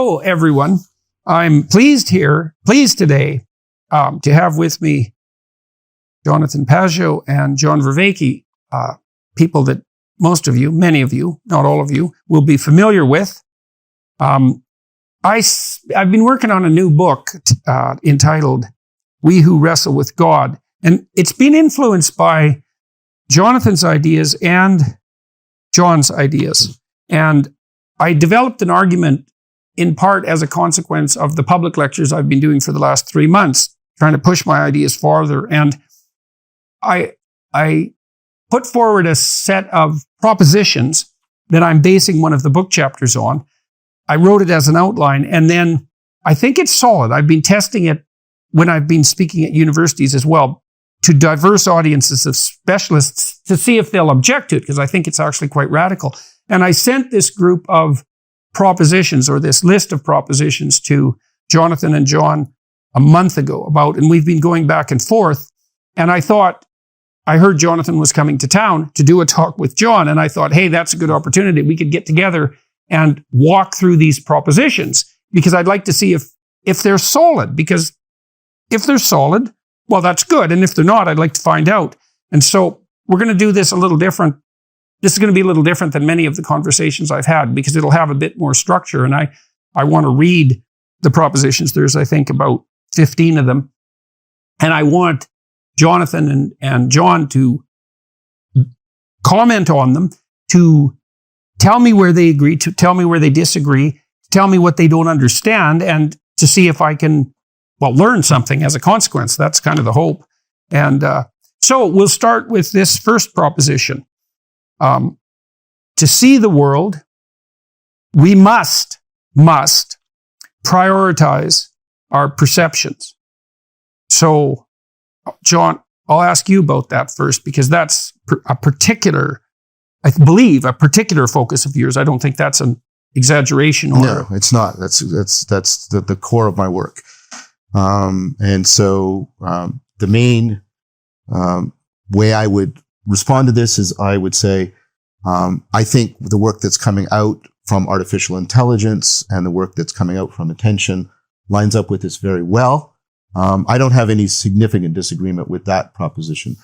Hello, everyone. I'm pleased today to have with me Jonathan Pageau and Pageau Vervaeke, people that most of you, many of you, not all of you, will be familiar with. I've been working on a new book entitled We Who Wrestle with God, and it's been influenced by Jonathan's ideas and John's ideas. And I developed an argument in part as a consequence of the public lectures I've been doing for the last 3 months, trying to push my ideas farther. And I put forward a set of propositions that I'm basing one of the book chapters on. I wrote it as an outline, and then I think it's solid. I've been testing it when I've been speaking at universities as well to diverse audiences of specialists to see if they'll object to it, because I think it's actually quite radical. And I sent this group of propositions, or this list of propositions, to Jonathan and John a month ago and we've been going back and forth. And I heard Jonathan was coming to town to do a talk with John, and I thought, hey, that's a good opportunity. We could get together and walk through these propositions, because I'd like to see if they're solid, because if they're solid, well, that's good. And if they're not, I'd like to find out. And so we're going to do this a little different. This is going to be a little different than many of the conversations I've had, because it'll have a bit more structure. And I want to read the propositions. There's, I think, about 15 of them. And I want Jonathan and John to comment on them, to tell me where they agree, to tell me where they disagree, to tell me what they don't understand, and to see if I can, learn something as a consequence. That's kind of the hope. And so we'll start with this first proposition. To see the world, we must prioritize our perceptions. So, John, I'll ask you about that first, because that's I believe, a particular focus of yours. I don't think that's an exaggeration. No, it's not. That's the core of my work. And so the main way I would respond to this is I would say, I think the work that's coming out from artificial intelligence and the work that's coming out from attention lines up with this very well. I don't have any significant disagreement with that proposition.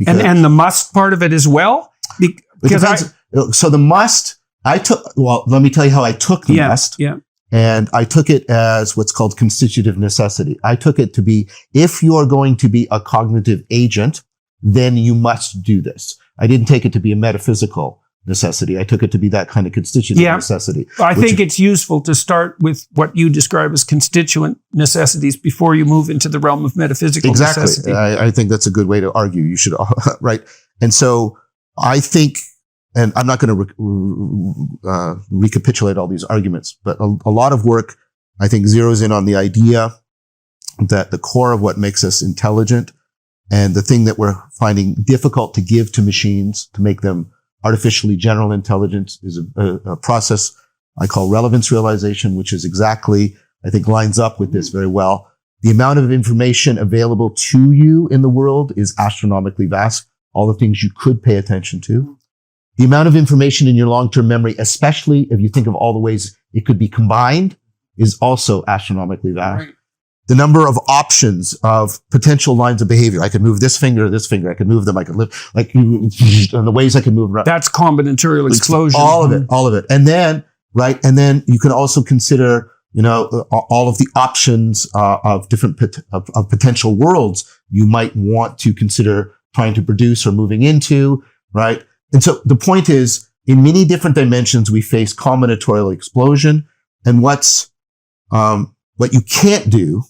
And the must part of it as well? So the must, let me tell you how I took the must. Yeah. And I took it as what's called constitutive necessity. I took it to be, if you're going to be a cognitive agent, then you must do this. I didn't take it to be a metaphysical necessity. I took it to be that kind of constitutive necessity. I think it's useful to start with what you describe as constituent necessities before you move into the realm of metaphysical necessity. I think that's a good way to argue. You should, right? And so I think, and I'm not going to recapitulate all these arguments, but a lot of work, I think, zeroes in on the idea that the core of what makes us intelligent, and the thing that we're finding difficult to give to machines to make them artificially general intelligence, is a process I call relevance realization, which is exactly, I think, lines up with this very well. The amount of information available to you in the world is astronomically vast. All the things you could pay attention to. The amount of information in your long-term memory, especially if you think of all the ways it could be combined, is also astronomically vast. Right. The number of options of potential lines of behavior. I could move this finger or this finger. I could move them. I could live, and the ways I can move around. That's combinatorial explosion. All of it. And then, right. And then you can also consider, all of the options, of different, of potential worlds you might want to consider trying to produce or moving into, right? And so the point is, in many different dimensions, we face combinatorial explosion. And what you can't do,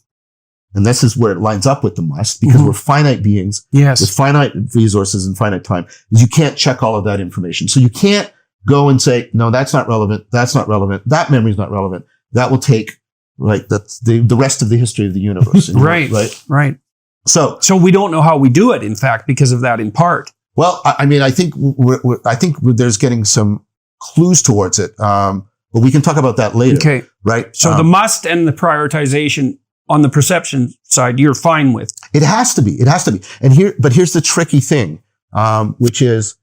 and this is where it lines up with the must, because we're finite beings with finite resources and finite time, is you can't check all of that information. So you can't go and say, no, that's not relevant. That's not relevant. That memory is not relevant. That will take, that's the rest of the history of the universe. Right. So we don't know how we do it, in fact, because of that in part. Well, I mean, I think there's getting some clues towards it. But we can talk about that later. Okay. Right. So the must and the prioritization on the perception side, you're fine with. It has to be. And here's the tricky thing, which is,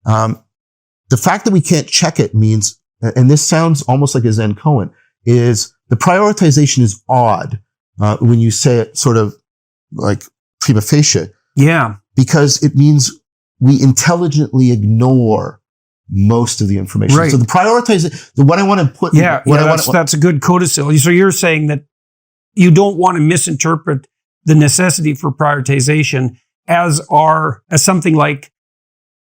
the fact that we can't check it means, and this sounds almost like a Zen koan, is the prioritization is odd when you say it sort of like prima facie. Yeah. Because it means we intelligently ignore most of the information. Right. So the prioritization, what I want to put, that's a good codicil. So you're saying that you don't want to misinterpret the necessity for prioritization as something like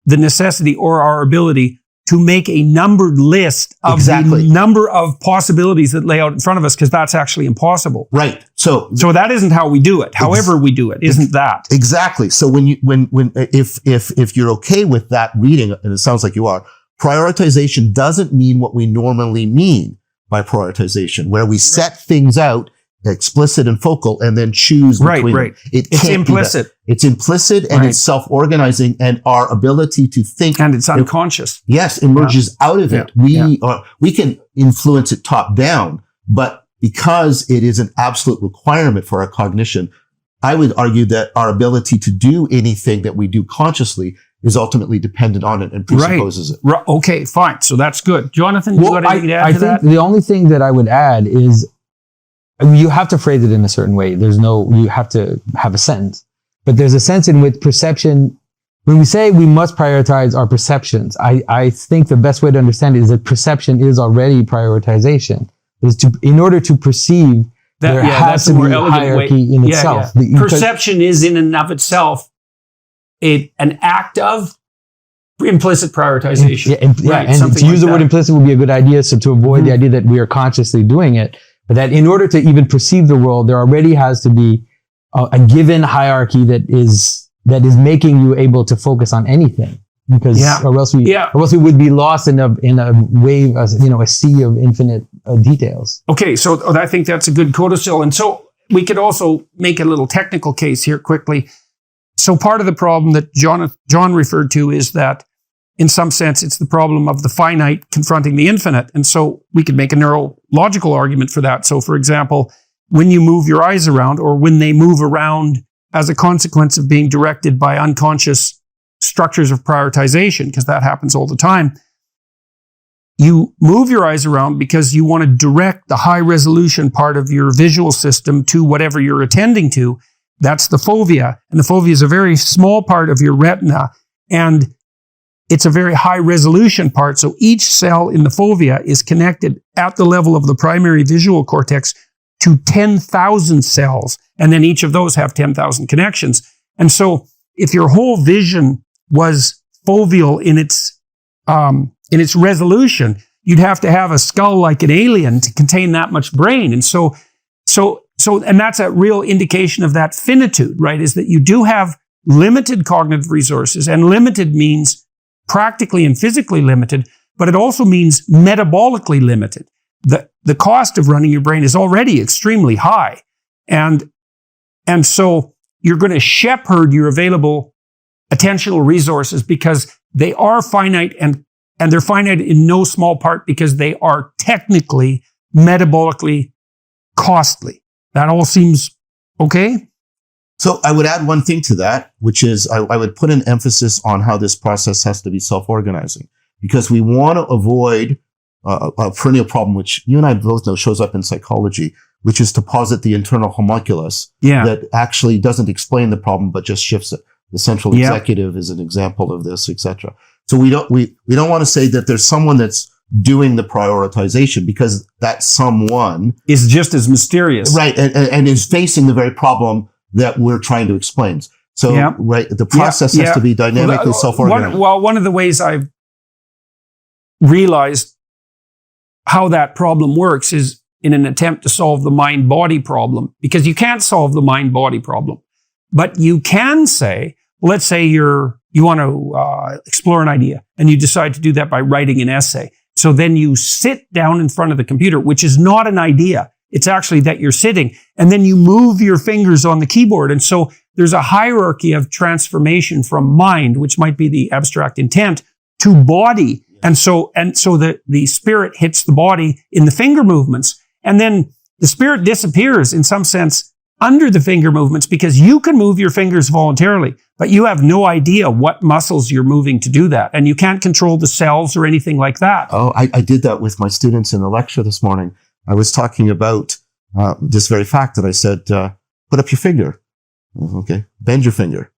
the necessity or our ability to make a numbered list of the number of possibilities that lay out in front of us, because that's actually impossible. Right. So that isn't how we do it. However we do it, isn't that? Exactly. So if you're okay with that reading, and it sounds like you are, prioritization doesn't mean what we normally mean by prioritization, where we set things out explicit and focal and then choose between them. It's implicit. It's implicit and it's self-organizing, and our ability to think. And it's unconscious. Yes, emerges out of it. We can influence it top down, but because it is an absolute requirement for our cognition, I would argue that our ability to do anything that we do consciously is ultimately dependent on it and presupposes it. Right. Okay, fine. So that's good. Jonathan, you got anything to add to that? I think the only thing that I would add is, you have to phrase it in a certain way. You have to have a sentence. But there's a sense in which perception, when we say we must prioritize our perceptions, I think the best way to understand it is that perception is already prioritization. In order to perceive, there has to be a hierarchy in itself. Perception is in and of itself an act of implicit prioritization. And to use the word implicit would be a good idea. So to avoid the idea that we are consciously doing it, but that in order to even perceive the world, there already has to be a given hierarchy that is making you able to focus on anything. Because or else we would be lost in a wave, a sea of infinite details. Okay, so I think that's a good codicil. And so we could also make a little technical case here quickly. So part of the problem that John referred to is that, in some sense, it's the problem of the finite confronting the infinite. And so we could make a neurological argument for that. So, for example, when you move your eyes around, or when they move around as a consequence of being directed by unconscious structures of prioritization, because that happens all the time, you move your eyes around because you want to direct the high resolution part of your visual system to whatever you're attending to. That's the fovea. And the fovea is a very small part of your retina, and it's a very high resolution part. So each cell in the fovea is connected at the level of the primary visual cortex to 10,000 cells. And then each of those have 10,000 connections. And so if your whole vision was foveal in its resolution, you'd have to have a skull like an alien to contain that much brain. And so and that's a real indication of that finitude, right? Is that you do have limited cognitive resources, and limited means practically and physically limited, but it also means metabolically limited. The cost of running your brain is already extremely high. And so you're going to shepherd your available attentional resources because they are finite, and they're finite in no small part because they are technically, metabolically costly. That all seems okay? So I would add one thing to that, which is I would put an emphasis on how this process has to be self-organizing, because we want to avoid a perennial problem, which you and I both know shows up in psychology, which is to posit the internal homunculus that actually doesn't explain the problem, but just shifts it. The central executive is an example of this, etc. So we don't want to say that there's someone that's doing the prioritization, because that someone is just as mysterious. Right. And is facing the very problem that we're trying to explain. So, the process has to be dynamically self-organized. One of the ways I've realized how that problem works is in an attempt to solve the mind-body problem, because you can't solve the mind-body problem, but you can say, well, let's say you want to explore an idea, and you decide to do that by writing an essay. So then you sit down in front of the computer, which is not an idea. It's actually that you're sitting, and then you move your fingers on the keyboard. And so there's a hierarchy of transformation from mind, which might be the abstract intent, to body. And so the spirit hits the body in the finger movements. And then the spirit disappears in some sense under the finger movements, because you can move your fingers voluntarily, but you have no idea what muscles you're moving to do that. And you can't control the cells or anything like that. Oh, I did that with my students in the lecture this morning. I was talking about this very fact that I said, put up your finger. Okay. Bend your finger.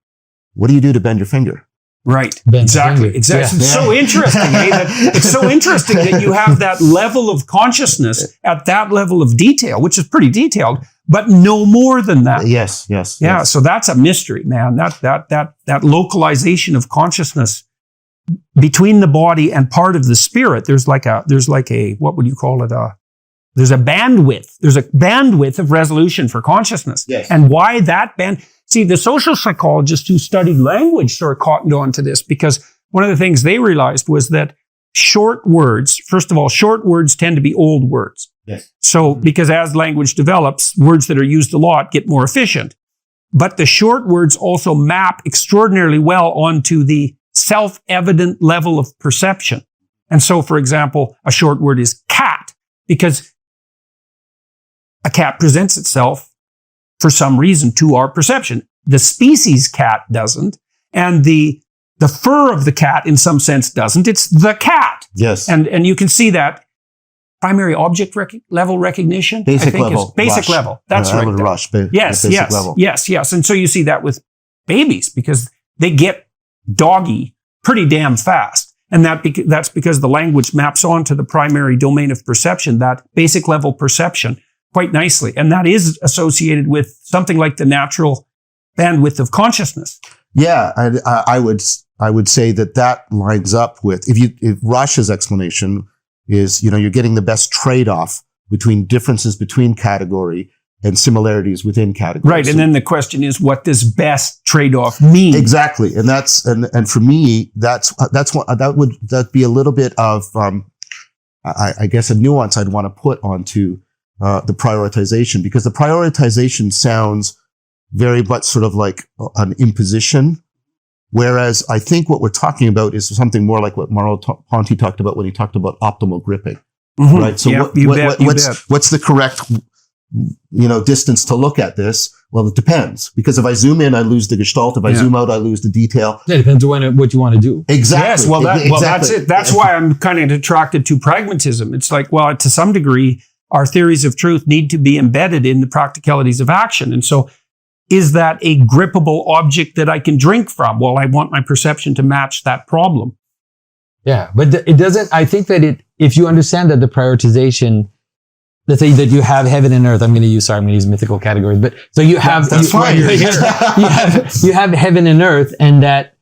What do you do to bend your finger? Right. Bend Exactly. finger. Exactly. Yeah. It's so interesting. It's so interesting that you have that level of consciousness at that level of detail, which is pretty detailed, but no more than that. Yes. Yeah. So that's a mystery, man. That localization of consciousness between the body and part of the spirit. There's like a, what would you call it? There's a bandwidth. There's a bandwidth of resolution for consciousness. Yes. And why that see, the social psychologists who studied language sort of cottoned on to this, because one of the things they realized was that short words, first of all, short words tend to be old words. Yes. So, because as language develops, words that are used a lot get more efficient. But the short words also map extraordinarily well onto the self-evident level of perception. And so, for example, a short word is cat, because a cat presents itself for some reason to our perception. The species cat doesn't, and the fur of the cat in some sense doesn't. It's the cat. Yes. And you can see that primary object level recognition. Basic level. Basic level. That's right. Rush. Yes. Level. Yes. And so you see that with babies, because they get doggy pretty damn fast. And that's because the language maps onto the primary domain of perception, that basic level perception, quite nicely. And that is associated with something like the natural bandwidth of consciousness. Yeah. I would say that lines up with, if Rush's explanation is, you're getting the best trade-off between differences between category and similarities within categories. Right. And then the question is, what does best trade-off mean? Exactly. And and for me, that'd be a little bit of, I guess, a nuance I'd want to put onto the prioritization, because the prioritization sounds very much sort of like an imposition. Whereas I think what we're talking about is something more like what Mauro Ponti talked about when he talked about optimal gripping. Mm-hmm. Right. So what's the correct, distance to look at this? Well, it depends, because if I zoom in, I lose the gestalt. If I zoom out, I lose the detail. Yeah, it depends on what you want to do. Exactly. Yes, well, that's it. That's why I'm kind of attracted to pragmatism. It's like, well, to some degree, our theories of truth need to be embedded in the practicalities of action. And so, is that a grippable object that I can drink from? Well, I want my perception to match that problem. Yeah, but it doesn't, I think that if you understand that the prioritization, let's say that you have heaven and earth, I'm going to use mythical categories, but so you have, you have heaven and earth, and that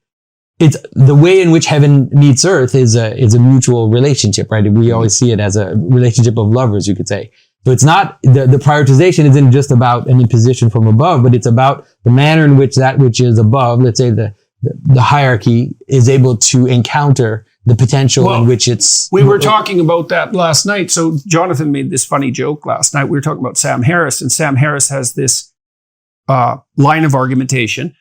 it's the way in which heaven meets earth is a mutual relationship, right? We always see it as a relationship of lovers, you could say. So it's not, the prioritization isn't just about an imposition from above, but it's about the manner in which that which is above, let's say the hierarchy, is able to encounter the potential in which it's... We were talking about that last night. So Jonathan made this funny joke last night. We were talking about Sam Harris, and Sam Harris has this line of argumentation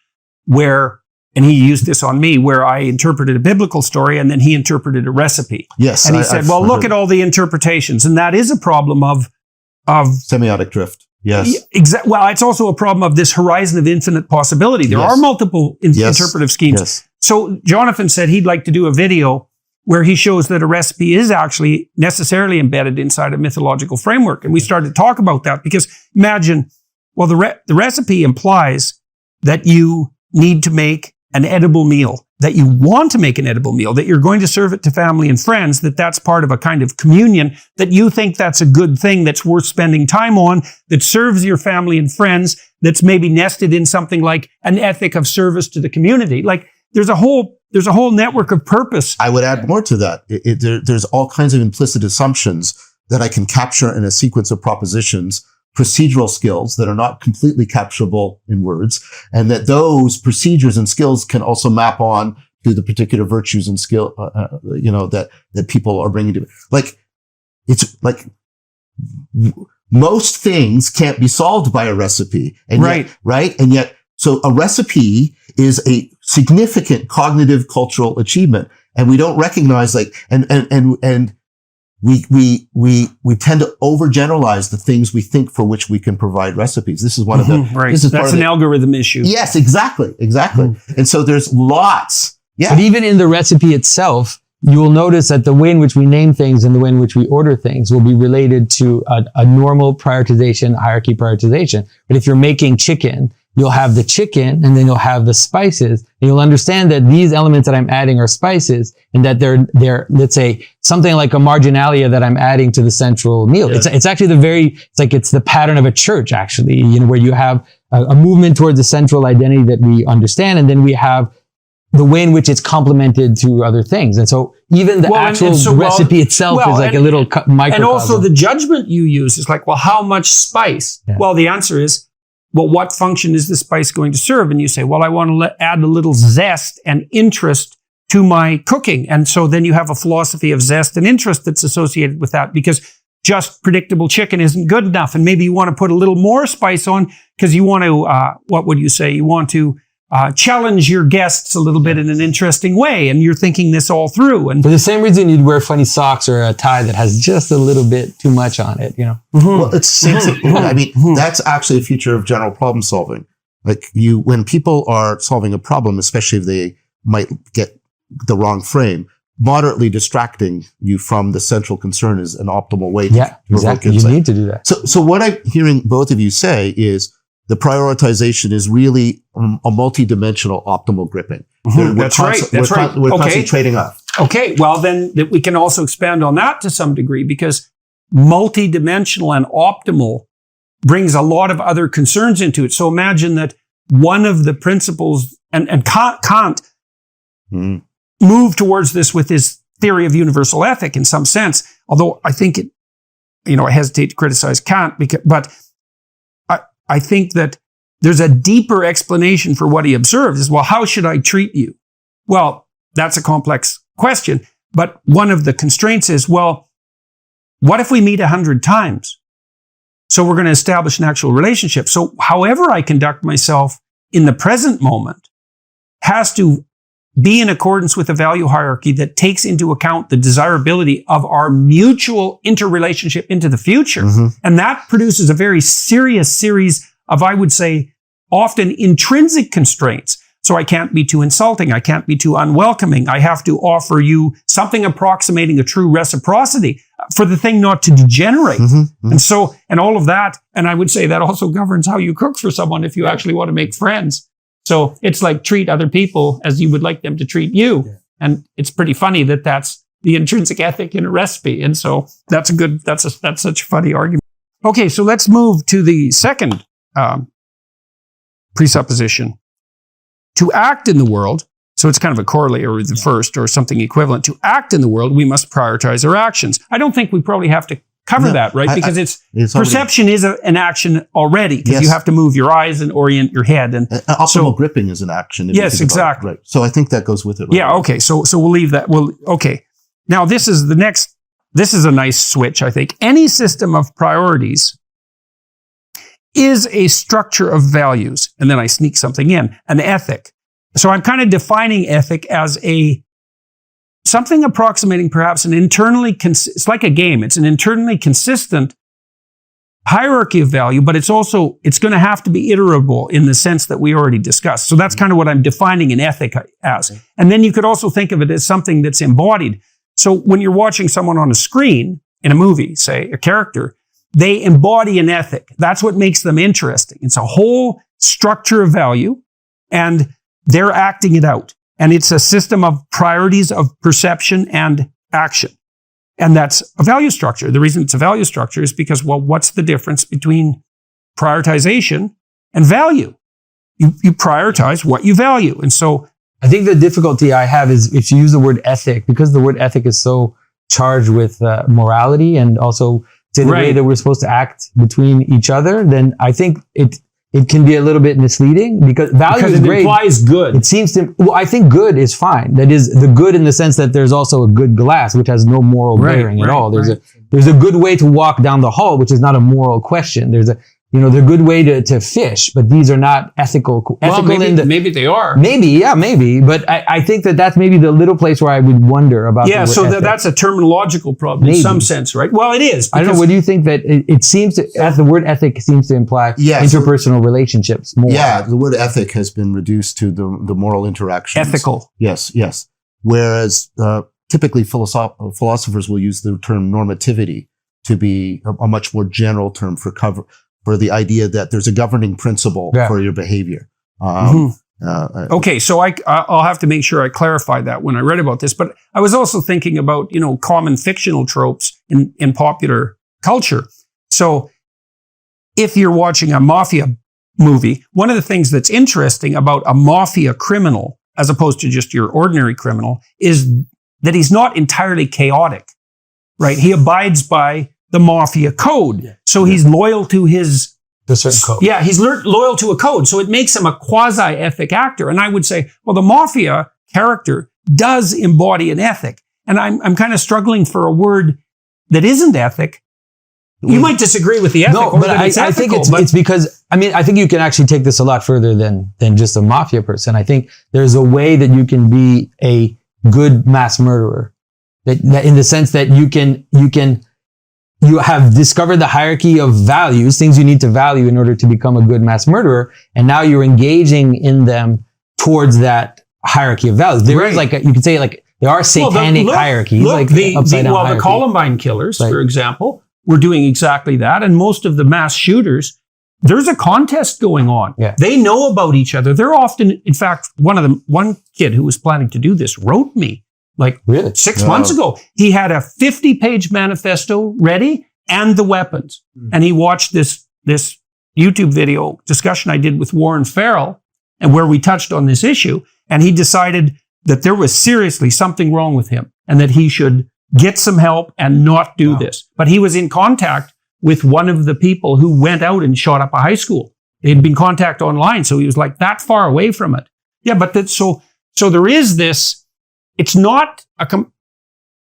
where, and he used this on me, where I interpreted a biblical story and then he interpreted a recipe. Yes. And he said, well, look at all the interpretations. And that is a problem of semiotic drift. Yes. Well, it's also a problem of this horizon of infinite possibility. There are multiple interpretive schemes. Yes. So Jonathan said he'd like to do a video where he shows that a recipe is actually necessarily embedded inside a mythological framework. And we started to talk about that, because imagine, well, the recipe implies that you need to make an edible meal, that you want to make an edible meal, that you're going to serve it to family and friends, that's part of a kind of communion, that you think that's a good thing, that's worth spending time on, that serves your family and friends, that's maybe nested in something like an ethic of service to the community. Like there's a whole network of purpose. I would add more to that. There's all kinds of implicit assumptions that I can capture in a sequence of propositions, procedural skills that are not completely capturable in words, and that those procedures and skills can also map on to the particular virtues and skill, that people are bringing to it. Like, it's like most things can't be solved by a recipe. And yet, so a recipe is a significant cognitive cultural achievement, and we don't recognize and we tend to overgeneralize the things we think for which we can provide recipes. This is one of the, that's an algorithm issue. Yes, exactly. And so there's lots. Yeah. But even in the recipe itself, you will notice that the way in which we name things and the way in which we order things will be related to a normal prioritization, hierarchy prioritization. But if you're making chicken, you'll have the chicken and then you'll have the spices, and you'll understand that these elements that I'm adding are spices, and that they're let's say something like a marginalia that I'm adding to the central meal. Yeah. It's actually it's the pattern of a church, actually, where you have a movement towards the central identity that we understand, and then we have the way in which it's complemented through other things. And so even the actual recipe itself is like a little microcosm. And also the judgment you use is like, well, how much spice? Yeah. Well, the answer is, well, what function is the spice going to serve? And you say, well, I want to add a little zest and interest to my cooking. And so then you have a philosophy of zest and interest that's associated with that, because just predictable chicken isn't good enough. And maybe you want to put a little more spice on because you want to, what would you say? You want to challenge your guests a little bit in an interesting way. And you're thinking this all through. And for the same reason you'd wear funny socks or a tie that has just a little bit too much on it, Mm-hmm. Well, it's same thing. I mean, that's actually a feature of general problem solving. Like when people are solving a problem, especially if they might get the wrong frame, moderately distracting you from the central concern is an optimal way to exactly. You need to do that. So what I'm hearing both of you say is the prioritization is really a multi-dimensional optimal gripping. That's right. We're constantly trading off. Okay. Well, then we can also expand on that to some degree, because multi-dimensional and optimal brings a lot of other concerns into it. So imagine that one of the principles, and Kant moved towards this with his theory of universal ethic in some sense, although I think I hesitate to criticize Kant, but I think that there's a deeper explanation for what he observed is, well, how should I treat you? Well, that's a complex question, but one of the constraints is, well, what if we meet 100 times? So we're going to establish an actual relationship. So however I conduct myself in the present moment has to be in accordance with a value hierarchy that takes into account the desirability of our mutual interrelationship into the future. And that produces a very serious series of, I would say, often intrinsic constraints. So I can't be too insulting. I can't be too unwelcoming. I have to offer you something approximating a true reciprocity for the thing not to degenerate. And all of that. And I would say that also governs how you cook for someone if you actually want to make friends. So it's like treat other people as you would like them to treat you. Yeah. And it's pretty funny that that's the intrinsic ethic in a recipe. And so that's such a funny argument. Okay, so let's move to the second presupposition. To act in the world, so it's kind of a corollary with the first or something equivalent. To act in the world, we must prioritize our actions. I don't think we probably have to cover that, right? Because it's perception is an action already, because you have to move your eyes and orient your head. And optimal gripping is an action. Yes, exactly. Right. So I think that goes with it. Right? Yeah. Okay. So we'll leave that. Okay. Now this is a nice switch, I think. Any system of priorities is a structure of values. And then I sneak something in, an ethic. So I'm kind of defining ethic as something approximating perhaps an it's like a game. It's an internally consistent hierarchy of value, but it's going to have to be iterable in the sense that we already discussed. So that's kind of what I'm defining an ethic as. Okay. And then you could also think of it as something that's embodied. So when you're watching someone on a screen in a movie, say a character, they embody an ethic. That's what makes them interesting. It's a whole structure of value, and they're acting it out. And it's a system of priorities of perception and action. And that's a value structure. The reason it's a value structure is because, well, what's the difference between prioritization and value? You prioritize what you value. And so I think the difficulty I have is if you use the word ethic, because the word ethic is so charged with morality and also the way that we're supposed to act between each other, then I think it can be a little bit misleading, because value is great. It implies good. It seems to, I think good is fine. That is the good in the sense that there's also a good glass, which has no moral bearing at all. There's a good way to walk down the hall, which is not a moral question. There's a good way to fish, but these are not ethical. Well, maybe they are. Maybe. But I think that's maybe the little place where I would wonder about. Yeah, so that's a terminological problem in some sense, right? Well, it is. I don't know. What do you think that it seems to, as the word ethic seems to imply interpersonal relationships more? Yeah, the word ethic has been reduced to the moral interaction. Ethical. Yes. Whereas typically philosophers will use the term normativity to be a much more general term for the idea that there's a governing principle for your behavior. Okay, so I'll have to make sure I clarify that when I read about this. But I was also thinking about, common fictional tropes in popular culture. So if you're watching a mafia movie, one of the things that's interesting about a mafia criminal, as opposed to just your ordinary criminal, is that he's not entirely chaotic, right? He abides by the mafia code. So he's loyal to the certain code. Yeah, he's loyal to a code. So it makes him a quasi-ethic actor. And I would say, well, the mafia character does embody an ethic. And I'm kind of struggling for a word that isn't ethic. You might disagree with the ethic. No, but I think it's because, I think you can actually take this a lot further than just a mafia person. I think there's a way that you can be a good mass murderer. That in the sense that you have discovered the hierarchy of values, things you need to value in order to become a good mass murderer. And now you're engaging in them towards that hierarchy of values. There is you could say there are satanic hierarchies. The Columbine killers, for example, were doing exactly that. And most of the mass shooters, there's a contest going on. Yeah. They know about each other. They're often, in fact, one kid who was planning to do this wrote me really? 6 months ago. He had a 50-page manifesto ready and the weapons. And he watched this YouTube video discussion I did with Warren Farrell, and where we touched on this issue. And he decided that there was seriously something wrong with him and that he should get some help and not do this. But he was in contact with one of the people who went out and shot up a high school. They had been contact online. So he was that far away from it. Yeah, but so there is this. It's not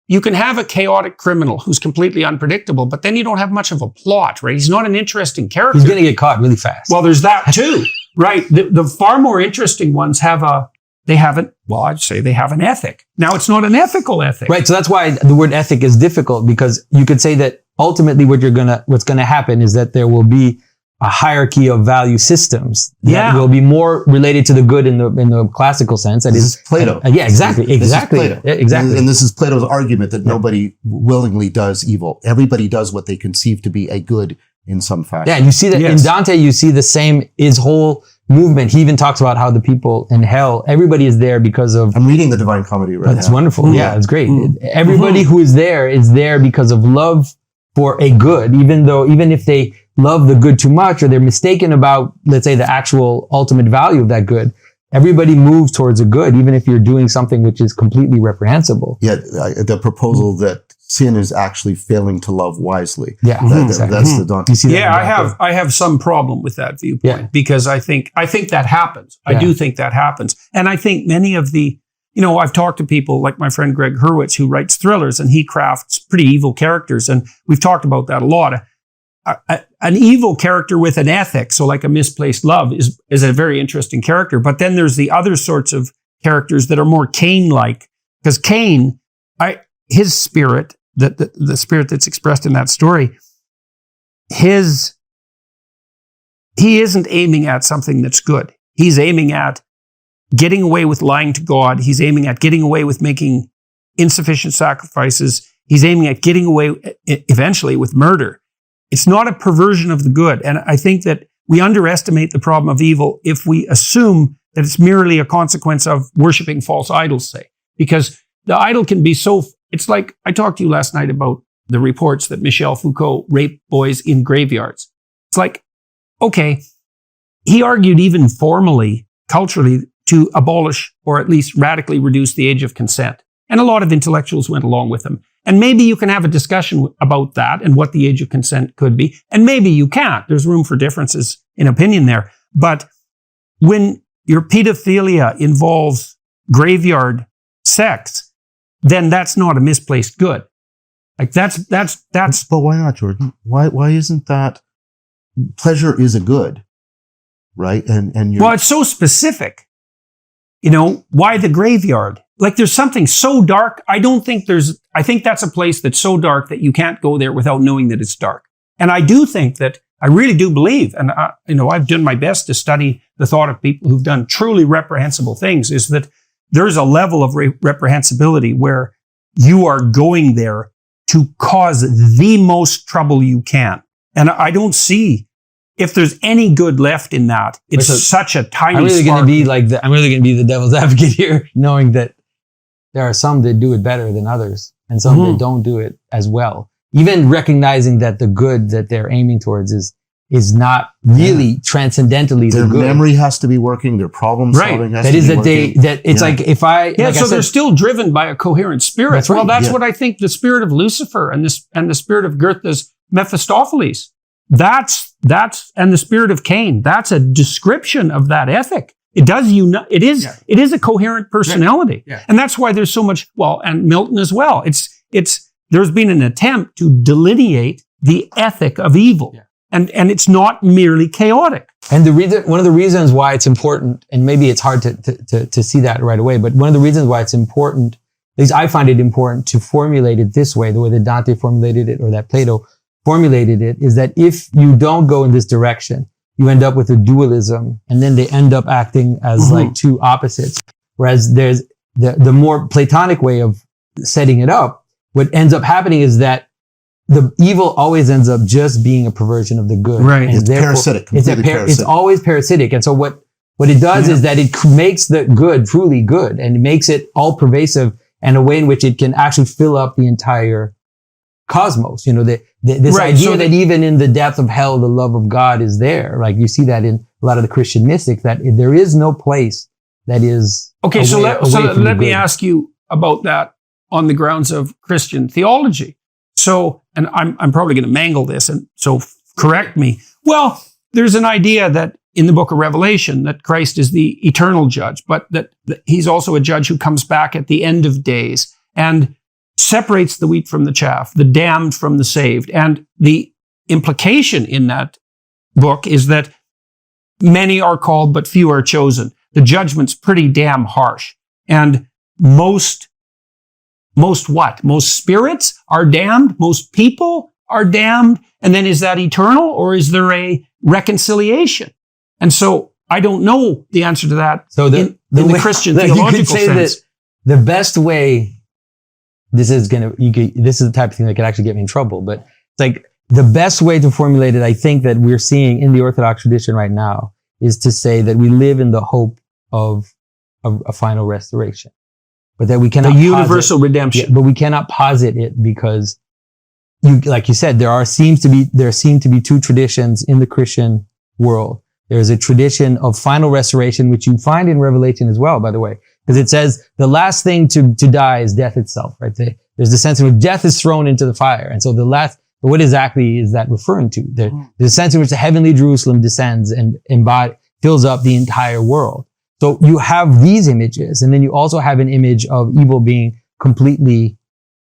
you can have a chaotic criminal who's completely unpredictable, but then you don't have much of a plot, right? He's not an interesting character. He's going to get caught really fast. Well, there's that too, right? The far more interesting ones have an ethic. Now, it's not an ethical ethic. Right. So that's why the word ethic is difficult, because you could say that ultimately what's going to happen is that there will be a hierarchy of value systems that will be more related to the good in the classical sense. That is Plato. Exactly. This is Plato. Exactly. And this is Plato's argument that nobody willingly does evil. Everybody does what they conceive to be a good in some fashion. Yeah, you see that in Dante, you see the same, his whole movement. He even talks about how the people in hell, everybody is there because of... I'm reading the Divine Comedy right now. That's wonderful. Yeah, it's great. Everybody who is there because of love for a good, even if they love the good too much or they're mistaken about, let's say, the actual ultimate value of that good. Everybody moves towards a good, even if you're doing something which is completely reprehensible. Yeah, the proposal that sin is actually failing to love wisely. Yeah, exactly. That's the Dante. You see that I have some problem with that viewpoint because I think that happens. I do think that happens. And I think many of the, I've talked to people like my friend Greg Hurwitz, who writes thrillers, and he crafts pretty evil characters. And we've talked about that a lot. An evil character with an ethic, so like a misplaced love, is a very interesting character. But then there's the other sorts of characters that are more Cain-like, because Cain, his spirit, the spirit that's expressed in that story, he isn't aiming at something that's good. He's aiming at getting away with lying to God. He's aiming at getting away with making insufficient sacrifices. He's aiming at getting away eventually with murder. It's not a perversion of the good. And I think that we underestimate the problem of evil if we assume that it's merely a consequence of worshiping false idols, say. Because the idol can be it's like, I talked to you last night about the reports that Michel Foucault raped boys in graveyards. It's like, okay, he argued even formally, culturally, to abolish or at least radically reduce the age of consent. And a lot of intellectuals went along with him. And maybe you can have a discussion about that and what the age of consent could be. And maybe you can't. There's room for differences in opinion there. But when your pedophilia involves graveyard sex, then that's not a misplaced good. Like that's. But why not, Jordan? Why isn't that? Pleasure is a good, right? And well, it's so specific. Why the graveyard? Like there's something so dark. I think that's a place that's so dark that you can't go there without knowing that it's dark. And I really do believe, and I've done my best to study the thought of people who've done truly reprehensible things, is that there's a level of reprehensibility where you are going there to cause the most trouble you can. And I don't see if there's any good left in that. It's such a tiny I'm really going to spark. be I'm really going to be the devil's advocate here, knowing that there are some that do it better than others and some that don't do it as well. Even recognizing that the good that they're aiming towards is not really transcendentally Their the good. memory has to be working. Their problem solving has That to is be that working. it's like if I, Yeah, like so I said, they're still driven by a coherent spirit. That's right. Well, that's Yeah. what I think the spirit of Lucifer and the spirit of Goethe's Mephistopheles. That's and the spirit of Cain. That's a description of that ethic. It does it is a coherent personality. Yeah. And that's why there's so much, well, and Milton as well. There's been an attempt to delineate the ethic of evil. Yeah. And it's not merely chaotic. and one of the reasons why it's important, and maybe it's hard to see that right away, but one of the reasons why it's important, at least I find it important to formulate it this way, the way that Dante formulated it or that Plato formulated it, is that if you don't go in this direction, you end up with a dualism, and then they end up acting as like two opposites. Whereas there's the more Platonic way of setting it up, what ends up happening is that the evil always ends up just being a perversion of the good. Right. And It's parasitic. Completely It's parasitic. always parasitic. And so what it does is that it makes the good truly good, and it makes it all pervasive and a way in which it can actually fill up the entire cosmos. You know, this Right, idea so that even in the depth of hell, the love of God is there. Like you see that in a lot of the Christian mystics, that there is no place that is Okay, so let me good. ask you about that on the grounds of Christian theology. So, and I'm probably going to mangle this, and so correct me. Well, there's an idea that in the book of Revelation that Christ is the eternal judge, but that he's also a judge who comes back at the end of days and separates the wheat from the chaff, the damned from the saved. And the implication in that book is that many are called, but few are chosen. The judgment's pretty damn harsh. And most what? Most spirits are damned. Most people are damned. And then is that eternal, or is there a reconciliation? And so I don't know the answer to that. So in the Christian you theological could say sense. that the best way, this is the type of thing that could actually get me in trouble, but it's like the best way to formulate it, I think, that we're seeing in the Orthodox tradition right now, is to say that we live in the hope of a final restoration, but that we cannot the universal redemption. Yeah, but we cannot posit it because like you said, there seem to be two traditions in the Christian world. There's a tradition of final restoration, which you find in Revelation as well, by the way, because it says the last thing to die is death itself, right? There's the sense in which death is thrown into the fire. And so what exactly is that referring to? The sense in which the heavenly Jerusalem descends and fills up the entire world. So you have these images, and then you also have an image of evil being completely,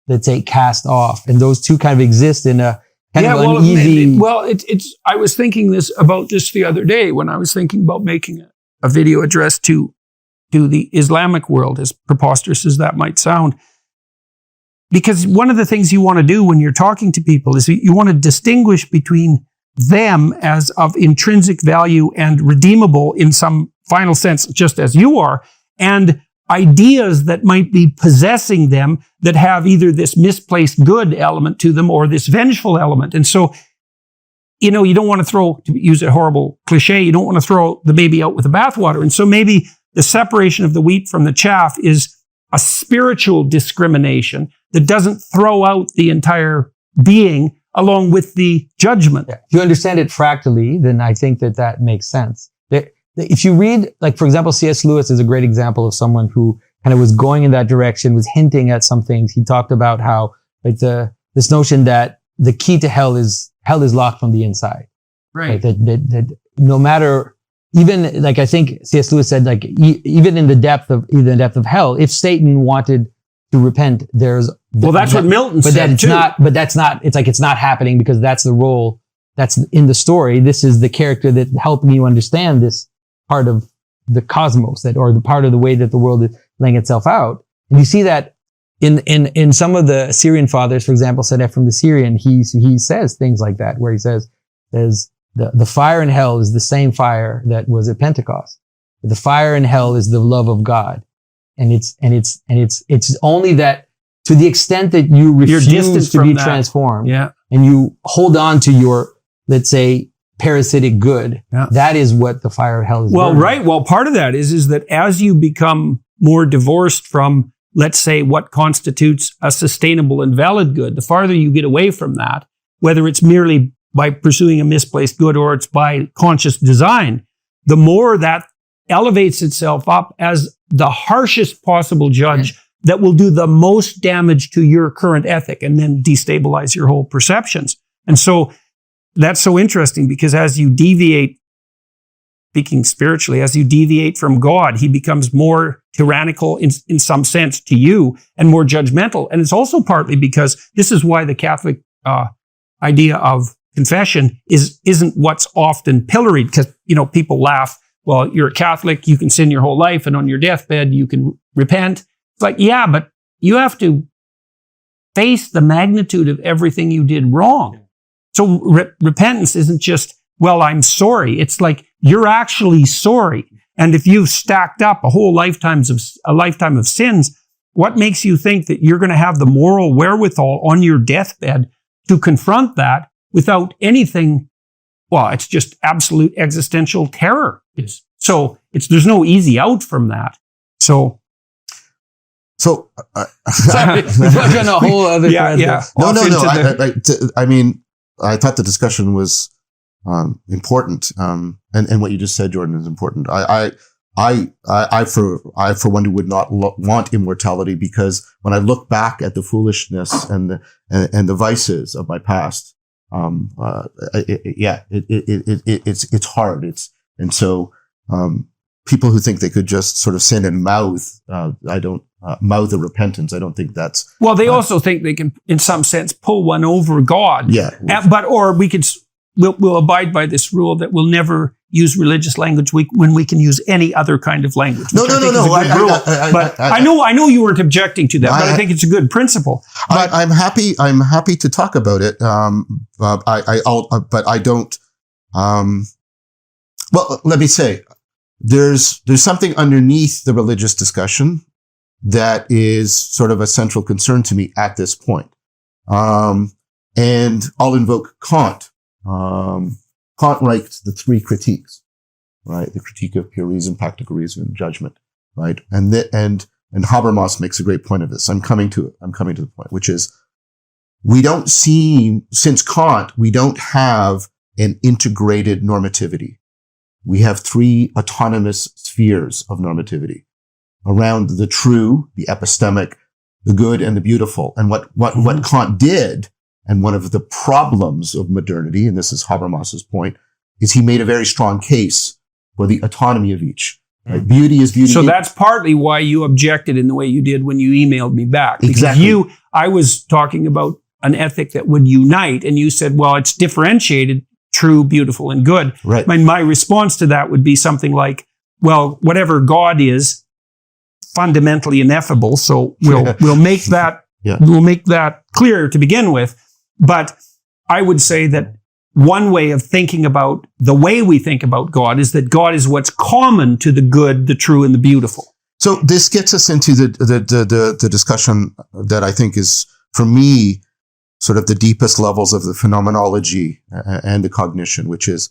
let's say, cast off. And those two kind of exist in a kind of uneasy... It's. I was thinking about this the other day when I was thinking about making a video addressed to the Islamic world, as preposterous as that might sound. Because one of the things you want to do when you're talking to people is you want to distinguish between them as of intrinsic value and redeemable in some final sense, just as you are, and ideas that might be possessing them that have either this misplaced good element to them or this vengeful element. And so, you don't want to use a horrible cliche, you don't want to throw the baby out with the bathwater. And so maybe the separation of the wheat from the chaff is a spiritual discrimination that doesn't throw out the entire being along with the judgment. Yeah. If you understand it fractally, then I think that makes sense. If you read, like, for example, C.S. Lewis is a great example of someone who kind of was going in that direction, was hinting at some things. He talked about how, like, this notion that the key to hell is locked from the inside. Right. That no matter, even, like, I think C.S. Lewis said, like, even in the depth of hell, if Satan wanted to repent, that's what Milton said it's too. It's not happening because that's the role that's in the story. This is the character that helping you understand this part of the cosmos, or the part of the way that the world is laying itself out. And you see that in some of the Syrian fathers, for example, St. Ephraim the Syrian, he says things like that, where he says, the fire in hell is the same fire that was at Pentecost. The fire in hell is the love of God. And it's only that to the extent that you refuse distant to from be that. transformed Yeah. and you hold on to your, let's say, parasitic good, Yeah. that is what the fire of hell is. Well, burning. right. Well, part of that is that as you become more divorced from, let's say, what constitutes a sustainable and valid good, the farther you get away from that, whether it's merely by pursuing a misplaced good or it's by conscious design, the more that elevates itself up as the harshest possible judge that will do the most damage to your current ethic and then destabilize your whole perceptions. And so that's so interesting because as you deviate, speaking spiritually, as you deviate from God, he becomes more tyrannical in some sense to you and more judgmental. And it's also partly because this is why the Catholic idea of confession isn't what's often pilloried, because, people laugh, well, you're a Catholic, you can sin your whole life, and on your deathbed, you can repent. It's like, yeah, but you have to face the magnitude of everything you did wrong. So repentance isn't just, well, I'm sorry. It's like, you're actually sorry. And if you've stacked up a lifetime of sins, what makes you think that you're going to have the moral wherewithal on your deathbed to confront that without anything? Well, it's just absolute existential terror. There's no easy out from that. So, Sorry, we're on a whole other thread there. No. I thought the discussion was important, and what you just said, Jordan, is important. I for one would not want immortality, because when I look back at the foolishness and the vices of my past, it's hard. People who think they could just sort of sin and mouth a repentance. I don't think that's. Well, they also think they can, in some sense, pull one over God. Yeah. We'll abide by this rule that we'll never use religious language when we can use any other kind of language. No. I know you weren't objecting to that, but I think it's a good principle. But I'm happy to talk about it. But I don't. Well, let me say, there's something underneath the religious discussion that is sort of a central concern to me at this point. And I'll invoke Kant. Kant writes the three critiques, right? The critique of pure reason, practical reason, and judgment, right? And Habermas makes a great point of this. I'm coming to the point, which is, since Kant, we don't have an integrated normativity. We have three autonomous spheres of normativity around the true, the epistemic, the good, and the beautiful. And what Kant did, and one of the problems of modernity, and this is Habermas's point, is he made a very strong case for the autonomy of each. Right? Beauty is beauty. So that's partly why you objected in the way you did when you emailed me back. Because exactly. I was talking about an ethic that would unite, and you said, well, it's differentiated, true, beautiful, and good. Right. My response to that would be something like, well, whatever God is, fundamentally ineffable, so we'll make that we'll make that clear to begin with. But I would say that one way of thinking about the way we think about God is that God is what's common to the good, the true, and the beautiful. So this gets us into the discussion that I think is, for me, sort of the deepest levels of the phenomenology and the cognition, which is,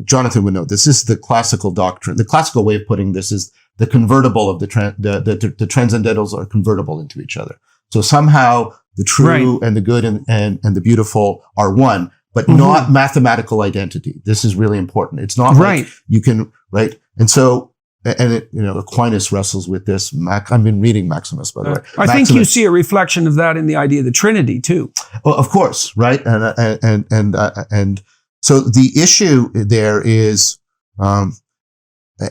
Jonathan would know, this is the classical doctrine. The classical way of putting this is the convertible of the transcendentals are convertible into each other. So somehow the true and the good and the beautiful are one, but not mathematical identity. This is really important. It's not like you can, right? And so, Aquinas wrestles with this. I've been reading Maximus, by the way. I think you see a reflection of that in the idea of the Trinity too. Well, of course, right? And so the issue there is, and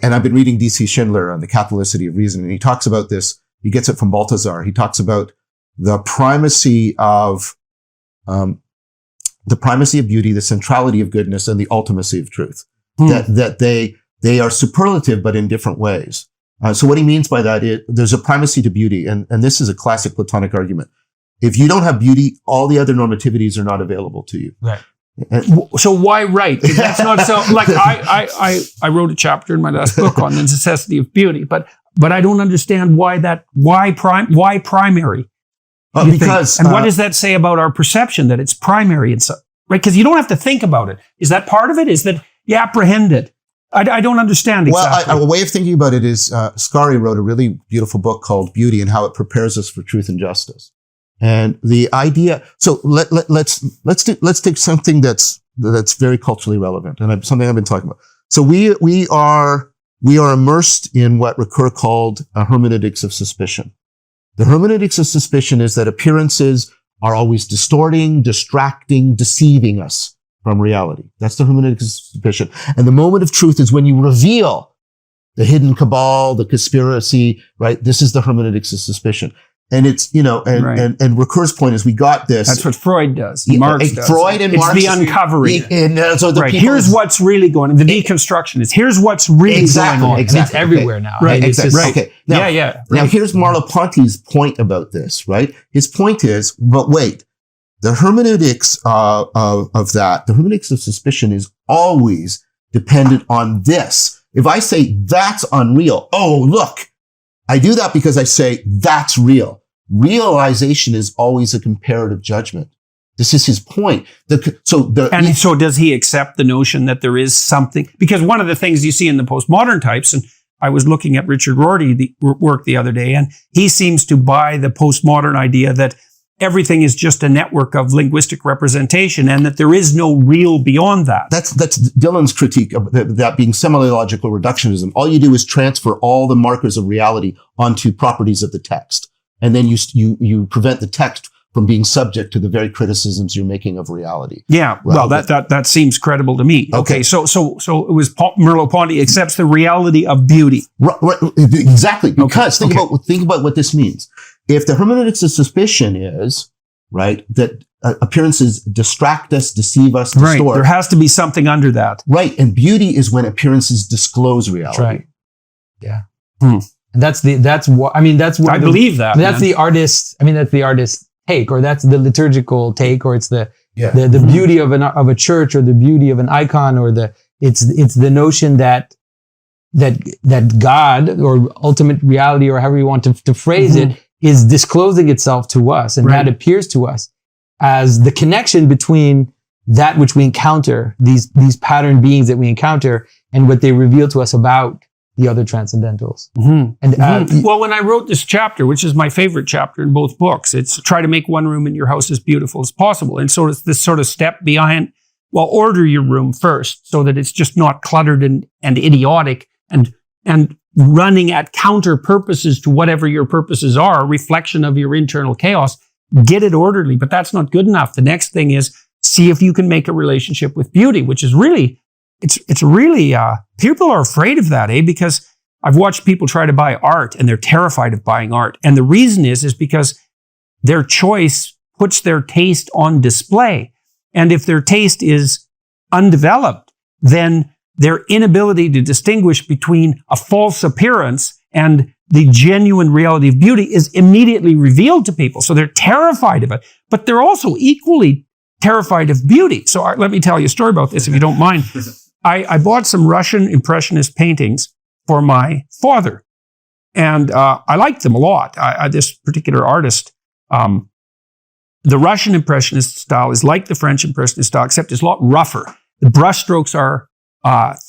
I've been reading D.C. Schindler on the Catholicity of Reason, and he talks about this. He gets it from Balthasar. He talks about the primacy of beauty, the centrality of goodness, and the ultimacy of truth. That they are superlative, but in different ways. So what he means by that is there's a primacy to beauty, and this is a classic Platonic argument. If you don't have beauty, all the other normativities are not available to you. Right. So why right? That's not so. Like I wrote a chapter in my last book on the necessity of beauty, but I don't understand why primary. you think? Because And what does that say about our perception that it's primary and so, right? Because you don't have to think about it. Is that part of it? Is that you apprehend it? I don't understand exactly. Well, a way of thinking about it is Scarry wrote a really beautiful book called Beauty and how it prepares us for truth and justice. And the idea. So let's take something that's very culturally relevant and something I've been talking about. So we are immersed in what Ricoeur called hermeneutics of suspicion. The hermeneutics of suspicion is that appearances are always distorting, distracting, deceiving us from reality. That's the hermeneutics of suspicion. And the moment of truth is when you reveal the hidden cabal, the conspiracy, right? This is the hermeneutics of suspicion. And it's, and Ricoeur's point is we got this. That's what Freud does. Marx does. Freud and Marx. It's the uncovering. Right. Here's what's really going on. The deconstruction is here's what's really going on. Exactly. It's everywhere now. Right. It's exactly. Right. Okay. Now, Now here's Merleau-Ponty's point about this, right? His point is, but wait, the hermeneutics of that, the hermeneutics of suspicion is always dependent on this. If I say that's unreal, oh, look, I do that because I say that's real. Realization is always a comparative judgment. This is his point. So does he accept the notion that there is something? Because one of the things you see in the postmodern types, and I was looking at Richard Rorty's work the other day, and he seems to buy the postmodern idea that everything is just a network of linguistic representation and that there is no real beyond that. That's Dylan's critique of that being semiological reductionism. All you do is transfer all the markers of reality onto properties of the text. And then you prevent the text from being subject to the very criticisms you're making of reality. Yeah. Well, that seems credible to me. Okay. So it was Merleau-Ponty accepts the reality of beauty. Right, exactly. Because think about what this means. If the hermeneutics of suspicion is, right, that appearances distract us, deceive us, distort. Right. There has to be something under that. Right. And beauty is when appearances disclose reality. That's right. Yeah. And that's what I believe that. That's the artist. That's the artist take, or that's the liturgical take, or it's the beauty of a church, or the beauty of an icon, or it's the notion that God, or ultimate reality, or however you want to phrase it, is disclosing itself to us, and that appears to us as the connection between that which we encounter, these pattern beings that we encounter, and what they reveal to us about the other transcendentals. Well, when I wrote this chapter, which is my favorite chapter in both books, it's try to make one room in your house as beautiful as possible. And so it's this sort of step behind, well, order your room first so that it's just not cluttered and idiotic and running at counter purposes to whatever your purposes are, a reflection of your internal chaos. Get it orderly, but that's not good enough. The next thing is see if you can make a relationship with beauty, which is really, it's really, people are afraid of that, because I've watched people try to buy art and they're terrified of buying art. And the reason is because their choice puts their taste on display. And if their taste is undeveloped, then their inability to distinguish between a false appearance and the genuine reality of beauty is immediately revealed to people. So they're terrified of it, but they're also equally terrified of beauty. So let me tell you a story about this, if you don't mind. I bought some Russian Impressionist paintings for my father, and I liked them a lot. This particular artist, the Russian Impressionist style is like the French Impressionist style, except it's a lot rougher. The brushstrokes are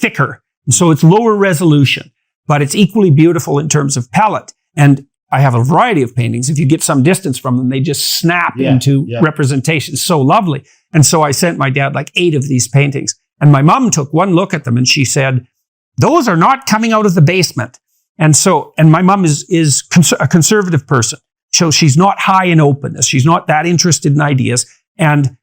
thicker, and so it's lower resolution, but it's equally beautiful in terms of palette. And I have a variety of paintings. If you get some distance from them, they just snap into representation. So lovely. And so I sent my dad like 8 of these paintings. And my mom took one look at them and she said, those are not coming out of the basement. And my mom is a conservative person. So she's not high in openness. She's not that interested in ideas. And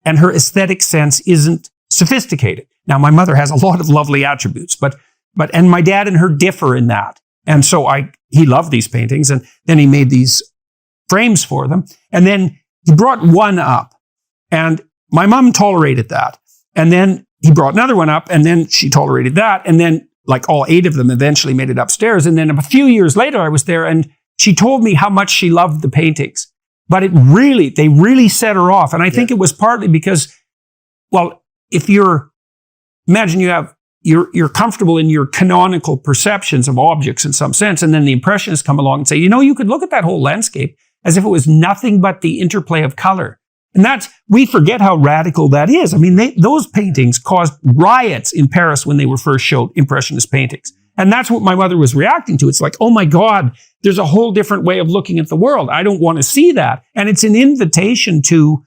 and her aesthetic sense isn't sophisticated. Now, my mother has a lot of lovely attributes, but my dad and her differ in that. And so he loved these paintings, and then he made these frames for them. And then he brought one up, and my mom tolerated that. And then he brought another one up, and then she tolerated that. And then like all 8 of them eventually made it upstairs. And then a few years later, I was there, and she told me how much she loved the paintings. But they really set her off. And I think it was partly because, well, if imagine you're comfortable in your canonical perceptions of objects in some sense, and then the Impressionists come along and say, you could look at that whole landscape as if it was nothing but the interplay of color. And we forget how radical that is. I mean, those paintings caused riots in Paris when they were first showed, Impressionist paintings. And that's what my mother was reacting to. It's like, oh my God, there's a whole different way of looking at the world. I don't want to see that. And it's an invitation to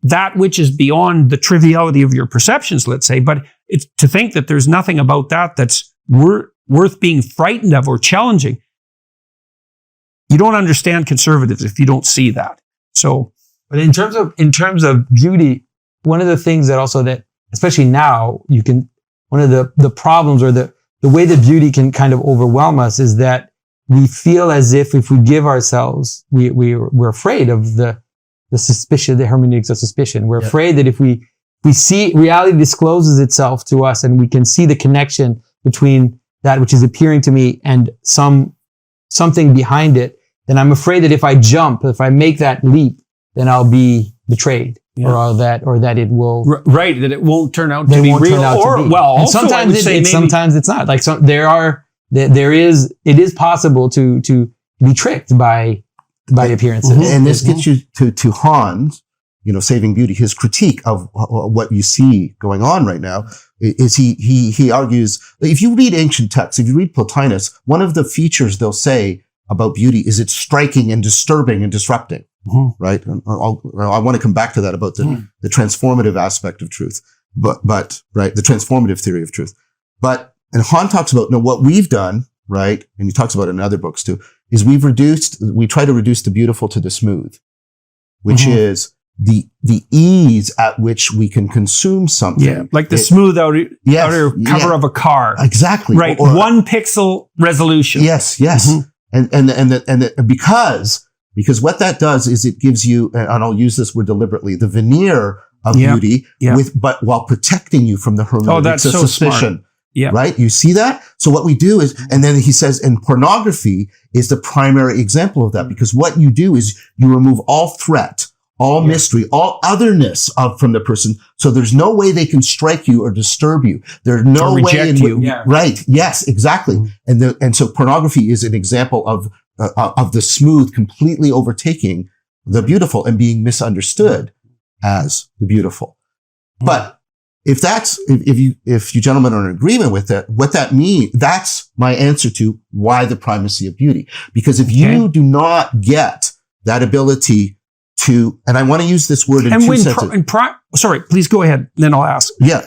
that which is beyond the triviality of your perceptions, let's say. But it's to think that there's nothing about that that's worth being frightened of or challenging. You don't understand conservatives if you don't see that. So, but in terms of beauty, one of the things that also that, especially now, one of the problems or the way that beauty can kind of overwhelm us is that we feel as if we give ourselves, we're afraid of the suspicion, the hermeneutics of suspicion. We're afraid that if we see reality discloses itself to us and we can see the connection between that which is appearing to me and something behind it, then I'm afraid that if I make that leap, then I'll be betrayed, or that it will that it won't turn out to be real, and sometimes it's not. Like it is possible to be tricked by appearances, and this gets you to Hans, Saving Beauty. His critique of what you see going on right now is he argues if you read ancient texts, if you read Plotinus, one of the features they'll say about beauty is it's striking and disturbing and disrupting. Mm-hmm. Right. And I want to come back to that about the transformative aspect of truth, but right, the transformative theory of truth. And Han talks about, what we've done, right, and he talks about it in other books too, is we try to reduce the beautiful to the smooth, which is the ease at which we can consume something. Yeah, like the smooth outer cover of a car. Exactly. Right. 1 pixel resolution. Yes. Mm-hmm. And because what that does is it gives you, and I'll use this word deliberately, the veneer of beauty, but while protecting you from the hermeneutics of suspicion. Smart. Yeah. Right? You see that? So what we do is, and then he says, and pornography is the primary example of that, because what you do is you remove all threat, all mystery, all otherness from the person. So there's no way they can strike you or disturb you. There's no way reject you. Right. Yes, exactly. And so pornography is an example of the smooth completely overtaking the beautiful and being misunderstood as the beautiful. But if you gentlemen are in agreement with that, what that means, that's my answer to why the primacy of beauty. Because if you do not get that ability to, and I want to use this word in two senses. Sorry, please go ahead. Then I'll ask. Yeah.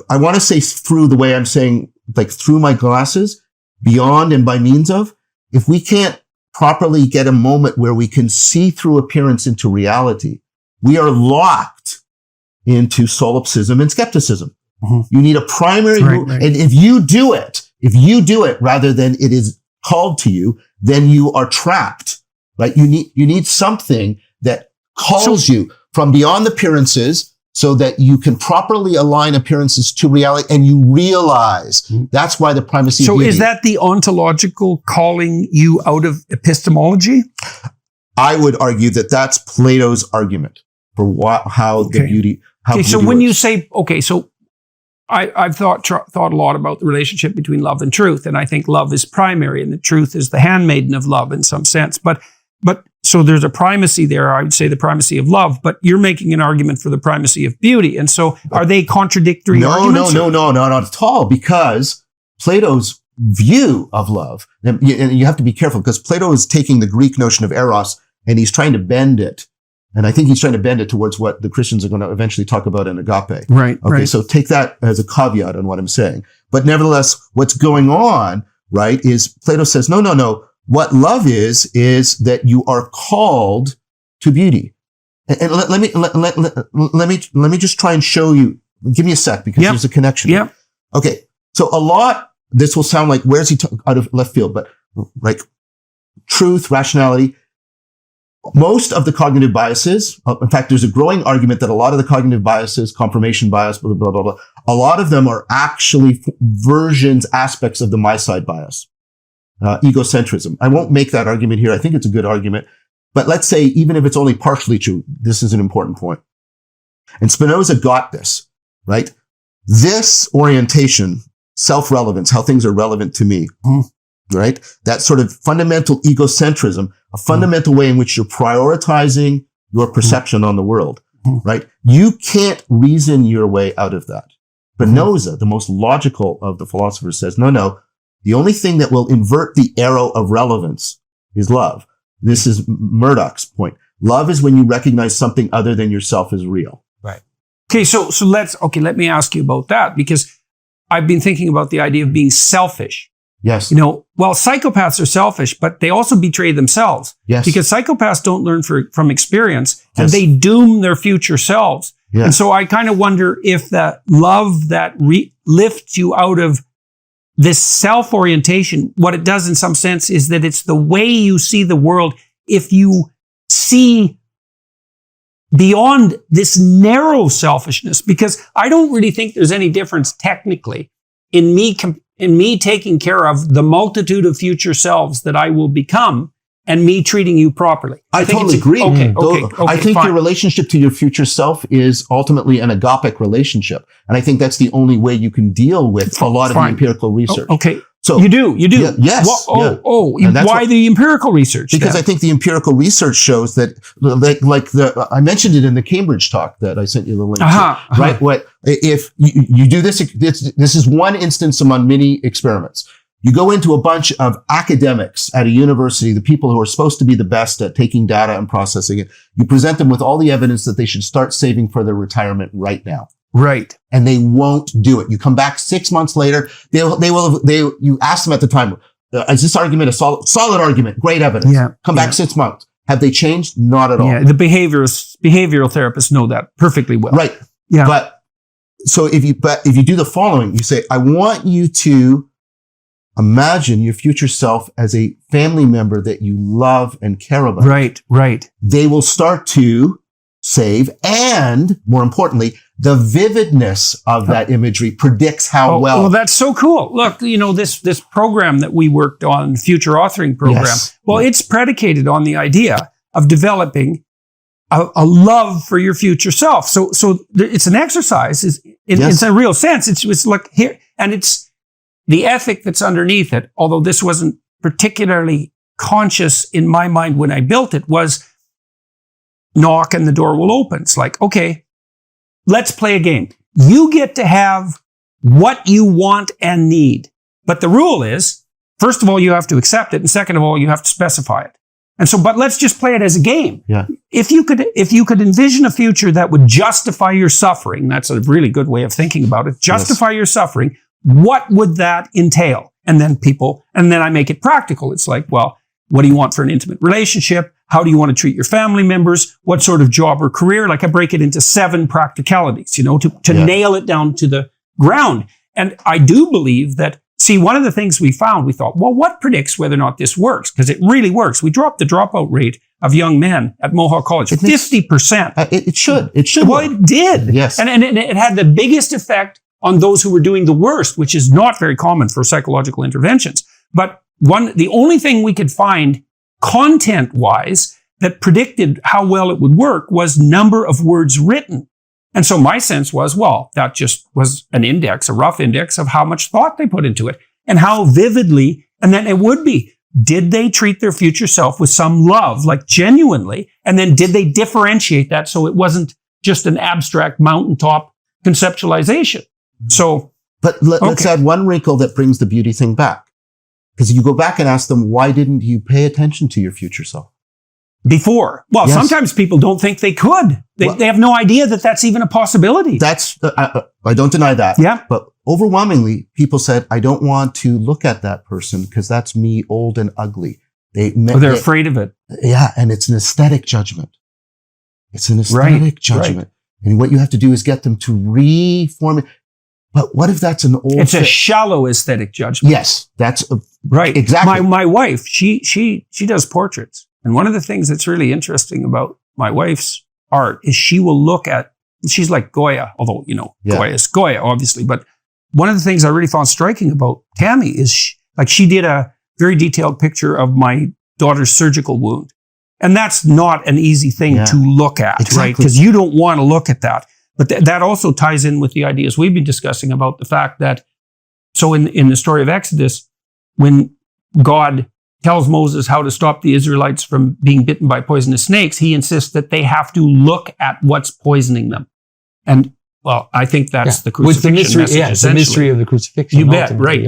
I want to say through the way I'm saying, like through my glasses, beyond and by means of, if we can't properly get a moment where we can see through appearance into reality, we are locked into solipsism and skepticism. Mm-hmm. You need a primary move. Right. And if you do it rather than it is called to you, then you are trapped, right? You need something that calls you from beyond appearances so that you can properly align appearances to reality and you realize that's why the primacy of beauty. So is that the ontological calling you out of epistemology? I would argue that that's Plato's argument for how the beauty. So when you say, so I've thought a lot about the relationship between love and truth, and I think love is primary and the truth is the handmaiden of love in some sense. But so there's a primacy there. I would say the primacy of love, but you're making an argument for the primacy of beauty. And so are they contradictory arguments? No, not at all, because Plato's view of love, and you have to be careful because Plato is taking the Greek notion of eros and he's trying to bend it. And I think he's trying to bend it towards what the Christians are going to eventually talk about in agape. Right. Okay. Right. So take that as a caveat on what I'm saying. But nevertheless, what's going on, right, is Plato says, no. What love is that you are called to beauty. And let me just try and show you. Give me a sec because there's a connection. Yeah. Okay. So this will sound like, where's he out of left field, but like truth, rationality. Most of the cognitive biases, in fact, there's a growing argument that a lot of the cognitive biases, confirmation bias, blah, blah, blah, blah, a lot of them are actually aspects of the my side bias. Egocentrism. I won't make that argument here. I think it's a good argument. But let's say, even if it's only partially true, this is an important point. And Spinoza got this, right? This orientation, self-relevance, how things are relevant to me, right? That sort of fundamental egocentrism, a fundamental way in which you're prioritizing your perception on the world, right? You can't reason your way out of that. Spinoza, the most logical of the philosophers, says, no, the only thing that will invert the arrow of relevance is love. This is Murdoch's point. Love is when you recognize something other than yourself as real. Right. Okay, so let me ask you about that, because I've been thinking about the idea of being selfish. Yes. Psychopaths are selfish, but they also betray themselves. Yes. Because psychopaths don't learn from experience, and Yes. they doom their future selves. Yes. And so I kind of wonder if the love that lifts you out of this self-orientation, what it does in some sense is that it's the way you see the world. If you see beyond this narrow selfishness, because I don't really think there's any difference technically in me taking care of the multitude of future selves that I will become and me treating you properly. I totally agree. Okay, I think fine. your relationship to your future self is ultimately an agapic relationship. And I think that's the only way you can deal with a lot of the empirical research. Okay. So you do. Yeah, yes. Why the empirical research? Because then? I think the empirical research shows that, I mentioned it in the Cambridge talk that I sent you the link to, right? What if you do this? This is one instance among many experiments. You go into a bunch of academics at a university, the people who are supposed to be the best at taking data and processing it. You present them with all the evidence that they should start saving for their retirement right now. Right. And they won't do it. You come back 6 months later, you ask them at the time, is this argument a solid argument? Great evidence. Yeah. Come back 6 months. Have they changed? Not at all. Yeah. The behavioral therapists know that perfectly well. Right. Yeah. But if you do the following, you say, I want you to imagine your future self as a family member that you love and care about. Right. Right. They will start to save, and more importantly, the vividness of that imagery predicts how well. Well, that's so cool. Look, this program that we worked on, future authoring program. Yes. Well, it's predicated on the idea of developing a love for your future self. So it's an exercise. It's a real sense. It's like here, and it's the ethic that's underneath it. Although this wasn't particularly conscious in my mind when I built it, was knock and the door will open. It's like, okay, let's play a game. You get to have what you want and need. But the rule is, first of all, you have to accept it. And second of all, you have to specify it. And so, but let's just play it as a game. Yeah. If you could envision a future that would justify your suffering, that's a really good way of thinking about it. Justify your suffering. What would that entail? And then I make it practical. It's like, well, what do you want for an intimate relationship? How do you want to treat your family members? What sort of job or career? Like I break it into 7 practicalities, to nail it down to the ground. And I do believe that, one of the things we found, we thought, well, what predicts whether or not this works? Because it really works. We dropped the dropout rate of young men at Mohawk College, 50%. It should. Well, it did. Yes. And it had the biggest effect on those who were doing the worst, which is not very common for psychological interventions. But the only thing we could find content-wise that predicted how well it would work was number of words written. And so my sense was, well, that just was an index, a rough index of how much thought they put into it and how vividly, and then it would be, did they treat their future self with some love, like genuinely? And then did they differentiate that so it wasn't just an abstract mountaintop conceptualization? So, but let's add one wrinkle that brings the beauty thing back. Because you go back and ask them, why didn't you pay attention to your future self? Before. Well, sometimes people don't think they could. They have no idea that that's even a possibility. That's, I don't deny that. Yeah. But overwhelmingly, people said, I don't want to look at that person because that's me, old and ugly. They're afraid of it. Yeah. And it's an aesthetic judgment. It's an aesthetic judgment. Right. And what you have to do is get them to reform it. But what if that's an old... It's a shallow aesthetic judgment. Yes. That's right. Exactly. My wife, she does portraits. And one of the things that's really interesting about my wife's art is she will look at, she's like Goya, although, Goya is Goya, obviously. But one of the things I really found striking about Tammy is she did a very detailed picture of my daughter's surgical wound. And that's not an easy thing to look at, right? Because you don't want to look at that. But that also ties in with the ideas we've been discussing about the fact that, so in the story of Exodus, when God tells Moses how to stop the Israelites from being bitten by poisonous snakes, he insists that they have to look at what's poisoning them. And, well, I think that's the crucifixion message, it's the mystery of the crucifixion. You bet, right.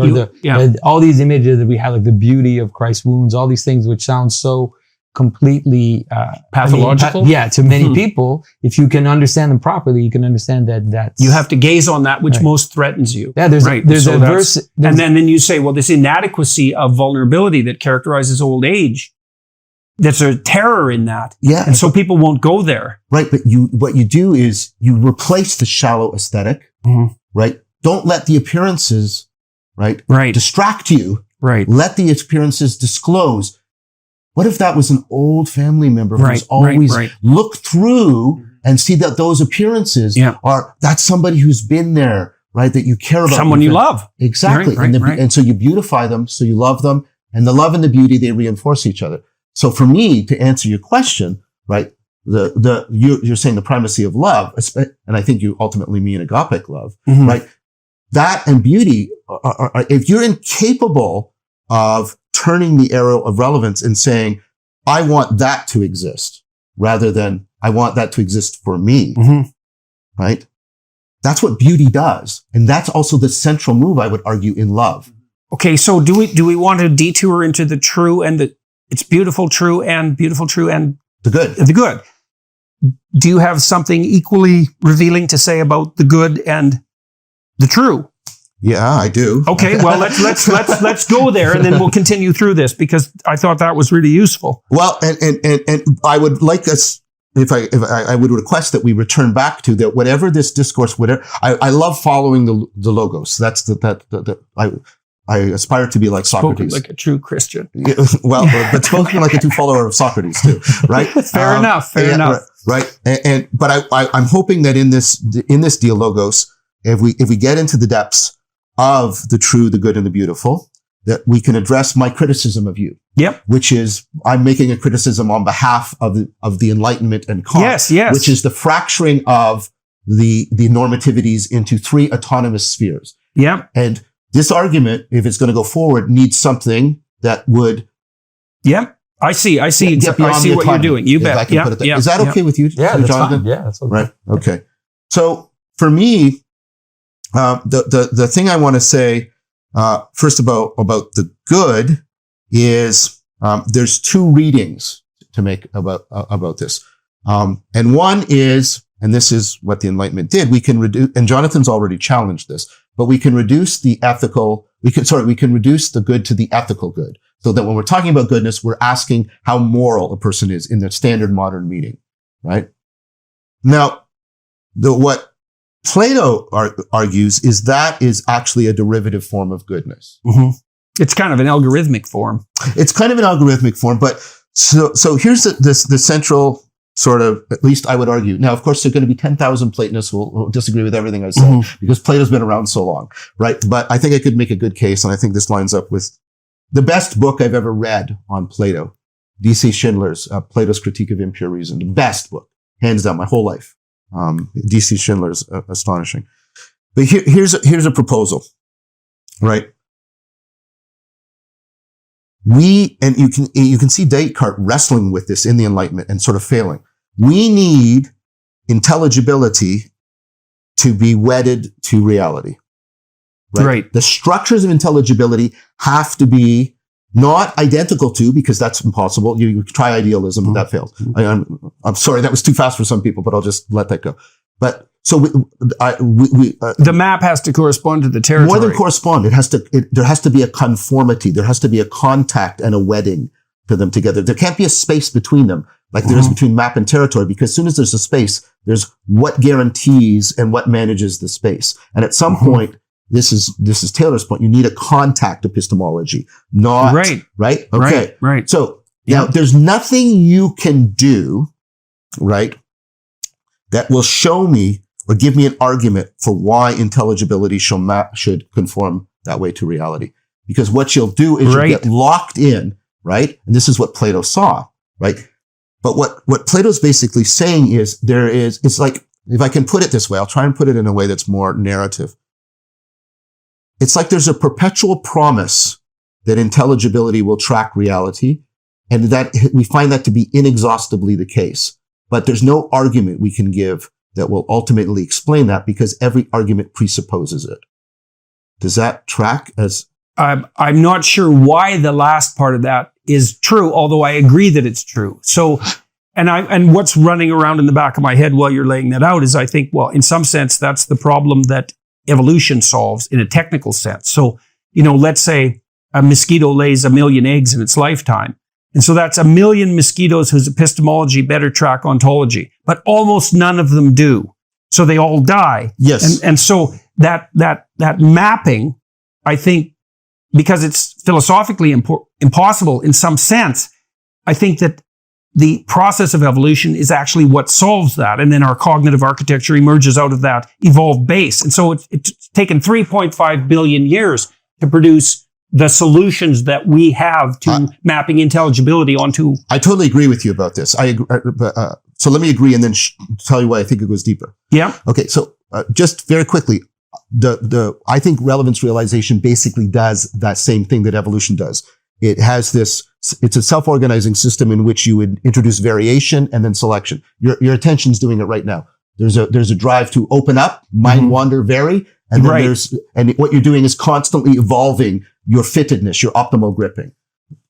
All these images that we have, like the beauty of Christ's wounds, all these things which sound so completely pathological. To many people, if you can understand them properly, you can understand that's you have to gaze on that which most threatens you. Yeah, there's a verse, and then you say, well, this inadequacy of vulnerability that characterizes old age, there's a terror in that. Yeah, and so people won't go there. Right, but what you do is you replace the shallow aesthetic. Right. Don't let the appearances distract you. Right. Let the appearances disclose. What if that was an old family member who's always look through and see that those appearances that's somebody who's been there, right? That you care about. Someone you love. Exactly. And so you beautify them, so you love them, and the love and the beauty, they reinforce each other. So for me, to answer your question, right, you're saying the primacy of love, and I think you ultimately mean agapic love, right? That and beauty are, if you're incapable of turning the arrow of relevance and saying, I want that to exist rather than I want that to exist for me. Right? That's what beauty does. And that's also the central move, I would argue, in love. Okay. So do we want to detour into the true and it's beautiful, true and the good. The good. Do you have something equally revealing to say about the good and the true? Yeah, I do. Okay, well, let's go there, and then we'll continue through this, because I thought that was really useful. Well, and I would like us, if I would request that we return back to that, whatever this discourse, whatever. I love following the logos. That's I aspire to be like Socrates, spoken like a true Christian. Well, but spoken like a true follower of Socrates too, right? Fair enough. Right. But I'm hoping that in this dialogos, if we get into the depths of the true, the good, and the beautiful, that we can address my criticism of you. Yep. Which is, I'm making a criticism on behalf of the Enlightenment and Kant. Yes. Which is the fracturing of the normativities into three autonomous spheres. Yep. And this argument, if it's going to go forward, needs something that would. Yep. I see what you're doing. You bet. Is that okay with you? Yeah, that's Jonathan? fine. Yeah, that's okay. Right. Okay. So for me, the thing I want to say, first about the good is, there's two readings to make about this. And one is, and this is what the Enlightenment did, we can reduce, and Jonathan's already challenged this, but we can reduce we can reduce the good to the ethical good. So that when we're talking about goodness, we're asking how moral a person is in the standard modern meaning, right? Now, what Plato argues is that is actually a derivative form of goodness. It's kind of an algorithmic form. But so here's the central sort of, at least I would argue. Now, of course, there are going to be 10,000 Platonists who will disagree with everything I said because Plato's been around so long, right? But I think I could make a good case, and I think this lines up with the best book I've ever read on Plato, D.C. Schindler's Plato's Critique of Impure Reason. The best book, hands down, my whole life. D.C. Schindler's astonishing. But here's a proposal, right? And you can see Descartes wrestling with this in the Enlightenment and sort of failing. We need intelligibility to be wedded to reality. Right? The structures of intelligibility have to be not identical to, because that's impossible. You try idealism, and that fails. I'm sorry, that was too fast for some people, but I'll just let that go. But so the map has to correspond to the territory. More than correspond, there has to be a conformity. There has to be a contact and a wedding to them together. There can't be a space between them, like there is between map and territory, because as soon as there's a space, there's what guarantees and what manages the space. And at some point, this is Taylor's point, you need a contact epistemology, not right. Okay, right. So now there's nothing you can do, right, that will show me or give me an argument for why intelligibility should conform that way to reality. Because what you'll do is you'll get locked in, right? And this is what Plato saw, right? But what Plato's basically saying is it's like, if I can put it this way, I'll try and put it in a way that's more narrative. It's like there's a perpetual promise that intelligibility will track reality, and that we find that to be inexhaustibly the case. But there's no argument we can give that will ultimately explain that, because every argument presupposes it. Does that track as? I'm not sure why the last part of that is true, although I agree that it's true. So, and what's running around in the back of my head while you're laying that out is, I think, well, in some sense, that's the problem that evolution solves in a technical sense. So, let's say a mosquito lays 1 million eggs in its lifetime. And so that's 1 million mosquitoes whose epistemology better track ontology, but almost none of them do. So they all die. Yes. And so that mapping, I think, because it's philosophically impossible in some sense, I think that the process of evolution is actually what solves that. And then our cognitive architecture emerges out of that evolved base. And so it's taken 3.5 billion years to produce the solutions that we have to mapping intelligibility onto. I totally agree with you about this. I agree, so let me agree and then tell you why I think it goes deeper. Yeah. Okay. So just very quickly, I think relevance realization basically does that same thing that evolution does. It has it's a self-organizing system in which you would introduce variation and then selection. Your attention's doing it right now. There's a drive to open up, mind wander, vary. And then and what you're doing is constantly evolving your fittedness, your optimal gripping.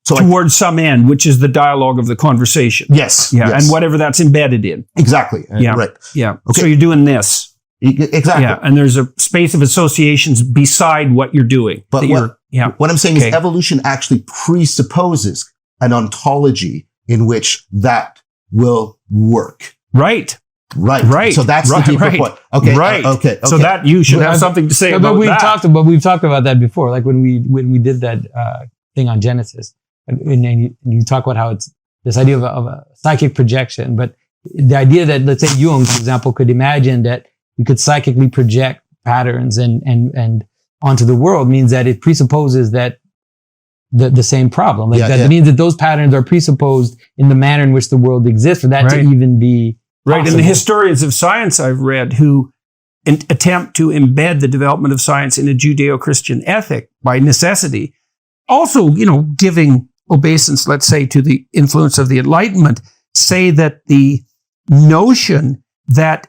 So towards some end, which is the dialogue of the conversation. Yes. Yeah. Yes. And whatever that's embedded in. Exactly. Yeah. Right. Yeah. Okay. So you're doing this. Exactly. Yeah. And there's a space of associations beside what you're doing. But what I'm saying is evolution actually presupposes an ontology in which that will work. Right. Right. So that's the deeper point. Okay. Right. Okay. So that you should have something to say about that. But we've talked about that before. Like when we did that thing on Genesis, and you talk about how it's this idea of a psychic projection. But the idea that, let's say Jung, for example, could imagine that you could psychically project patterns and onto the world means that it presupposes that the same problem. Like that means that those patterns are presupposed in the manner in which the world exists for that to even be. Right. And the historians of science I've read who attempt to embed the development of science in a Judeo-Christian ethic by necessity, also, giving obeisance, let's say, to the influence of the Enlightenment, say that the notion that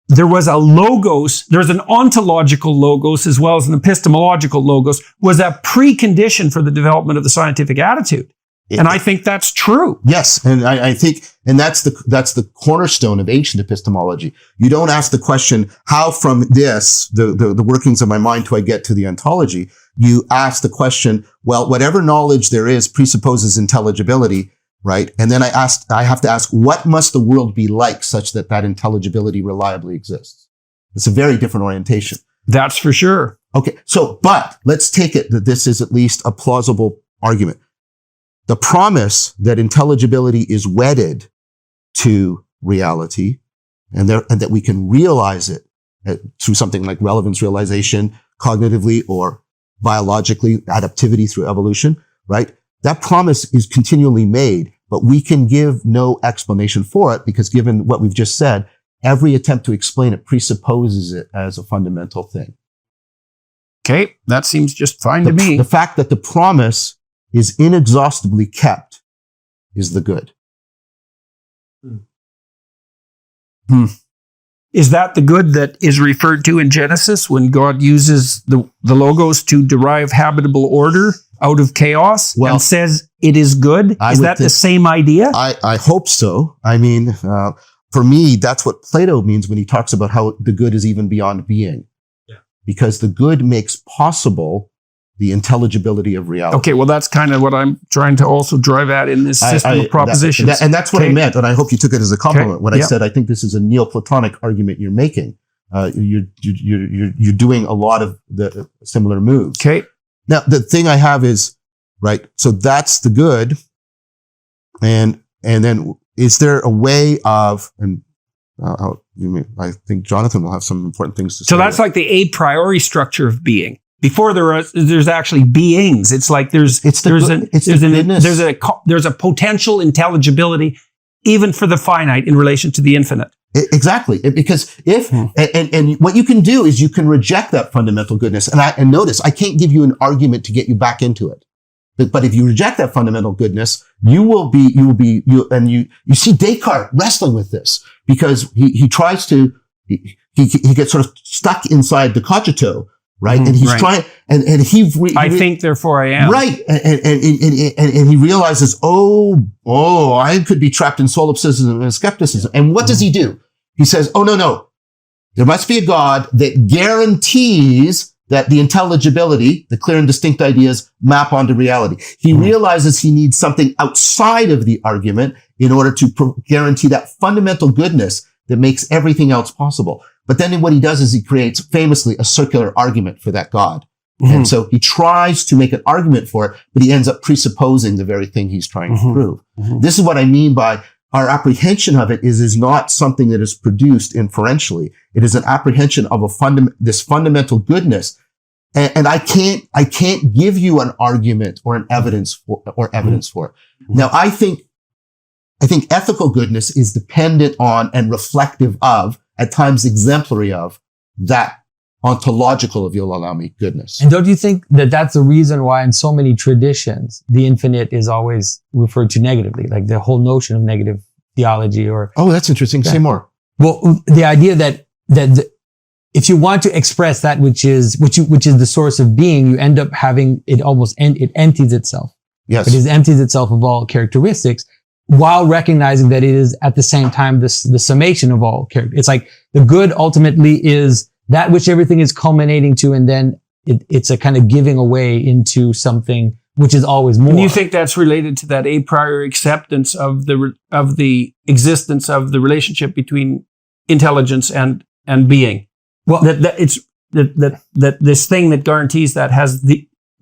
there was a logos, there's an ontological logos as well as an epistemological logos, was a precondition for the development of the scientific attitude. And I think that's true. Yes. And I think, and that's the cornerstone of ancient epistemology. You don't ask the question, how from this, the workings of my mind do I get to the ontology? You ask the question, well, whatever knowledge there is presupposes intelligibility, right? And then I have to ask, what must the world be like such that intelligibility reliably exists? It's a very different orientation. That's for sure. Okay. So, but let's take it that this is at least a plausible argument. The promise that intelligibility is wedded to reality and that we can realize it through something like relevance realization, cognitively or biologically, adaptivity through evolution, right? That promise is continually made, but we can give no explanation for it because given what we've just said, every attempt to explain it presupposes it as a fundamental thing. Okay, that seems just fine to me. The fact that the promise is inexhaustibly kept is the good. Is that the good that is referred to in Genesis when God uses the logos to derive habitable order out of chaos and says it is good? Is that the same idea? I hope so. I mean, for me, that's what Plato means when he talks about how the good is even beyond being. Yeah. Because the good makes possible the intelligibility of reality. Okay, well, that's kind of what I'm trying to also drive at in this system of propositions. And that's what I meant, and I hope you took it as a compliment when I said I think this is a Neoplatonic argument you're making. You're doing a lot of the similar moves. Okay. Now, the thing I have is, right, so that's the good, and then is there a way of, and I think Jonathan will have some important things to say. So that's like the a priori structure of being. Before there's actually beings. It's like there's a potential intelligibility even for the finite in relation to the infinite. Exactly. Because and what you can do is you can reject that fundamental goodness. And notice, I can't give you an argument to get you back into it. But if you reject that fundamental goodness, you see Descartes wrestling with this because he tries to, he gets sort of stuck inside the cogito, right? And he's trying, and I think, therefore I am. Right. And he realizes, I could be trapped in solipsism and skepticism. And what does he do? He says, no. There must be a God that guarantees that the intelligibility, the clear and distinct ideas, map onto reality. He realizes he needs something outside of the argument in order to guarantee that fundamental goodness that makes everything else possible. But then what he does is he creates famously a circular argument for that God. And so he tries to make an argument for it, but he ends up presupposing the very thing he's trying to prove. This is what I mean by our apprehension of it is not something that is produced inferentially. It is an apprehension of this fundamental goodness. And I can't give you an argument or an evidence for it. Now, I think ethical goodness is dependent on and reflective of, at times exemplary of, that ontological, if you'll allow me, goodness. And don't you think that that's the reason why in so many traditions, the infinite is always referred to negatively, like the whole notion of negative theology or... Oh, that's interesting. Say more. Well, the idea that if you want to express that which is the source of being, you end up having it it empties itself. Yes. It empties itself of all characteristics while recognizing that it is at the same time the summation of all characteristics. It's like the good ultimately is that which everything is culminating to, and then it's a kind of giving away into something which is always more. And you think that's related to that a priori acceptance of the existence of the relationship between intelligence and being? Well, that this thing that guarantees that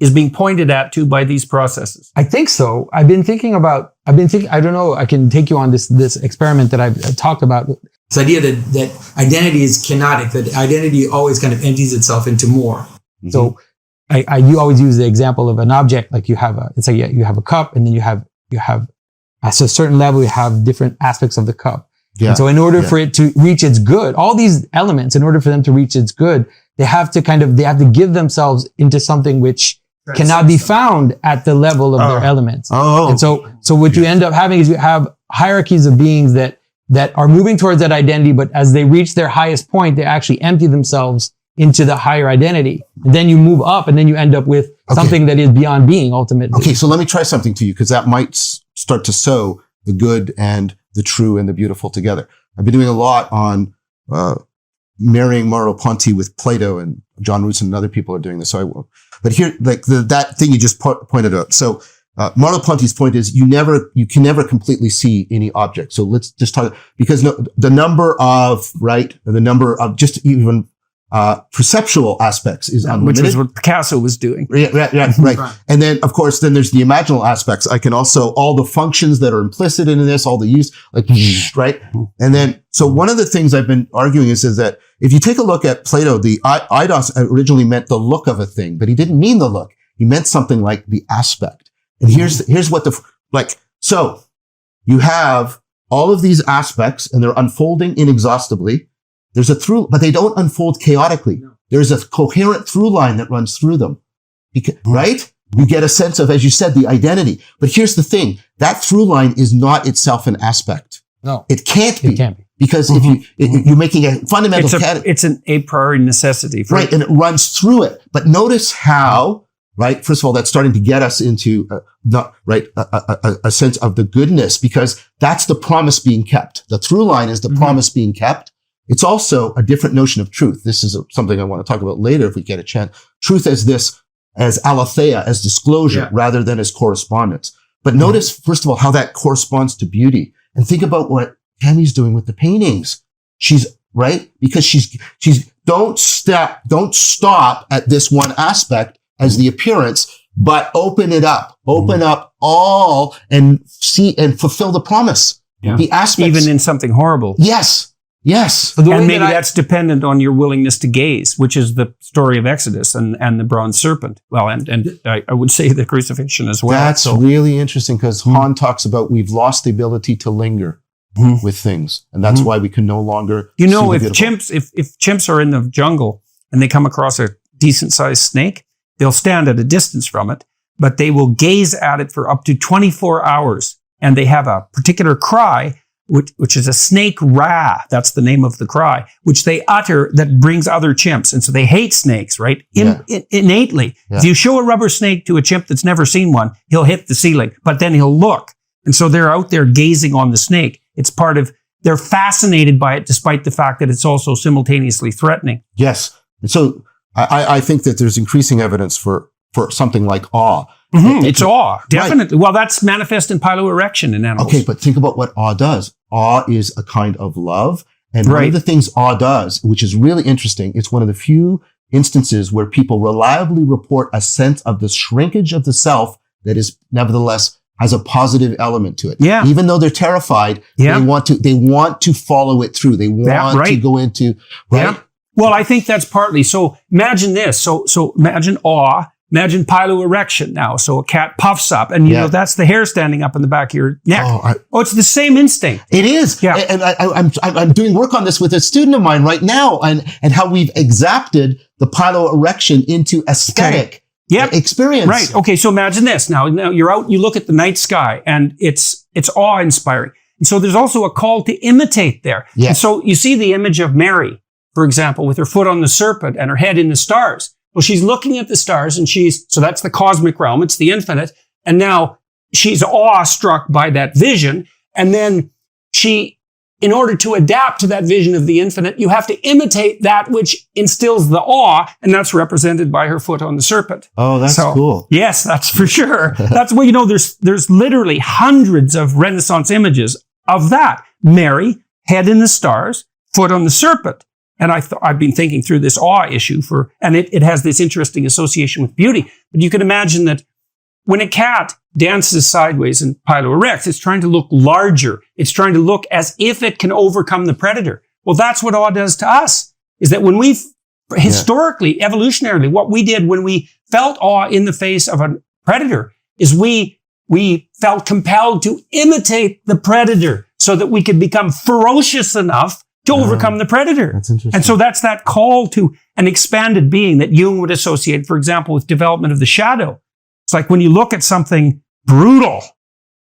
is being pointed at by these processes. I think so. I don't know, I can take you on this experiment that I've talked about. This idea that identity is kenotic, that identity always kind of empties itself into more. So you always use the example of an object, like you have a cup, and then you have at a certain level, you have different aspects of the cup. Yeah. And so in order for it to reach its good, all these elements, in order for them to reach its good, they have to give themselves into something which cannot be found at the level of their elements. And so what you end up having is you have hierarchies of beings that are moving towards that identity, but as they reach their highest point, they actually empty themselves into the higher identity. And then you move up, and then you end up with something that is beyond being ultimately. Okay, so let me try something to you, because that might start to sew the good and the true and the beautiful together. I've been doing a lot on marrying Merleau-Ponty with Plato, and John Roos and other people are doing this, so I will. But here, like that thing you just pointed out. So Merleau-Ponty's point is you can never completely see any object. So let's just talk, because the number of just even perceptual aspects is unlimited. Which is what Picasso was doing. Right. And then, of course, then there's the imaginal aspects. I can also, all the functions that are implicit in this, all the use, like, right? And then, so one of the things I've been arguing is that if you take a look at Plato, the eidos originally meant the look of a thing, but he didn't mean the look. He meant something like the aspect. And here's what so you have all of these aspects, and they're unfolding inexhaustibly. There's a through, but they don't unfold chaotically. No. There's a coherent through line that runs through them. Right? You get a sense of, as you said, the identity. But here's the thing. That through line is not itself an aspect. No. It can't be. It can't be. Because if you're making a fundamental it's an a priori necessity. Right. And it runs through it. But notice how, right? First of all, that's starting to get us into, a sense of the goodness, because that's the promise being kept. The through line is the promise being kept. It's also a different notion of truth. This is something I want to talk about later if we get a chance. Truth as aletheia, as disclosure, rather than as correspondence. But notice, first of all, how that corresponds to beauty. And think about what Tammy's doing with the paintings. She's, right? Because she's don't stop at this one aspect as the appearance, but open it up. Open up all and see and fulfill the promise. Yeah. The aspects. Even in something horrible. Yes. And maybe that's dependent on your willingness to gaze, which is the story of Exodus and the bronze serpent. Well, and I would say the crucifixion as well. That's really interesting, because Han talks about we've lost the ability to linger with things. And that's why we can no longer if chimps are in the jungle and they come across a decent sized snake, they'll stand at a distance from it, but they will gaze at it for up to 24 hours. And they have a particular cry, which is a snake rah. That's the name of the cry, which they utter that brings other chimps. And so they hate snakes, right? Innately. Yeah. If you show a rubber snake to a chimp that's never seen one, he'll hit the ceiling, but then he'll look. And so they're out there gazing on the snake. It's part of, they're fascinated by it, despite the fact that it's also simultaneously threatening. Yes. And so I think that there's increasing evidence for something like awe. Mm-hmm. It's awe, definitely. Right. Well, that's manifest in piloerection in animals. Okay, but think about what awe does. Awe is a kind of love. And one of the things awe does, which is really interesting, it's one of the few instances where people reliably report a sense of the shrinkage of the self that is nevertheless has a positive element to it. Yeah. Even though they're terrified, they want to follow it through. They want to go into, right? Yeah. Well, I think that's partly. So imagine this. So imagine awe. Imagine piloerection now. So a cat puffs up and, you know, that's the hair standing up in the back of your neck. It's the same instinct. It is. Yeah. And I'm doing work on this with a student of mine right now and how we've exacted the piloerection into aesthetic experience. Right. Okay. So imagine this. Now you're out, you look at the night sky and it's awe-inspiring. And so there's also a call to imitate there. Yes. And so you see the image of Mary, for example, with her foot on the serpent and her head in the stars. Well, she's looking at the stars and so that's the cosmic realm. It's the infinite. And now she's awestruck by that vision. And then in order to adapt to that vision of the infinite, you have to imitate that which instills the awe. And that's represented by her foot on the serpent. Oh, that's cool. Yes, that's for sure. That's where, there's literally hundreds of Renaissance images of that. Mary, head in the stars, foot on the serpent. And I've been thinking through this awe issue and it has this interesting association with beauty. But you can imagine that when a cat dances sideways and piloerects, it's trying to look larger. It's trying to look as if it can overcome the predator. Well, that's what awe does to us, is that when historically, evolutionarily, what we did when we felt awe in the face of a predator is we felt compelled to imitate the predator so that we could become ferocious enough to overcome the predator. That's interesting. And so that's that call to an expanded being that Jung would associate, for example, with development of the shadow. It's like when you look at something brutal,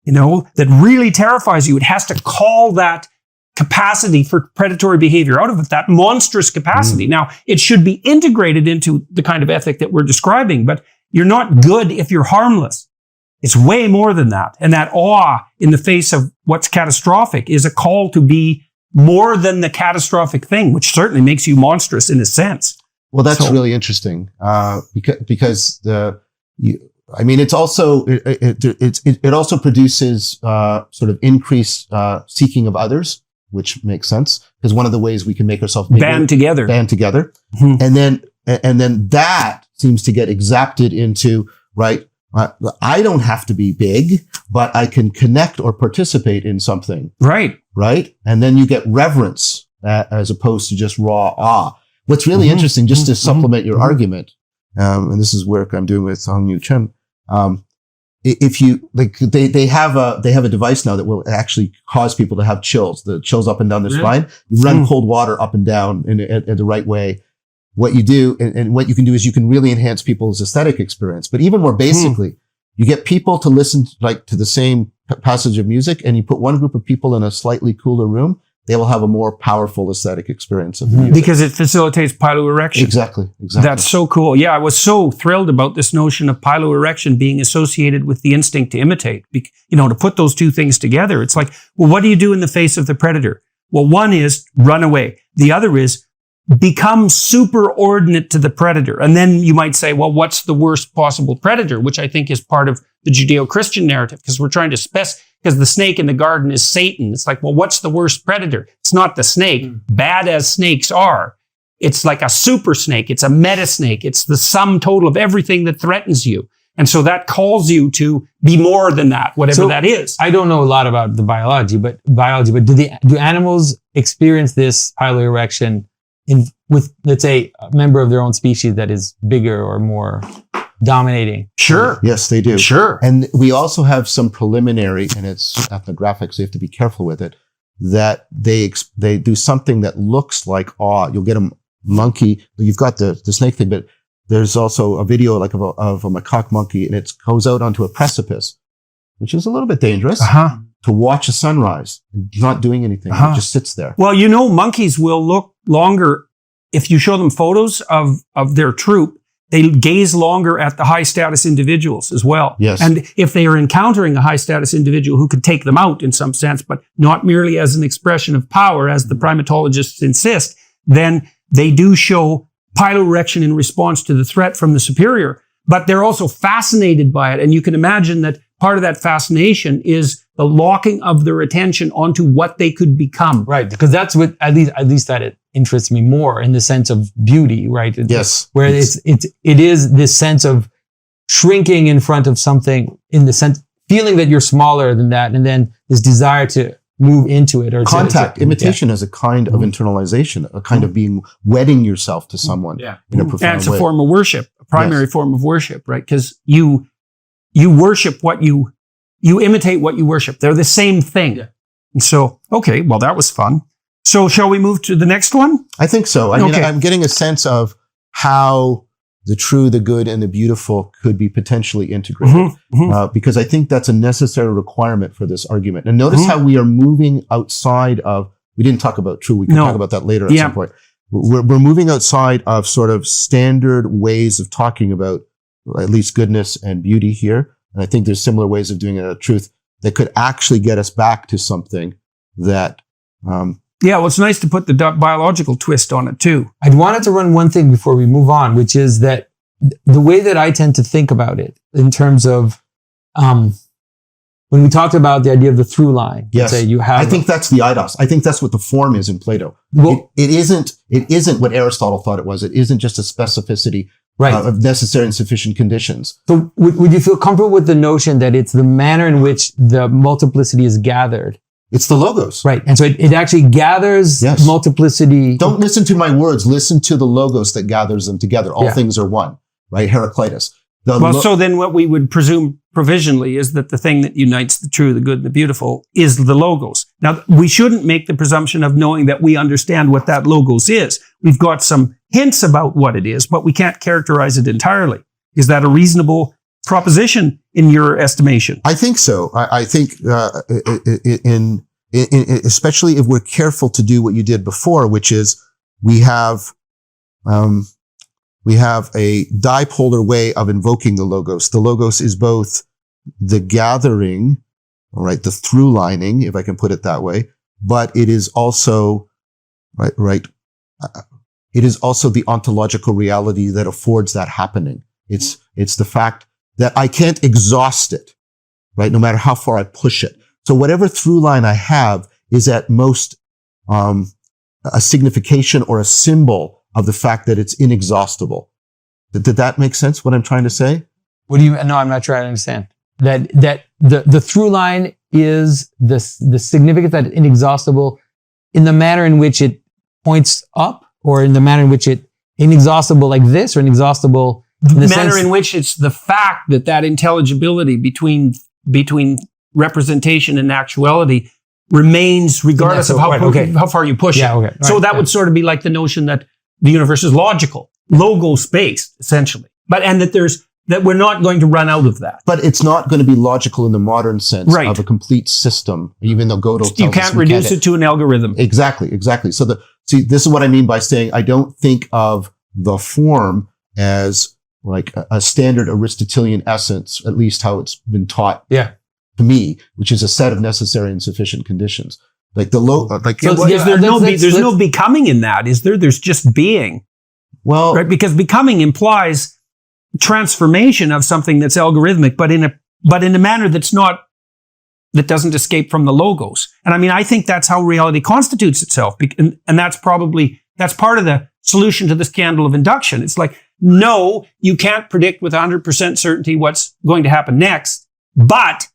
that really terrifies you, it has to call that capacity for predatory behavior out of it, that monstrous capacity. Now, it should be integrated into the kind of ethic that we're describing, but you're not good if you're harmless. It's way more than that. And that awe in the face of what's catastrophic is a call to be more than the catastrophic thing, which certainly makes you monstrous in a sense. Well, that's really interesting, because it's also it also produces sort of increased seeking of others, which makes sense because one of the ways we can make ourselves band together, and then that seems to get exacted into I don't have to be big, but I can connect or participate in something. Right. And then you get reverence as opposed to just raw awe. What's really interesting, just to supplement your argument, and this is work I'm doing with Hong Yu Chen. If you they have a device now that will actually cause people to have chills, the chills up and down their spine. You run cold water up and down in the right way. What you do and what you can do is you can really enhance people's aesthetic experience. But even more basically, you get people to listen to the same passage of music, and you put one group of people in a slightly cooler room, they will have a more powerful aesthetic experience of the music. Because it facilitates piloerection. Exactly. That's so cool. Yeah, I was so thrilled about this notion of piloerection being associated with the instinct to imitate. To put those two things together, it's like, well, what do you do in the face of the predator? Well, one is run away. The other is become superordinate to the predator. And then you might say, well, what's the worst possible predator? Which I think is part of the Judeo-Christian narrative, because we're trying to because the snake in the garden is Satan. It's like, well, what's the worst predator? It's not the snake, bad as snakes are. It's like a super snake. It's a meta snake. It's the sum total of everything that threatens you. And so that calls you to be more than that, whatever that is. I don't know a lot about the biology, but do animals experience this piloerection with, let's say, a member of their own species that is bigger or more dominating? Sure. Yes, they do. Sure. And we also have some preliminary, and it's ethnographic, so you have to be careful with it, that they do something that looks like awe. You'll get a monkey, you've got the snake thing, but there's also a video like of a macaque monkey, and it goes out onto a precipice, which is a little bit dangerous, to watch a sunrise. It's not doing anything. It just sits there. Well, monkeys will look longer if you show them photos of their troop. They gaze longer at the high status individuals as well. Yes. And if they are encountering a high status individual who could take them out in some sense, but not merely as an expression of power, as the primatologists insist, then they do show piloerection in response to the threat from the superior. But they're also fascinated by it. And you can imagine that part of that fascination is the locking of their attention onto what they could become. Right. Because that's what, at least that it interests me more in the sense of beauty, right? Yes. Where it is this sense of shrinking in front of something, in the sense, feeling that you're smaller than that, and then this desire to move into it. Or imitation is a kind of internalization, a kind of wedding yourself to someone in a profound way. And it's a form of worship, a primary form of worship, right? Because you worship what you imitate what you worship. They're the same thing. Yeah. And so, okay, well, that was fun. So shall we move to the next one? I think so. I mean, I'm getting a sense of how the true, the good, and the beautiful could be potentially integrated. Because I think that's a necessary requirement for this argument. And notice how we are moving outside of, we didn't talk about true. We can talk about that later at some point. We're moving outside of sort of standard ways of talking about at least goodness and beauty here. And I think there's similar ways of doing it at truth that could actually get us back to something that, well, it's nice to put the biological twist on it too. I'd wanted to run one thing before we move on, which is that the way that I tend to think about it in terms of, when we talked about the idea of the through line, yes, say you have, I think that's the eidos. I think that's what the form is in Plato. Well, it isn't what Aristotle thought it was. It isn't just a specificity of necessary and sufficient conditions. So would you feel comfortable with the notion that it's the manner in which the multiplicity is gathered? It's the logos. Right. And so it actually gathers multiplicity. Don't listen to my words. Listen to the logos that gathers them together. All things are one, right? Heraclitus. So then what we would presume provisionally is that the thing that unites the true, the good, and the beautiful is the logos. Now, we shouldn't make the presumption of knowing that we understand what that logos is. We've got some hints about what it is, but we can't characterize it entirely. Is that a reasonable proposition in your estimation? I think so. I think especially if we're careful to do what you did before, which is we have a dipolar way of invoking the logos. The logos is both the gathering, all right, the through lining, if I can put it that way, but it is also it is also the ontological reality that affords that happening. It's the fact that I can't exhaust it, right? No matter how far I push it. So whatever through line I have is at most a signification or a symbol of the fact that it's inexhaustible. Did that make sense, what I'm trying to say? What do you, no, I'm not trying to understand. That the through line is the significance that it's inexhaustible in the manner in which it points up, or in the manner in which it inexhaustible like this, or inexhaustible in the manner in which it's the fact that intelligibility between representation and actuality remains regardless of how far you push it. So that would sort of be like the notion that the universe is logical, logos-based, essentially. And that we're not going to run out of that. But it's not going to be logical in the modern sense of a complete system, even though Gödel tells us you can't reduce it to an algorithm. Exactly. So this is what I mean by saying I don't think of the form as like a standard Aristotelian essence, at least how it's been taught to me, which is a set of necessary and sufficient conditions. Like there's no becoming in that, is there? There's just being. Well, right, because becoming implies transformation of something that's algorithmic, but in a manner that doesn't escape from the logos. And I mean, I think that's how reality constitutes itself, and that's part of the solution to the scandal of induction. It's like, no, you can't predict with 100% certainty what's going to happen next, but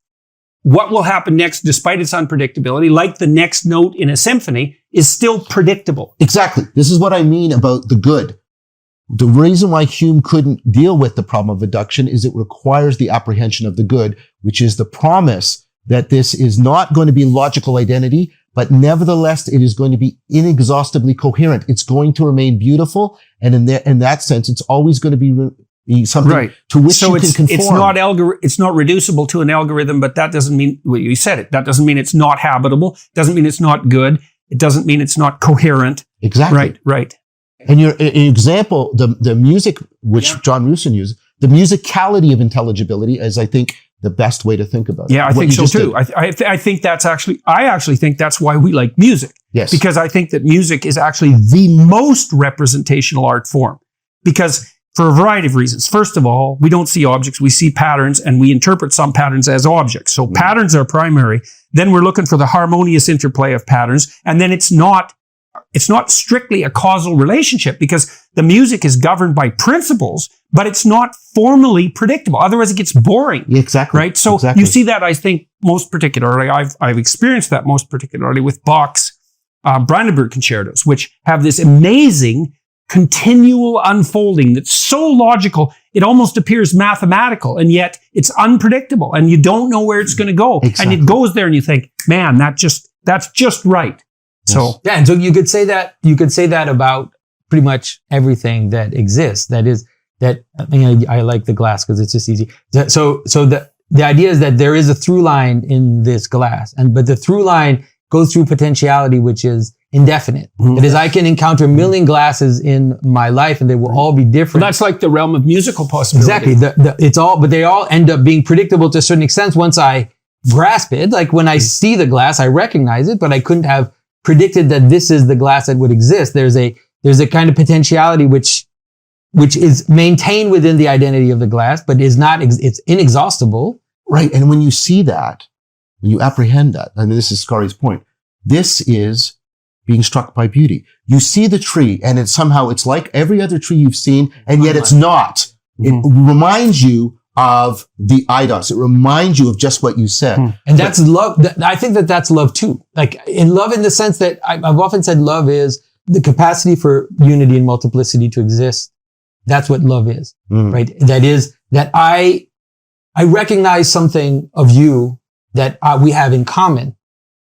what will happen next, despite its unpredictability, like the next note in a symphony, is still predictable. Exactly. This is what I mean about the good. The reason why Hume couldn't deal with the problem of induction is it requires the apprehension of the good, which is the promise that this is not going to be logical identity, but nevertheless, it is going to be inexhaustibly coherent. It's going to remain beautiful. And in that sense, it's always going to be something to which you can conform. It's not reducible to an algorithm, but that doesn't mean, well, you said it, that doesn't mean it's not habitable. Doesn't mean it's not good. It doesn't mean it's not coherent. Exactly. Right. And your example, the music, which John Russin used, the musicality of intelligibility is, I think, the best way to think about it. Yeah, I think so too. I think that's I actually think that's why we like music. Yes. Because I think that music is actually the most representational art form. Because for a variety of reasons. First of all, we don't see objects, we see patterns, and we interpret some patterns as objects. So patterns are primary. Then we're looking for the harmonious interplay of patterns. And then it's not strictly a causal relationship because the music is governed by principles, but it's not formally predictable. Otherwise it gets boring. Exactly. Right? So you see that, I think, most particularly, I've experienced that most particularly with Bach's Brandenburg concertos, which have this amazing continual unfolding that's so logical, it almost appears mathematical, and yet it's unpredictable, and you don't know where it's going to go. Exactly. And it goes there and you think, man, that's just right. Yes. So yeah, and so you could say that about pretty much everything that exists. That is that I like the glass because it's just easy. So the idea is that there is a through line in this glass, but the through line goes through potentiality, which is indefinite. Mm-hmm. That is, I can encounter a million glasses in my life, and they will all be different. Well, that's like the realm of musical possibility. Exactly. But they all end up being predictable to a certain extent once I grasp it. Like when I see the glass, I recognize it, but I couldn't have predicted that this is the glass that would exist. There's a kind of potentiality which is maintained within the identity of the glass, but is not, it's inexhaustible. Right. And when you see that, when you apprehend that, I mean, this is Scari's point, this is being struck by beauty. You see the tree and it's like every other tree you've seen, and yet it's not. It reminds you of the eidos. It reminds you of just what you said. And that's love. I think that's love too. Like in love, in the sense that I've often said love is the capacity for unity and multiplicity to exist. That's what love is, right? That is that I recognize something of you that we have in common,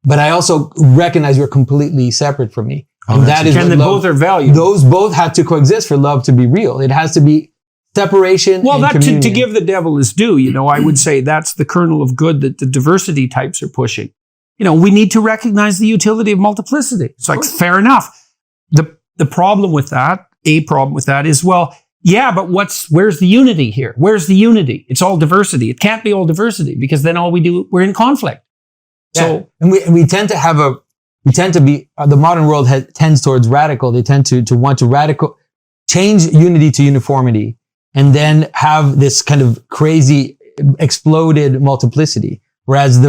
but I also recognize you're completely separate from me. And that is and then both are valued. Those both have to coexist for love to be real. It has to be separation. Well, and communion. To give the devil his due, I would say that's the kernel of good that the diversity types are pushing. We need to recognize the utility of multiplicity. It's like, fair enough. The problem with that is, well, yeah, but where's the unity here? Where's the unity? It's all diversity. It can't be all diversity because then we're in conflict. Yeah. So, and we tend to be, the modern world tends towards radical. They tend to want to change unity to uniformity and then have this kind of crazy exploded multiplicity. Whereas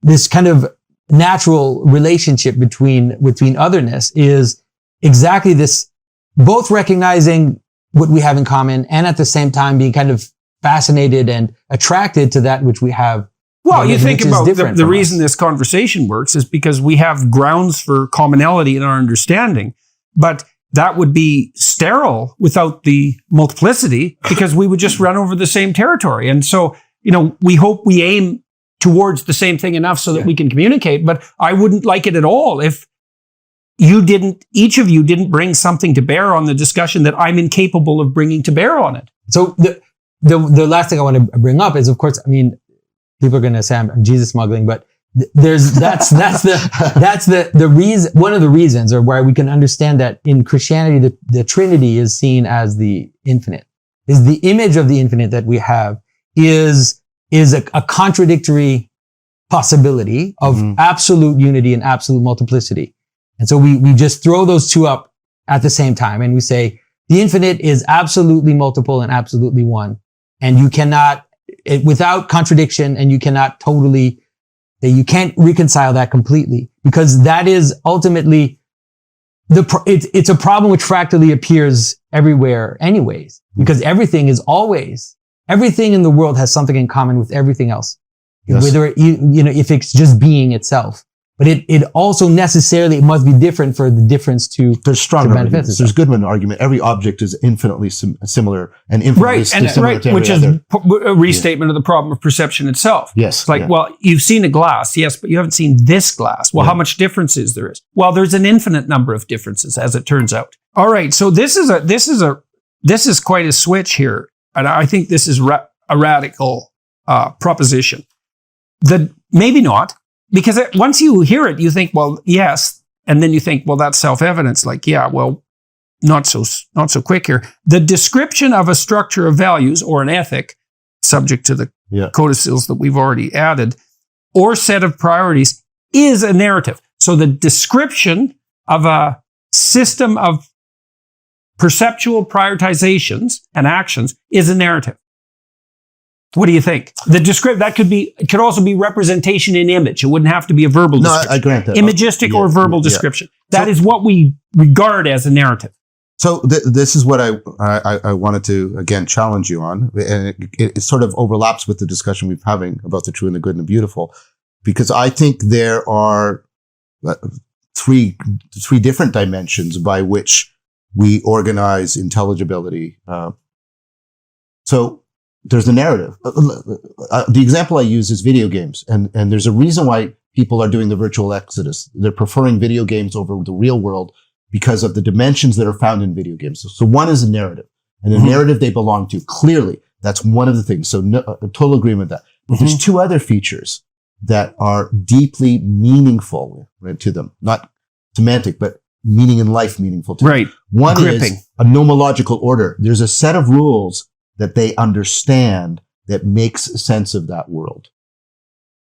this kind of natural relationship between otherness is exactly this, both recognizing what we have in common and at the same time being kind of fascinated and attracted to that which we have. Well, you think about the reason this conversation works is because we have grounds for commonality in our understanding, but that would be sterile without the multiplicity because we would just run over the same territory. And so, we hope we aim towards the same thing enough so that we can communicate, but I wouldn't like it at all if each of you didn't bring something to bear on the discussion that I'm incapable of bringing to bear on it. So the last thing I want to bring up is, of course, I mean, people are going to say I'm Jesus smuggling, but that's the reason, one of the reasons, or why we can understand that in Christianity, the Trinity is seen as the infinite, is the image of the infinite that we have is a contradictory possibility of absolute unity and absolute multiplicity. And so we just throw those two up at the same time. And we say the infinite is absolutely multiple and absolutely one. And you cannot, without contradiction, and you cannot you can't reconcile that completely, because that is ultimately it's a problem which fractally appears everywhere anyways, because everything in the world has something in common with everything else. Yes. Whether, if it's just being itself. but it also necessarily, it must be different for the difference to There's strong to manifest arguments. itself. There's Goodman argument. Every object is infinitely similar and infinitely similar to every which is other. a restatement of the problem of perception itself. Yes. It's like, well, you've seen a glass, yes, but you haven't seen this glass. Well, how much difference is there? Well, there's an infinite number of differences, as it turns out. All right, so this is quite a switch here, and I think this is a radical proposition. Maybe not, because once you hear it, you think, well, yes, and then you think, well, that's self-evidence. Like, yeah, well, not so quick here. The description of a structure of values or an ethic, subject to the codicils that we've already added, or set of priorities, is a narrative. So the description of a system of perceptual prioritizations and actions is a narrative. What do you think? That could also be representation in image. It wouldn't have to be a verbal description. No, I grant that. Imagistic or verbal description. That is what we regard as a narrative. So this is what I wanted to, again, challenge you on. And it sort of overlaps with the discussion we've having about the true and the good and the beautiful, because I think there are three different dimensions by which we organize intelligibility. So there's the narrative. The example I use is video games. And there's a reason why people are doing the virtual exodus. They're preferring video games over the real world because of the dimensions that are found in video games. So one is a narrative, and the narrative they belong to. Clearly, that's one of the things. So total agreement with that. But there's two other features that are deeply meaningful to them. Not semantic, but meaning in life meaningful to them. One is a nomological order. There's a set of rules that they understand that makes sense of that world,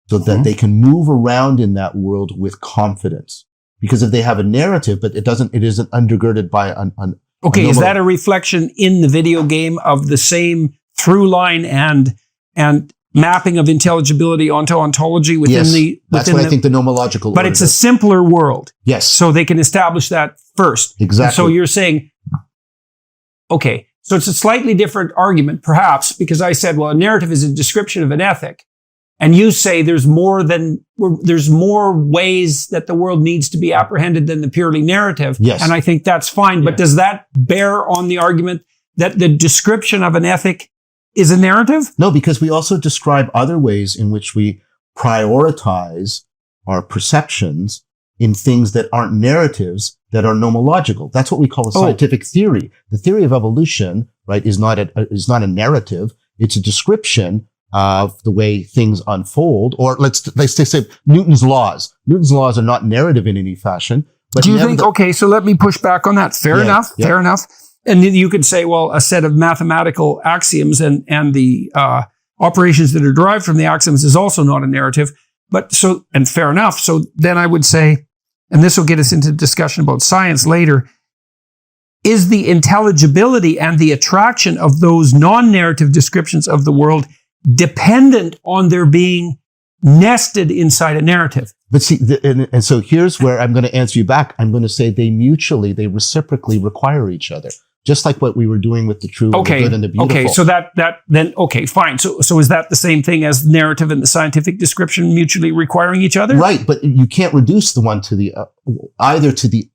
so that they can move around in that world with confidence. Because if they have a narrative, but it isn't undergirded by is that a reflection in the video game of the same through line and mapping of intelligibility onto ontology within that's what I think the nomological but order it's does. a simpler world. Yes. So they can establish that first. Exactly. And so you're saying, okay, so it's a slightly different argument, perhaps, because I said, well, a narrative is a description of an ethic. And you say there's more ways that the world needs to be apprehended than the purely narrative. Yes. And I think that's fine. But does that bear on the argument that the description of an ethic is a narrative? No, because we also describe other ways in which we prioritize our perceptions in things that aren't narratives, that are nomological. That's what we call a scientific theory. The theory of evolution, right, is not a narrative. It's a description of the way things unfold. Or let's say Newton's laws. Newton's laws are not narrative in any fashion. But do you think? Okay, so let me push back on that. Fair enough. And then you could say, well, a set of mathematical axioms and the operations that are derived from the axioms is also not a narrative. And fair enough. So then I would say, and this will get us into discussion about science later, is the intelligibility and the attraction of those non-narrative descriptions of the world dependent on their being nested inside a narrative? But see, and so here's where I'm going to answer you back. I'm going to say they reciprocally require each other. Just like what we were doing with the true, and the good, and the beautiful. Okay, so fine. So is that the same thing as narrative and the scientific description mutually requiring each other? Right, but you can't reduce the one to the either to the.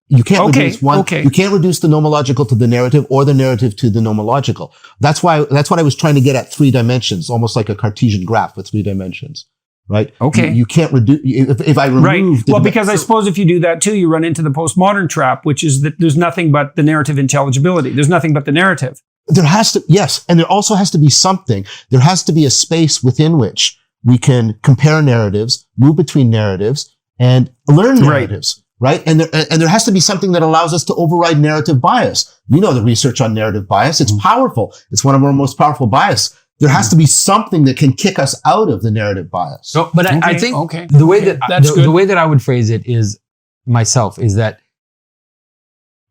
You can't reduce one. You can't reduce the nomological to the narrative or the narrative to the nomological. That's what I was trying to get at. 3 dimensions, almost like a Cartesian graph with 3 dimensions. Right. Okay. You can't reduce if I remove. Right. Because I suppose if you do that too, you run into the postmodern trap, which is that there's nothing but the narrative intelligibility. There's nothing but the narrative. There has to, yes, and there also has to be something. There has to be a space within which we can compare narratives, move between narratives, and learn narratives. Right. And there has to be something that allows us to override narrative bias. You know the research on narrative bias. It's powerful. It's one of our most powerful bias. There has to be something that can kick us out of the narrative bias. So, but I think the way the way that I would phrase it is that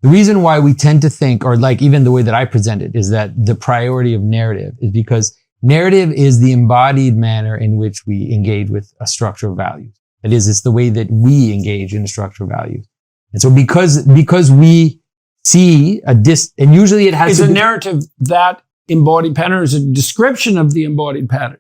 the reason why we tend to think, or like even the way that I present it, is that the priority of narrative is because narrative is the embodied manner in which we engage with a structure of values. That is, it's the way that we engage in a structure of values. And so because we see and usually it has is a narrative that embodied pattern is a description of the embodied pattern.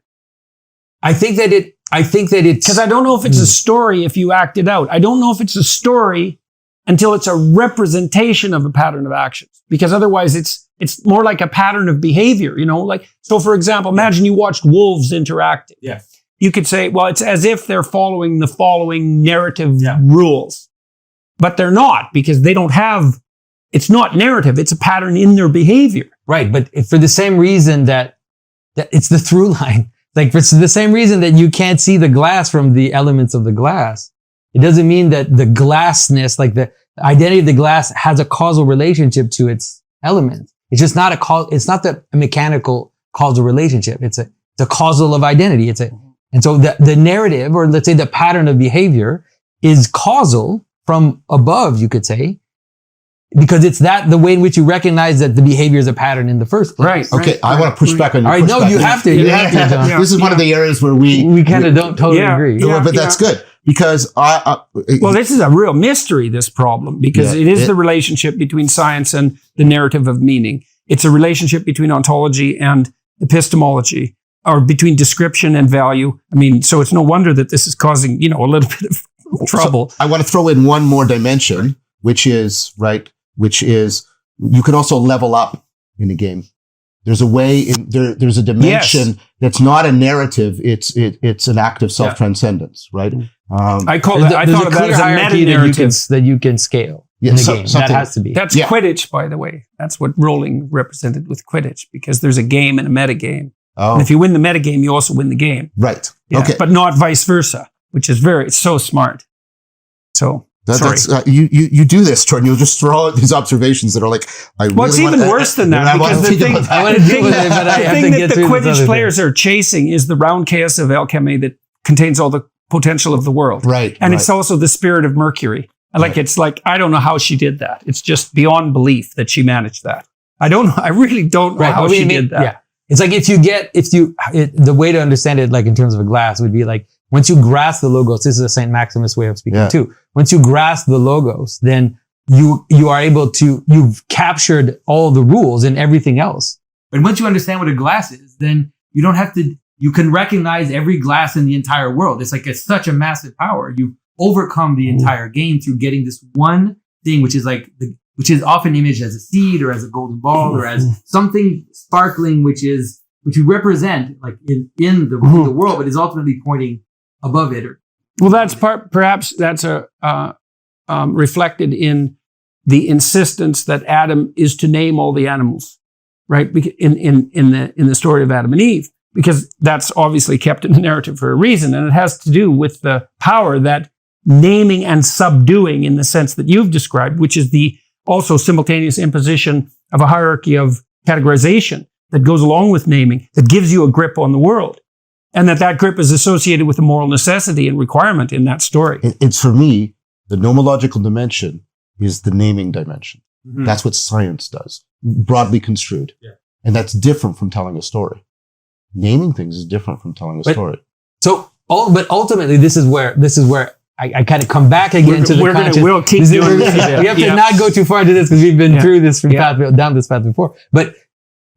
I think that I think that it's Because I don't know if it's a story if you act it out. I don't know if it's a story until it's a representation of a pattern of actions. Because otherwise it's more like a pattern of behavior, like, so for example, imagine you watched wolves interacting. Yeah. You could say, well, it's as if they're following the following narrative rules, but they're not, because they don't have, it's not narrative. It's a pattern in their behavior. right. But for the same reason that it's the through line, like for the same reason that you can't see the glass from the elements of the glass, it doesn't mean that the glassness, like the identity of the glass, has a causal relationship to its elements. It's just not it's not a mechanical causal relationship. It's a causal of identity. And so the narrative, or let's say the pattern of behavior, is causal from above, you could say, because it's the way in which you recognize that the behavior is a pattern in the first place. Right. Okay, I want to push back on your All right, no, you have to. You have to, John. This is one of the areas where we kind of don't totally agree. Yeah. but that's good, because Well, this is a real mystery, this problem, because it is the relationship between science and the narrative of meaning. It's a relationship between ontology and epistemology, or between description and value. I mean, so it's no wonder that this is causing, a little bit of trouble. So I want to throw in one more dimension, which is you can also level up in a game. There's a way there's a dimension that's not a narrative. It's an act of self-transcendence, right? I thought of that as a meta-narrative. that you can scale in the game. That has to be. That's Quidditch, by the way. That's what Rowling represented with Quidditch, because there's a game and a metagame. Oh. And if you win the metagame, you also win the game. Right. Yeah, okay. But not vice versa, which is it's so smart. So, sorry. That's, you do this, Jordan. You'll just throw out these observations that are like, it's even worse than that, because the thing that the Quidditch players are chasing is the round chaos of alchemy that contains all the potential of the world. Right. And it's also the spirit of Mercury. It's like, I don't know how she did that. It's just beyond belief that she managed that. I really don't know how she did that. Yeah. It's like the way to understand it, like in terms of a glass, would be like, once you grasp the logos, this is a St. Maximus way of speaking too. Once you grasp the logos, then you are able to, you've captured all the rules and everything else. But once you understand what a glass is, then you don't have to, you can recognize every glass in the entire world. It's like, it's such a massive power. You overcome the entire game through getting this one thing, which is often imaged as a seed or as a golden ball or as something sparkling, which you represent like in the world, but is ultimately pointing above it. Well, that's perhaps that's reflected in the insistence that Adam is to name all the animals, right? In the story of Adam and Eve, because that's obviously kept in the narrative for a reason, and it has to do with the power that naming and subduing, in the sense that you've described, which is the also simultaneous imposition of a hierarchy of categorization that goes along with naming, that gives you a grip on the world. And that grip is associated with a moral necessity and requirement in that story. It's, for me, the nomological dimension is the naming dimension. Mm-hmm. That's what science does, broadly construed. Yeah. And that's different from telling a story. Naming things is different from telling a story. But ultimately, this is where I kind of come back again to the conscious. We'll keep doing this. We have to not go too far into this, because we've been through this down this path before. But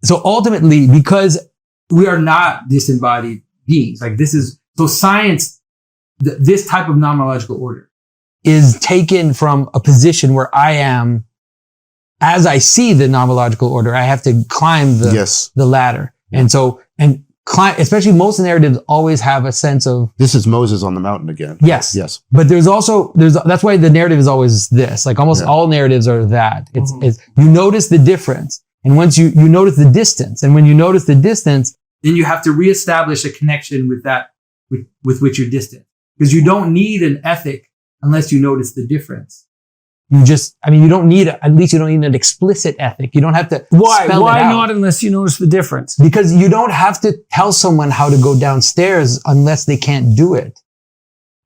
so ultimately, because we are not disembodied beings, like science, this type of nomological order is taken from a position where I am, as I see the nomological order, I have to climb the ladder. And climb, especially most narratives always have a sense of, this is Moses on the mountain again. Yes. But that's why the narrative is always this, like almost all narratives are that. It's you notice the difference. And once you notice the distance, and when you notice the distance, then you have to reestablish a connection with that, with which you're distant. Because you don't need an ethic unless you notice the difference. You don't need an explicit ethic. You don't have to Why spell it out. not unless you notice the difference? Because you don't have to tell someone how to go downstairs unless they can't do it.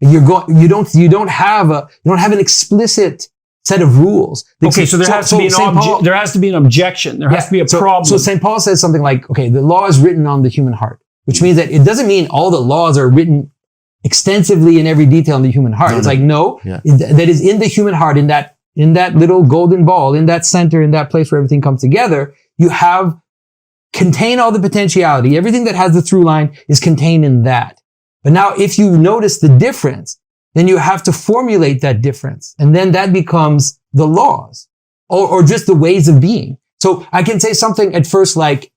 You don't have an explicit set of rules. Okay, so there has to be an objection. There has to be a problem. So St. Paul says something like, okay, the law is written on the human heart, which means that it doesn't mean all the laws are written extensively in every detail in the human heart. It's like, that is in the human heart, in that little golden ball, in that center, in that place where everything comes together, you contain all the potentiality. Everything that has the through line is contained in that. But now if you notice the difference, then you have to formulate that difference. And then that becomes the laws or just the ways of being. So I can say something at first like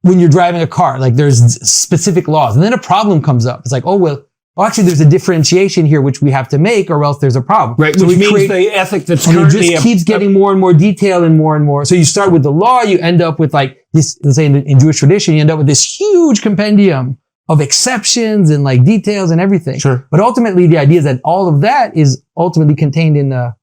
when you're driving a car, like there's specific laws and then a problem comes up. It's like, oh, well, actually there's a differentiation here which we have to make or else there's a problem. Right, so which means the ethic that's and currently... it just keeps getting more and more detailed and more. So you start with the law, you end up with like this, let's say in Jewish tradition, you end up with this huge compendium of exceptions and like details and everything. Sure. But ultimately the idea is that all of that is ultimately contained in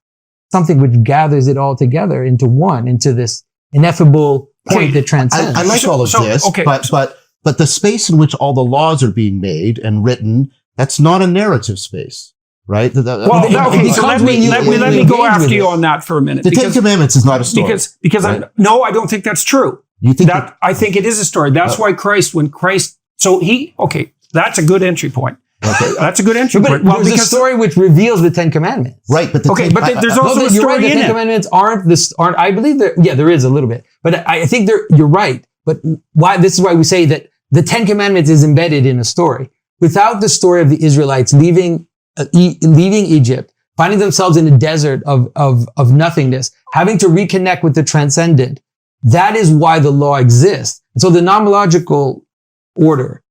something which gathers it all together into one, into this ineffable point that transcends. I like all of this, okay. but the space in which all the laws are being made and written, that's not a narrative space, right? So let me go after you on that for a minute. The Ten Commandments is not a story. Because right? I don't think that's true. You think I think it is a story. That's why that's a good entry point. Okay. That's a good entry point. Well, there's a story which reveals the Ten Commandments. Right, but there's also a story in it. The Ten Commandments aren't, I believe that, yeah, there is a little bit. But I think you're right. But this is why we say that the Ten Commandments is embedded in a story. Without the story of the Israelites leaving Egypt, finding themselves in a desert of nothingness, having to reconnect with the transcendent, that is why the law exists. And so the nomological order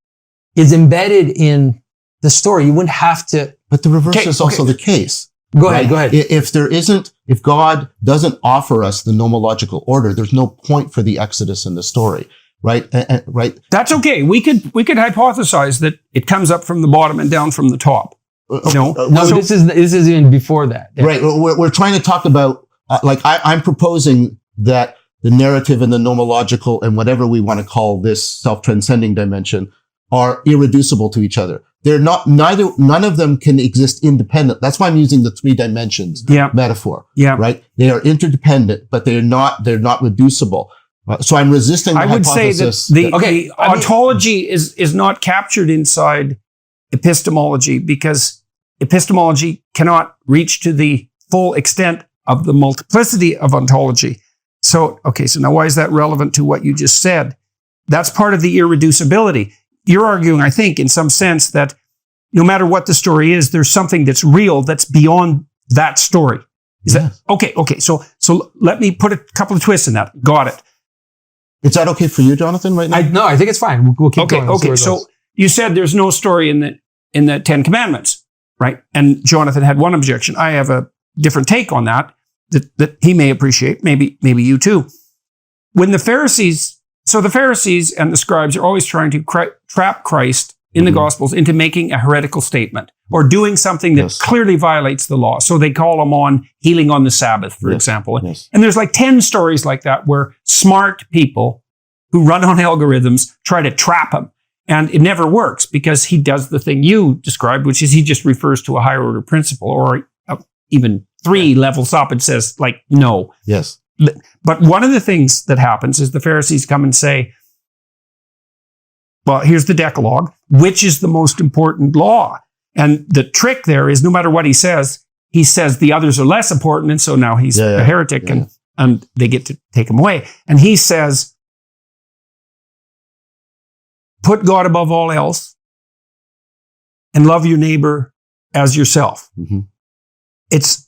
is embedded in the story. You wouldn't have to. But the reverse is also the case. Go ahead. If God doesn't offer us the nomological order, there's no point for the Exodus in the story, right? Right. That's okay. We could hypothesize that it comes up from the bottom and down from the top. This is even before that. Yeah. Right. We're trying to talk about, I'm proposing that the narrative and the nomological and whatever we want to call this self-transcending dimension are irreducible to each other. They're not, none of them can exist independent. That's why I'm using the 3 dimensions metaphor. Yeah. Right. They are interdependent, but they're not reducible. So I'm resisting the hypothesis. Say that the ontology is not captured inside epistemology because epistemology cannot reach to the full extent of the multiplicity of ontology. So now why is that relevant to what you just said? That's part of the irreducibility. You're arguing, I think, in some sense that no matter what the story is, there's something that's real that's beyond that story. Is that okay? So let me put a couple of twists in that. Got it. Is that okay for you, Jonathan, right now? No, I think it's fine. We'll keep going. Okay. So you said there's no story in the Ten Commandments, right? And Jonathan had one objection. I have a different take on that he may appreciate. Maybe you too. When the Pharisees and the scribes are always trying to trap Christ in the Gospels into making a heretical statement or doing something that clearly violates the law. So they call him on healing on the Sabbath, for example. Yes. And there's like 10 stories like that where smart people who run on algorithms try to trap him. And it never works because he does the thing you described, which is he just refers to a higher order principle or even 3 levels up and says like, no. Yes. But one of the things that happens is the Pharisees come and say, well, here's the Decalogue, which is the most important law. And the trick there is no matter what he says the others are less important. And so now he's a heretic and they get to take him away. And he says, put God above all else and love your neighbor as yourself. Mm-hmm. It's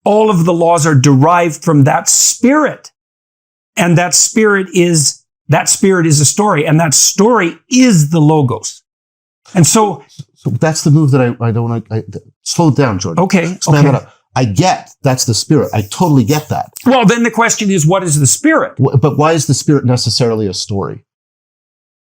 all of the laws are derived from that spirit. And that spirit is a story. And that story is the Logos. And so that's the move that I don't want to slow down, Jordan. Okay. That up. I get that's the spirit. I totally get that. Well, then the question is, what is the spirit? But why is the spirit necessarily a story?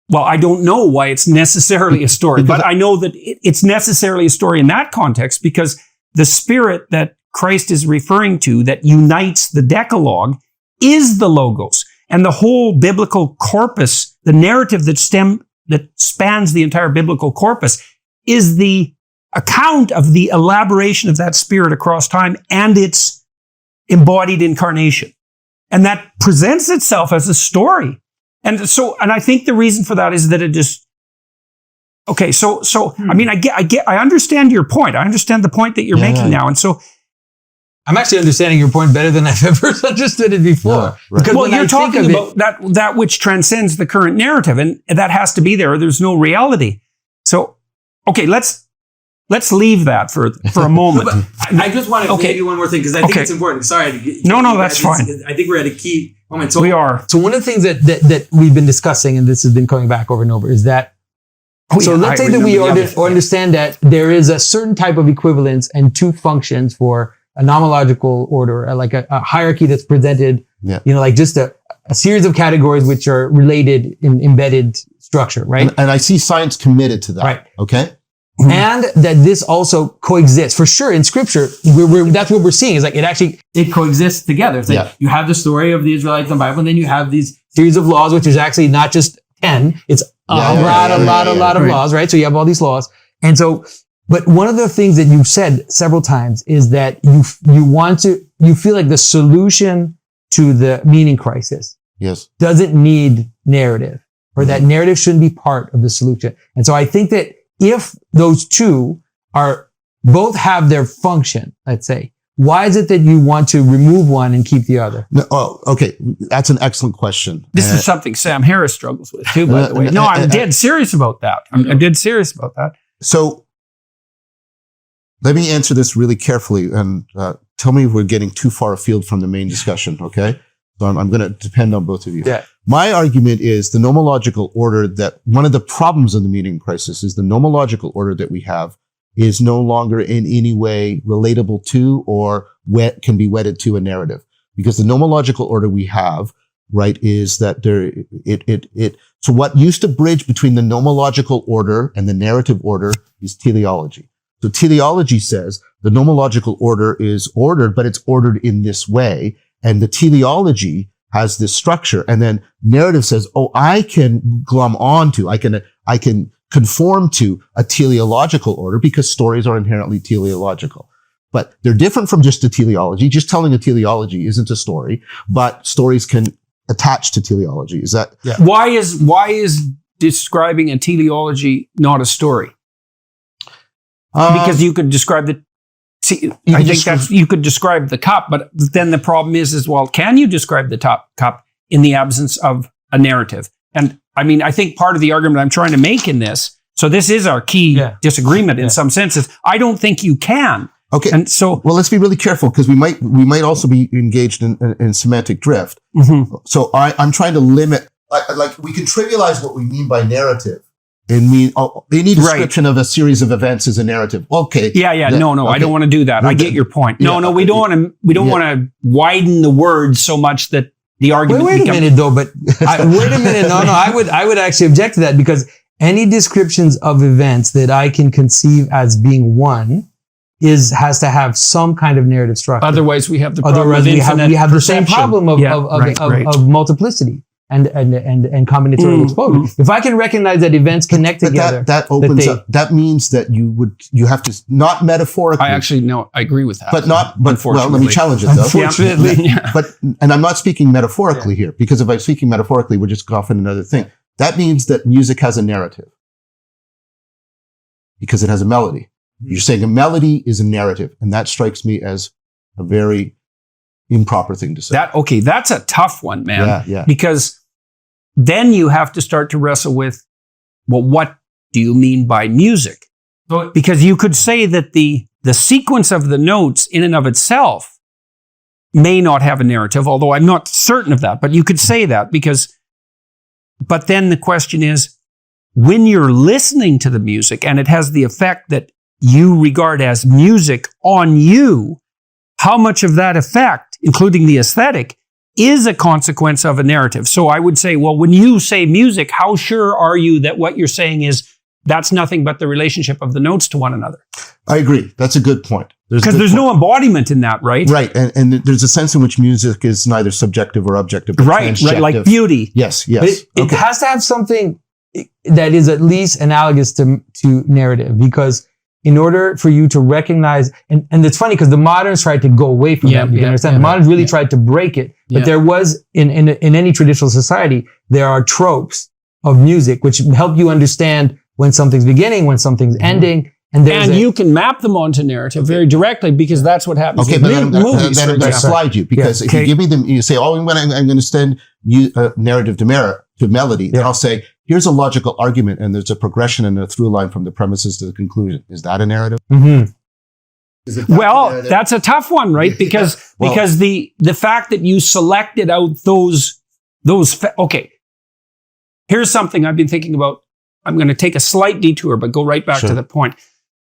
Well, I don't know why it's necessarily a story, but I know that it's necessarily a story in that context because the spirit that Christ is referring to that unites the Decalogue is the Logos. And the whole biblical corpus, the narrative that spans the entire biblical corpus is the account of the elaboration of that spirit across time and its embodied incarnation. And that presents itself as a story. And I think the reason for that is that it just, I mean, I understand your point. I understand the point that you're making now. And so I'm actually understanding your point better than I've ever understood it before. Yeah, right. Because you're talking about that which transcends the current narrative, and that has to be there, or there's no reality. So okay, let's leave that for a moment. But I just want to maybe one more thing because I think it's important. Sorry. No, that's fine. I think we're at a key moment. So we are. So one of the things that we've been discussing, and this has been coming back over and over, is that let's say that we understand that there is a certain type of equivalence and two functions for a nomological order, like a hierarchy that's presented, like just a series of categories which are related in embedded structure, right? And I see science committed to that. Right. Okay. And that this also coexists for sure in scripture. That's what we're seeing is like it coexists together. It's like you have the story of the Israelites in the Bible, and then you have these series of laws, which is actually not just 10. It's a lot of laws, right? So you have all these laws. And so, but one of the things that you've said several times is that you feel like the solution to the meaning crisis doesn't need narrative, or that narrative shouldn't be part of the solution. And so I think that if those two both have their function, let's say, why is it that you want to remove one and keep the other? No, okay. That's an excellent question. This is something Sam Harris struggles with too, by the way. No, I'm dead serious about that. I'm dead serious about that. So let me answer this really carefully and tell me if we're getting too far afield from the main discussion, okay? So I'm going to depend on both of you. Yeah. My argument is the nomological order that one of the problems of the meaning crisis is the nomological order that we have is no longer in any way relatable to or can be wedded to a narrative. Because the nomological order we have, right, is that so what used to bridge between the nomological order and the narrative order is teleology. So teleology says the nomological order is ordered, but it's ordered in this way. And the teleology has this structure. And then narrative says, I can glom onto, I can conform to a teleological order because stories are inherently teleological. But they're different from just a teleology. Just telling a teleology isn't a story, but stories can attach to teleology. Is that? Yeah. Why is describing a teleology not a story? Because you could describe you could describe the cup, but then the problem is well, can you describe the cup in the absence of a narrative? And I mean, I think part of the argument I'm trying to make in this, so this is our key disagreement in some senses. I don't think you can. Okay. And so, well, let's be really careful because we might also be engaged in semantic drift. Mm-hmm. So I'm trying to limit, like we can trivialize what we mean by narrative. Any description of a series of events is a narrative. Okay. Yeah. No. Okay. I don't want to do that. I get your point. No. We don't want to widen the words so much that the argument. Wait a minute, though. But wait a minute. No. I would actually object to that because any descriptions of events that I can conceive as being one has to have some kind of narrative structure. Otherwise, we have the problem. Otherwise, we have the same problem of multiplicity. And combinatorial exposure. If I can recognize that events connect together, that opens up. That means that you have to not metaphorically. I agree with that. But well, let me challenge it though. Unfortunately, and I'm not speaking metaphorically here because if I'm speaking metaphorically, we're just off in another thing. That means that music has a narrative because it has a melody. You're saying a melody is a narrative, and that strikes me as a very improper thing to say. That's a tough one, man. Yeah. Because then you have to start to wrestle with, well, what do you mean by music? Because you could say that the sequence of the notes in and of itself may not have a narrative, although I'm not certain of that, but you could say that but then the question is, when you're listening to the music and it has the effect that you regard as music on you, how much of that effect, including the aesthetic, is a consequence of a narrative? So I would say, well, when you say music, how sure are you that what you're saying is that's nothing but the relationship of the notes to one another? I agree. That's a good point. Because there's no embodiment in that, right? Right. And there's a sense in which music is neither subjective or objective. Right, like beauty. Yes. But it has to have something that is at least analogous to narrative, because in order for you to recognize, and it's funny because the moderns tried to go away from that. You can understand. The moderns really tried to break it. But there was, in any traditional society, there are tropes of music which help you understand when something's beginning, when something's ending. And you can map them onto narrative very directly because that's what happens. Okay, but I'm going to slide you because if you give me you say, I'm going to extend narrative to to melody, then I'll say, here's a logical argument, and there's a progression and a through line from the premises to the conclusion. Is that a narrative? Mm-hmm. Well, that's a tough one, right? Because the fact that you selected out those okay. Here's something I've been thinking about. I'm going to take a slight detour, but go right back to the point.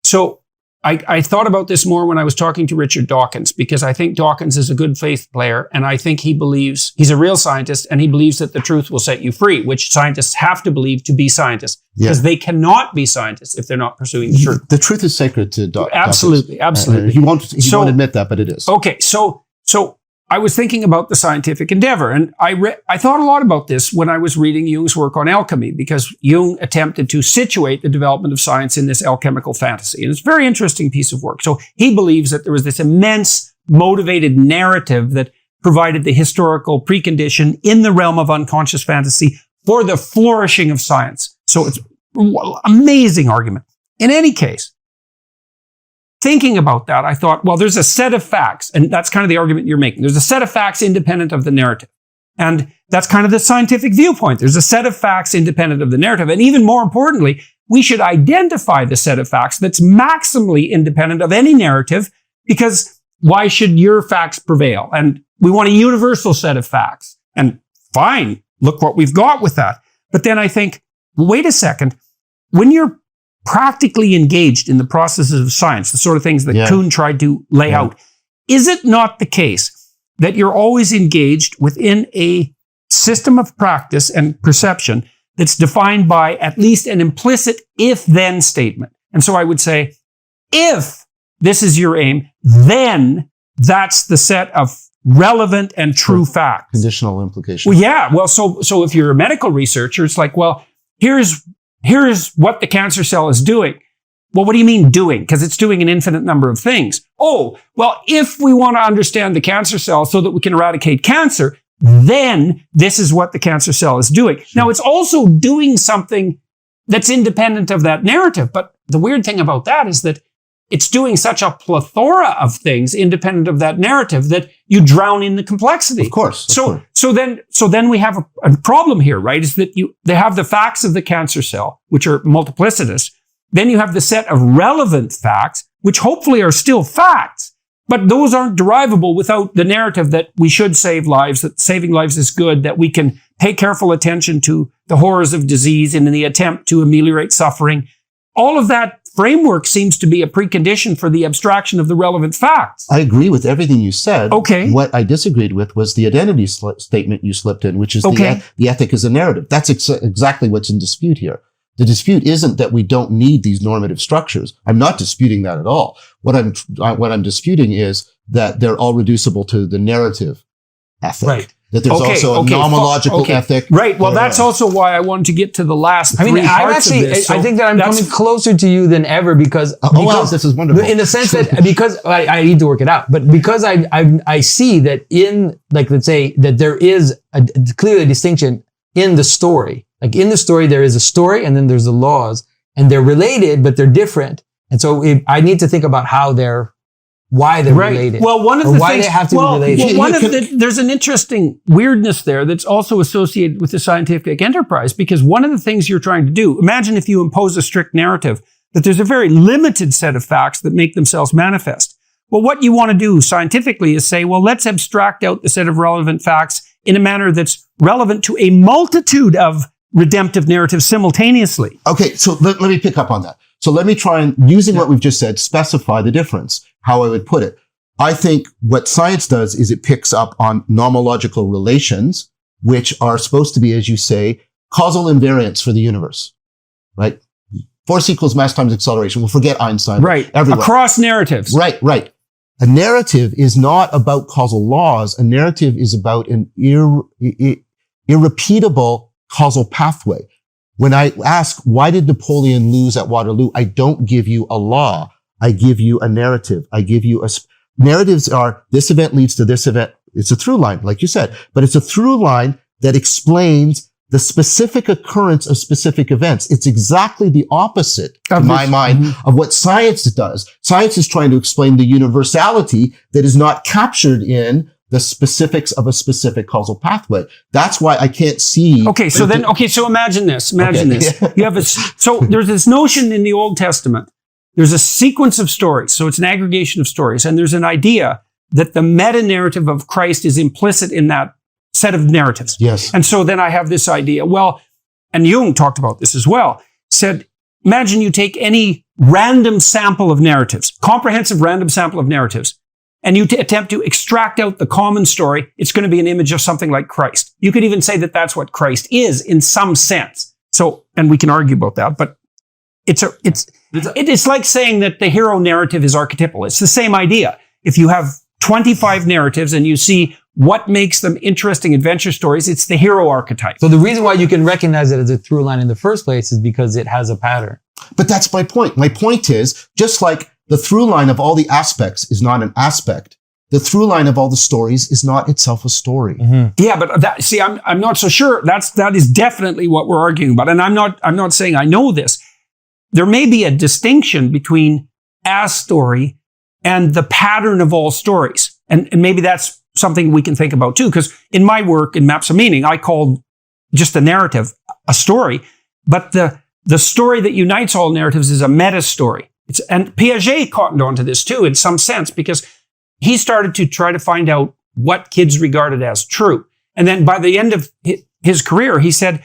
So I thought about this more when I was talking to Richard Dawkins, because I think Dawkins is a good faith player, and I think he believes, he's a real scientist, and he believes that the truth will set you free, which scientists have to believe to be scientists, because they cannot be scientists if they're not pursuing the truth. The truth is sacred to Dawkins. Absolutely, absolutely. He won't admit that, but it is. Okay, so I was thinking about the scientific endeavor, and I thought a lot about this when I was reading Jung's work on alchemy, because Jung attempted to situate the development of science in this alchemical fantasy. And it's a very interesting piece of work. So he believes that there was this immense motivated narrative that provided the historical precondition in the realm of unconscious fantasy for the flourishing of science. So it's an amazing argument. In any case, thinking about that, I thought, well, there's a set of facts, and that's kind of the argument you're making. There's a set of facts independent of the narrative. And that's kind of the scientific viewpoint. There's a set of facts independent of the narrative. And even more importantly, we should identify the set of facts that's maximally independent of any narrative, because why should your facts prevail? And we want a universal set of facts. And fine, look what we've got with that. But then I think, wait a second, when you're practically engaged in the processes of science, the sort of things that Kuhn tried to lay out, is it not the case that you're always engaged within a system of practice and perception that's defined by at least an implicit if-then statement? And so I would say, if this is your aim, then that's the set of relevant and true facts. Conditional implication. Well, yeah. Well, so if you're a medical researcher, it's like, well, here's what the cancer cell is doing. Well, what do you mean doing? Because it's doing an infinite number of things. Oh, well, if we want to understand the cancer cell so that we can eradicate cancer, then this is what the cancer cell is doing. Sure. Now, it's also doing something that's independent of that narrative. But the weird thing about that is that it's doing such a plethora of things independent of that narrative that you drown in the complexity. Of course. So then we have a problem here, right? Is that they have the facts of the cancer cell, which are multiplicitous. Then you have the set of relevant facts, which hopefully are still facts, but those aren't derivable without the narrative that we should save lives, that saving lives is good, that we can pay careful attention to the horrors of disease in the attempt to ameliorate suffering. All of that framework seems to be a precondition for the abstraction of the relevant facts. I agree with everything you said. Okay. What I disagreed with was the identity statement you slipped in, which is the ethic is a narrative. That's exactly what's in dispute here. The dispute isn't that we don't need these normative structures. I'm not disputing that at all. What I'm disputing is that they're all reducible to the narrative ethic. Right. That there's also a nomological ethic. Right. Well, that's also why I wanted to get to the last three parts of this. So I think that I'm coming closer to you than ever because this is wonderful. In the sense that because I need to work it out, but because I see that in, like, let's say that there is a clearly distinction in the story. Like in the story, there is a story and then there's the laws, and they're related, but they're different. And so I need to think about why they're related. Well, one of the why things, they have to be related. There's an interesting weirdness there that's also associated with the scientific enterprise, because one of the things you're trying to do, imagine if you impose a strict narrative that there's a very limited set of facts that make themselves manifest. Well, what you want to do scientifically is say, well, let's abstract out the set of relevant facts in a manner that's relevant to a multitude of redemptive narratives simultaneously. Okay, so let me pick up on that. So let me try and, using what we've just said, specify the difference, how I would put it. I think what science does is it picks up on nomological relations, which are supposed to be, as you say, causal invariants for the universe, right? Force equals mass times acceleration. We'll forget Einstein. Right. Everywhere. Across narratives. Right. A narrative is not about causal laws. A narrative is about an irrepeatable causal pathway. When I ask, why did Napoleon lose at Waterloo? I don't give you a law. I give you a narrative. I give you narratives are, this event leads to this event. It's a through line, like you said, but it's a through line that explains the specific occurrence of specific events. It's exactly the opposite, to my mind, of what science does. Science is trying to explain the universality that is not captured in the specifics of a specific causal pathway. That's why I can't see. Okay, so imagine this. Imagine this. You have so there's this notion in the Old Testament. There's a sequence of stories. So it's an aggregation of stories. And there's an idea that the meta-narrative of Christ is implicit in that set of narratives. Yes. And so then I have this idea. Well, and Jung talked about this as well, said, imagine you take any random sample of narratives, comprehensive random sample of narratives, and you attempt to extract out the common story. It's going to be an image of something like Christ. You could even say that that's what Christ is in some sense. So, and we can argue about that, but it's like saying that the hero narrative is archetypal. It's the same idea. If you have 25 narratives and you see what makes them interesting adventure stories, it's the hero archetype. So the reason why you can recognize it as a through line in the first place is because it has a pattern. But that's my point. My point is, just like the through line of all the aspects is not an aspect, the through line of all the stories is not itself a story. Mm-hmm. Yeah, but I'm not so sure. That is definitely what we're arguing about. And I'm not saying I know this. There may be a distinction between a story and the pattern of all stories. And maybe that's something we can think about too, because in my work in Maps of Meaning, I called just a narrative a story, but the story that unites all narratives is a meta story. And Piaget cottoned onto this too, in some sense, because he started to try to find out what kids regarded as true. And then by the end of his career, he said,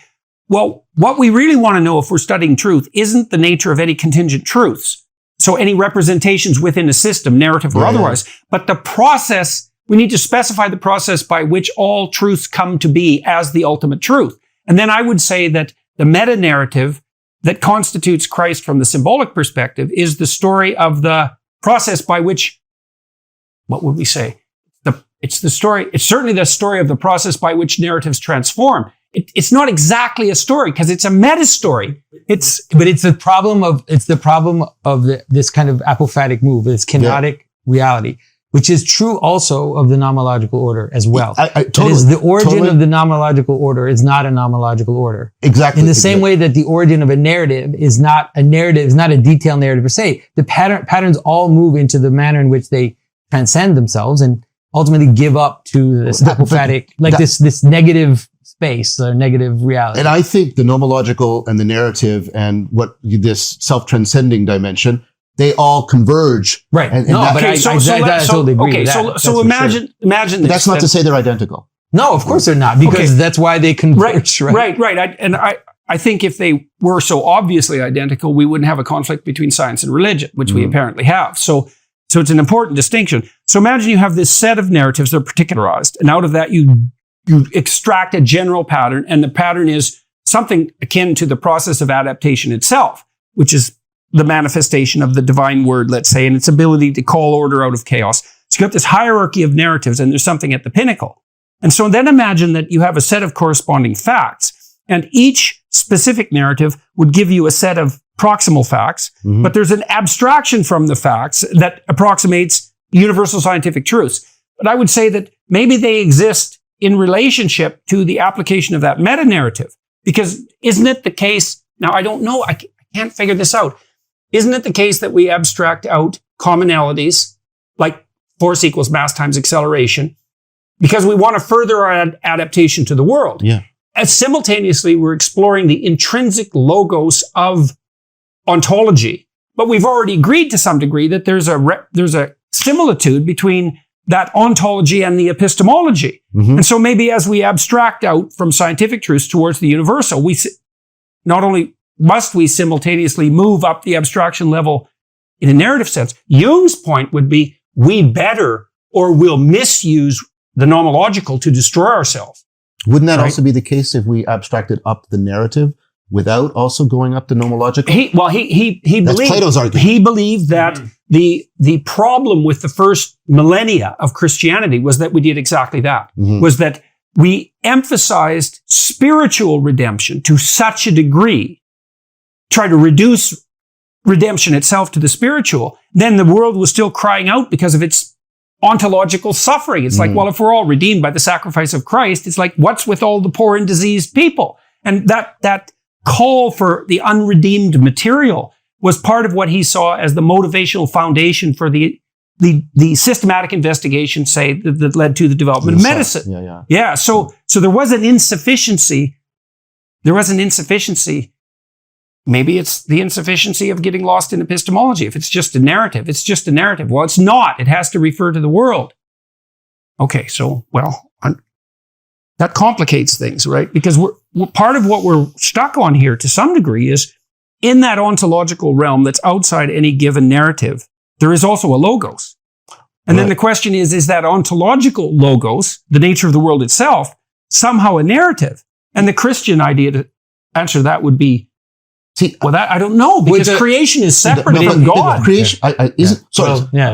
well, what we really want to know if we're studying truth isn't the nature of any contingent truths. So any representations within a system, narrative or otherwise, but the process, we need to specify the process by which all truths come to be as the ultimate truth. And then I would say that the meta-narrative that constitutes Christ from the symbolic perspective is the story of the process by which, what would we say? It's certainly the story of the process by which narratives transform. It's not exactly a story because it's a meta story. It's the problem of this kind of apophatic move, this kenotic reality, which is true also of the nomological order as well. Totally, the origin of the nomological order is not a nomological order. Exactly. In the same way that the origin of a narrative is not a narrative, is not a detailed narrative per se. The patterns all move into the manner in which they transcend themselves and ultimately give up to this apophatic, this negative space or negative reality. And I think the nomological and the narrative and what this self-transcending dimension, they all converge. Right. I totally agree with that. So imagine this. But that's not to say they're identical. No, of course they're not, because that's why they converge. Right. I think if they were so obviously identical, we wouldn't have a conflict between science and religion, which we apparently have. So it's an important distinction. So imagine you have this set of narratives that are particularized, and out of that you extract a general pattern, and the pattern is something akin to the process of adaptation itself, which is the manifestation of the divine word, let's say, and its ability to call order out of chaos. So you got this hierarchy of narratives, and there's something at the pinnacle. And so then imagine that you have a set of corresponding facts, and each specific narrative would give you a set of proximal facts, but there's an abstraction from the facts that approximates universal scientific truths. But I would say that maybe they exist in relationship to the application of that meta-narrative. Because isn't it the case, now I don't know, I can't figure this out. Isn't it the case that we abstract out commonalities, like force equals mass times acceleration, because we want to further our adaptation to the world? Yeah. As simultaneously, we're exploring the intrinsic logos of ontology. But we've already agreed to some degree that there's a similitude between that ontology and the epistemology. And so maybe as we abstract out from scientific truths towards the universal, we not only must we simultaneously move up the abstraction level in a narrative sense. Jung's point would be we better or will misuse the nomological to destroy ourselves. Wouldn't that also be the case if we abstracted up the narrative without also going up the nomological? He That's believed, Plato's argument. He believed that the problem with the first millennia of Christianity was that we did exactly that. Was that we emphasized spiritual redemption to such a degree, try to reduce redemption itself to the spiritual, then the world was still crying out because of its ontological suffering. It's like, well, if we're all redeemed by the sacrifice of Christ, it's like, what's with all the poor and diseased people? And that call for the unredeemed material was part of what he saw as the motivational foundation for the the systematic investigation, say, that led to the development of medicine. Yeah. So there was an insufficiency. Maybe it's the insufficiency of getting lost in epistemology. If it's just a narrative, it's just a narrative. Well, it's not. It has to refer to the world. Okay, so, that complicates things, right? Because we're part of what we're stuck on here to some degree is in that ontological realm that's outside any given narrative, there is also a logos. And then the question is that ontological logos, the nature of the world itself, somehow a narrative? And the Christian idea to answer that would be, I don't know, because creation is separate from God. Creation isn't.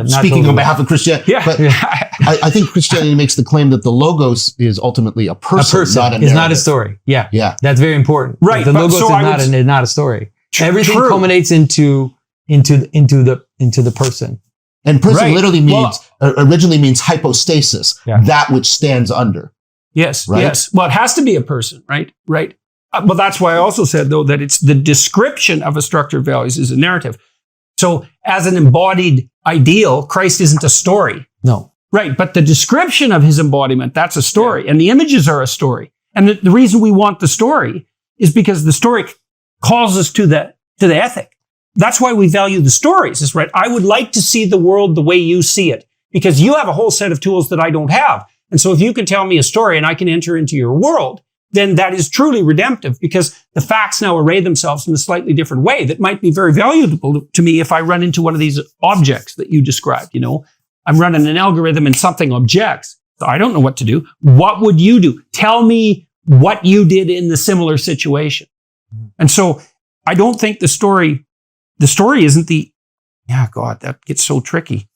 Speaking on behalf of Christianity, but I think Christianity makes the claim that the logos is ultimately a person, not a narrative. It's not a story. Yeah, that's very important. Right, the logos is not a story. Everything culminates into the person. And person literally means originally means hypostasis, that which stands under. Yes, right? Yes. Well, it has to be a person, right? Right. But that's why I also said, though, that it's the description of a structure of values is a narrative. So as an embodied ideal, Christ isn't a story. No. Right. But the description of his embodiment, that's a story. And the images are a story. And the reason we want the story is because the story calls us to the ethic. That's why we value the stories, is right. I would like to see the world the way you see it, because you have a whole set of tools that I don't have. And so if you can tell me a story and I can enter into your world, then that is truly redemptive, because the facts now array themselves in a slightly different way that might be very valuable to me if I run into one of these objects that you described. I'm running an algorithm and something objects. So I don't know what to do. What would you do? Tell me what you did in the similar situation. And so I don't think the story isn't that gets so tricky.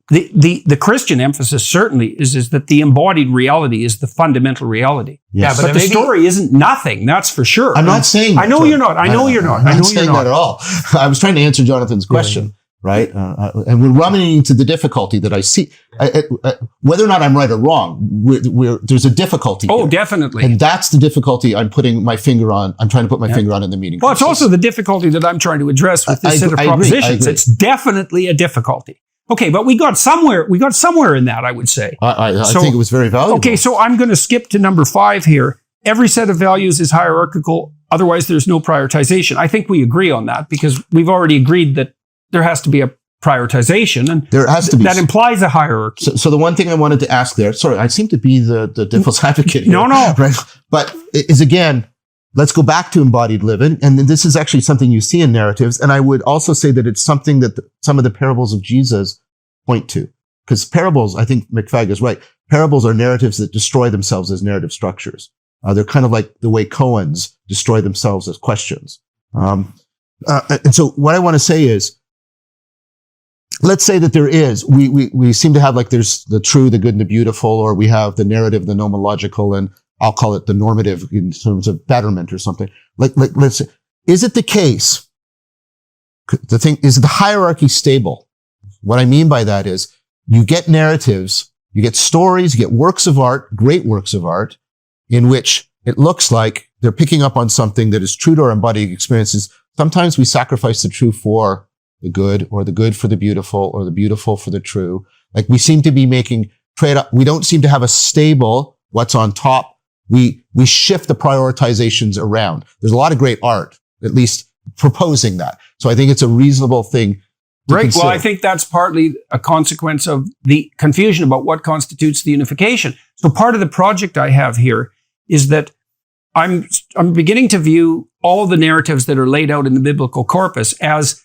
The Christian emphasis certainly is that the embodied reality is the fundamental reality. Yes. Yeah, but the story isn't nothing, that's for sure. I'm not saying that. I know you're not. I'm not saying that at all. I was trying to answer Jonathan's question, right? And we're running into the difficulty that I see. Whether or not I'm right or wrong, there's a difficulty. Oh, definitely. And that's the difficulty I'm putting my finger on. I'm trying to put my finger on in the meeting. Well, it's also the difficulty that I'm trying to address with this set of propositions. It's definitely a difficulty. Okay, but we got somewhere in that, I would say. I think it was very valuable. Okay, so I'm going to skip to number 5 here. Every set of values is hierarchical. Otherwise, there's no prioritization. I think we agree on that, because we've already agreed that there has to be a prioritization, and there has to be. That implies a hierarchy. So the one thing I wanted to ask there, sorry, I seem to be the devil's advocate here. No. Right? But is again, let's go back to embodied living. And this is actually something you see in narratives. And I would also say that it's something that some of the parables of Jesus point to. Because parables, I think McFadden is right. Parables are narratives that destroy themselves as narrative structures. They're kind of like the way koans destroy themselves as questions. And so what I want to say is, let's say that there is, we seem to have like there's the true, the good, and the beautiful, or we have the narrative, the nomological, and I'll call it the normative in terms of betterment or something. Like let's say, is it the case? Is the hierarchy stable? What I mean by that is you get narratives, you get stories, you get works of art, great works of art, in which it looks like they're picking up on something that is true to our embodied experiences. Sometimes we sacrifice the true for the good, or the good for the beautiful, or the beautiful for the true. Like we seem to be making trade-off. We don't seem to have a stable what's on top. We shift the prioritizations around. There's a lot of great art, at least proposing that. So I think it's a reasonable thing. Right. Well, I think that's partly a consequence of the confusion about what constitutes the unification. So part of the project I have here is that I'm beginning to view all the narratives that are laid out in the biblical corpus as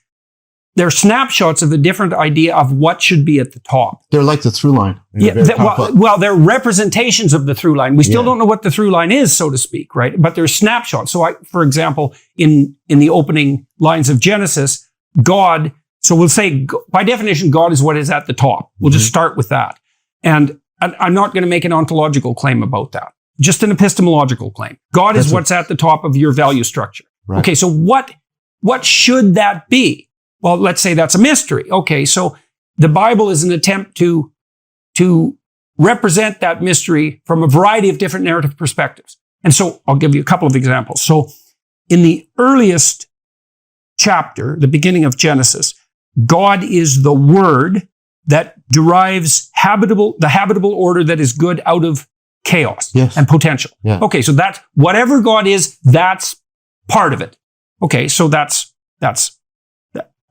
they're snapshots of a different idea of what should be at the top. They're like the through line. They're representations of the through line. We still don't know what the through line is, so to speak, right? But they're snapshots. So for example, in the opening lines of Genesis, God, so we'll say, by definition, God is what is at the top. We'll just start with that. And I'm not going to make an ontological claim about that. Just an epistemological claim. God is what's at the top of your value structure. Right. Okay, so what should that be? Well, let's say that's a mystery. Okay, so the Bible is an attempt to represent that mystery from a variety of different narrative perspectives. And so I'll give you a couple of examples. So in the earliest chapter, the beginning of Genesis, God is the word that derives the habitable order that is good out of chaos and potential. Yeah. Okay, so that's whatever God is, that's part of it. Okay, so that's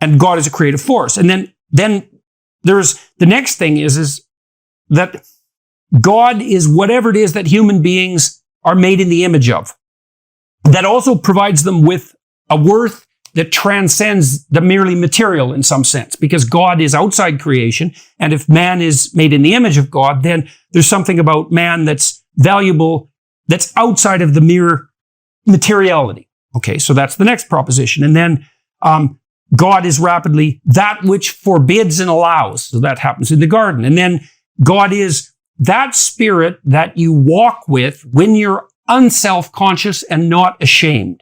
and God is a creative force. And then there's the next thing is that God is whatever it is that human beings are made in the image of. That also provides them with a worth that transcends the merely material in some sense, because God is outside creation. And if man is made in the image of God, then there's something about man that's valuable, that's outside of the mere materiality. Okay, so that's the next proposition. And then God is rapidly that which forbids and allows. So that happens in the garden. And then God is that spirit that you walk with when you're unself-conscious and not ashamed.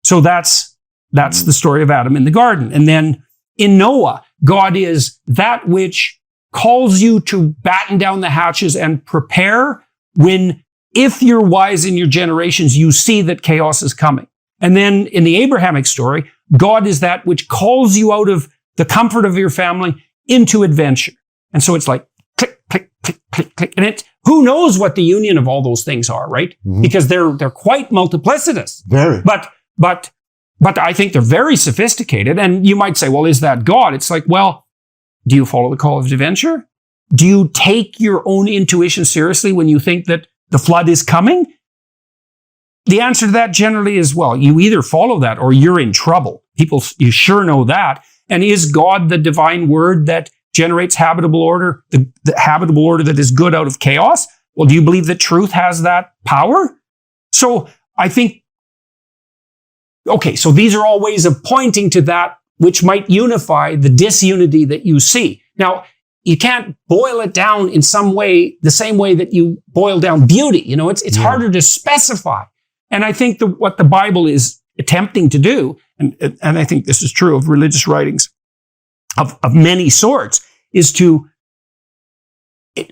So that's the story of Adam in the garden. And then in Noah, God is that which calls you to batten down the hatches and prepare when, if you're wise in your generations, you see that chaos is coming. And then in the Abrahamic story, God is that which calls you out of the comfort of your family into adventure. And so it's like click, click, click, click, click. And it's, who knows what the union of all those things are, right? Mm-hmm. Because they're quite multiplicitous. Very. But I think they're very sophisticated. And you might say, well, is that God? It's like, well, do you follow the call of adventure? Do you take your own intuition seriously when you think that the flood is coming? The answer to that generally is, well, you either follow that or you're in trouble. You sure know that. And is God the divine word that generates habitable order, the habitable order that is good out of chaos? Well, do you believe that truth has that power? So I think, okay, so these are all ways of pointing to that which might unify the disunity that you see. Now, you can't boil it down in some way, the same way that you boil down beauty. You know, it's harder to specify. And I think what the Bible is attempting to do, and I think this is true of religious writings of many sorts, is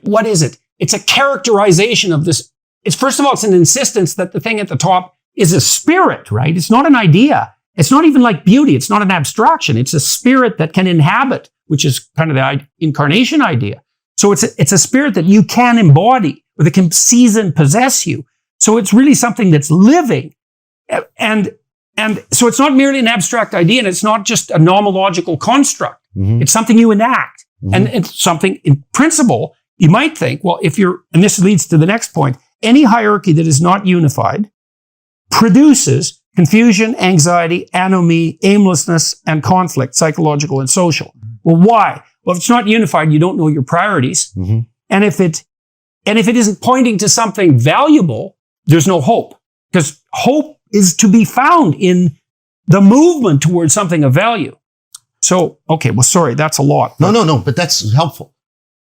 what is it? It's a characterization of this. First of all, it's an insistence that the thing at the top is a spirit, right? It's not an idea. It's not even like beauty. It's not an abstraction. It's a spirit that can inhabit, which is kind of the incarnation idea. So it's a spirit that you can embody, or that can seize and possess you. So it's really something that's living. And so it's not merely an abstract idea, and it's not just a nomological construct. Mm-hmm. It's something you enact. Mm-hmm. And it's something, in principle, you might think, well, and this leads to the next point, any hierarchy that is not unified produces confusion, anxiety, anomie, aimlessness, and conflict, psychological and social. Well, why? Well, if it's not unified, you don't know your priorities. Mm-hmm. And if it isn't pointing to something valuable, there's no hope. Because hope is to be found in the movement towards something of value. So, okay, well, sorry, that's a lot. No, but that's helpful.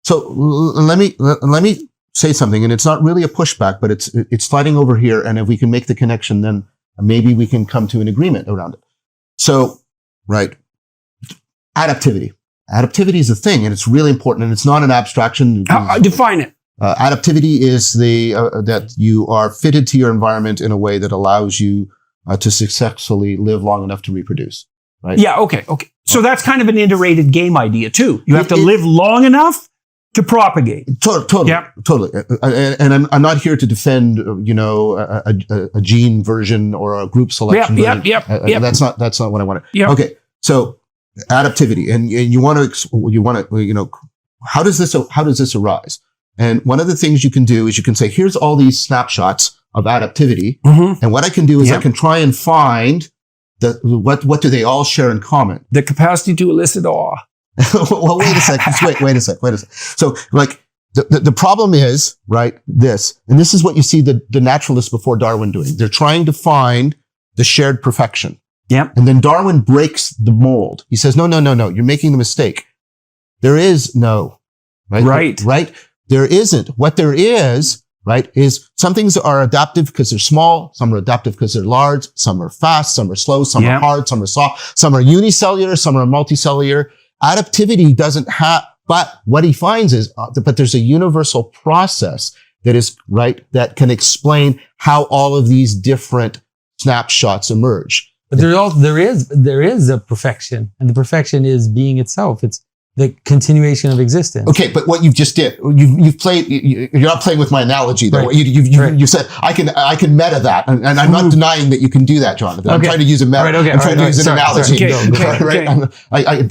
So let me say something, and it's not really a pushback, but it's sliding over here. And if we can make the connection, then maybe we can come to an agreement around it. So, right, adaptivity. Adaptivity is a thing, and it's really important, and it's not an abstraction. Define it. Adaptivity is that you are fitted to your environment in a way that allows you to successfully live long enough to reproduce. Right? Yeah. Okay. So that's kind of an iterated game idea too. You have to live long enough to propagate. Totally. Yeah. Totally. And I'm not here to defend, a gene version or a group selection. Yeah. That's not what I want to. Yeah. Okay. So adaptivity, and you want to, how does this arise? And one of the things you can do is you can say, here's all these snapshots of adaptivity. Mm-hmm. And what I can do is I can try and find what do they all share in common? The capacity to elicit awe. Well, wait a second. Wait a second. So like the problem is, right, and this is what you see the naturalists before Darwin doing. They're trying to find the shared perfection. Yeah. And then Darwin breaks the mold. He says, no, you're making the mistake. There is no, right? Right. There isn't. What there is, right, is some things are adaptive because they're small. Some are adaptive because they're large. Some are fast. Some are slow. Some are hard. Some are soft. Some are unicellular. Some are multicellular. Adaptivity doesn't have, but what he finds is, but there's a universal process that is, right, that can explain how all of these different snapshots emerge. But there is a perfection, and the perfection is being itself. It's the continuation of existence. Okay, but what you've just did, you've played. You're not playing with my analogy, though. Right. You said I can meta that, and I'm not denying that you can do that, Jonathan. I'm trying to use a meta. Right, okay, I'm trying to use an analogy.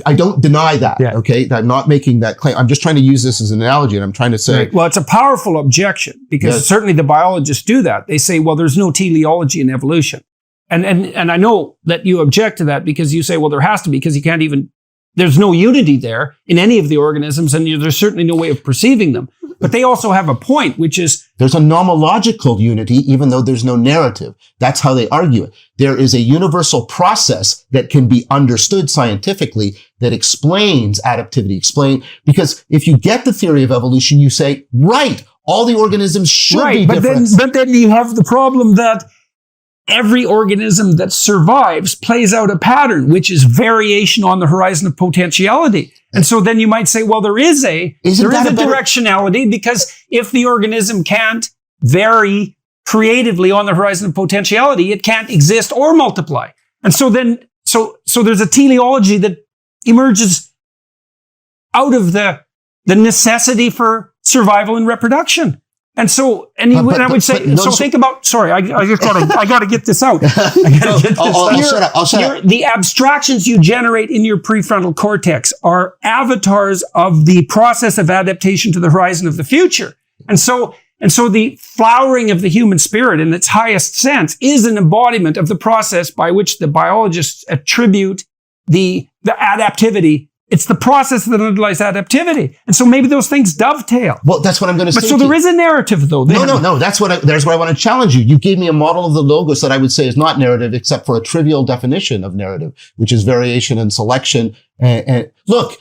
I don't deny that. Yeah. Okay, I'm not making that claim. I'm just trying to use this as an analogy, and I'm trying to say, Well, it's a powerful objection because certainly the biologists do that. They say, well, there's no teleology in evolution. And I know that you object to that because you say, well, there has to be, because you can't even, there's no unity there in any of the organisms, and there's certainly no way of perceiving them. But they also have a point, which is there's a nomological unity, even though there's no narrative. That's how they argue it. There is a universal process that can be understood scientifically that explains adaptivity. Because if you get the theory of evolution, you say, right, all the organisms should be different. But then you have the problem that every organism that survives plays out a pattern, which is variation on the horizon of potentiality. And so then you might say, well, there is a directionality, because if the organism can't vary creatively on the horizon of potentiality, it can't exist or multiply. And so then, so there's a teleology that emerges out of the necessity for survival and reproduction. And so, I would say, think about, sorry, I gotta get this out. I'll shut up. The abstractions you generate in your prefrontal cortex are avatars of the process of adaptation to the horizon of the future. And so the flowering of the human spirit in its highest sense is an embodiment of the process by which the biologists attribute the adaptivity. It's the process that underlies adaptivity. And so maybe those things dovetail. Well, that's what I'm going to say. But so there is a narrative, though. No. There's where I want to challenge you. You gave me a model of the logos that I would say is not narrative, except for a trivial definition of narrative, which is variation and selection. And look,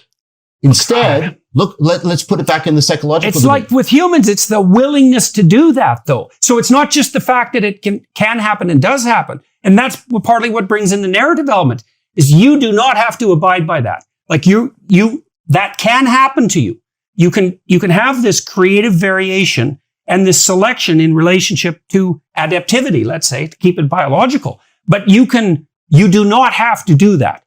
instead, let's put it back in the psychological It's domain. like with humans, it's the willingness to do that, though. So it's not just the fact that it can happen and does happen. And that's partly what brings in the narrative element, is you do not have to abide by that. Like that can happen to you. You can have this creative variation and this selection in relationship to adaptivity, let's say, to keep it biological. But you do not have to do that.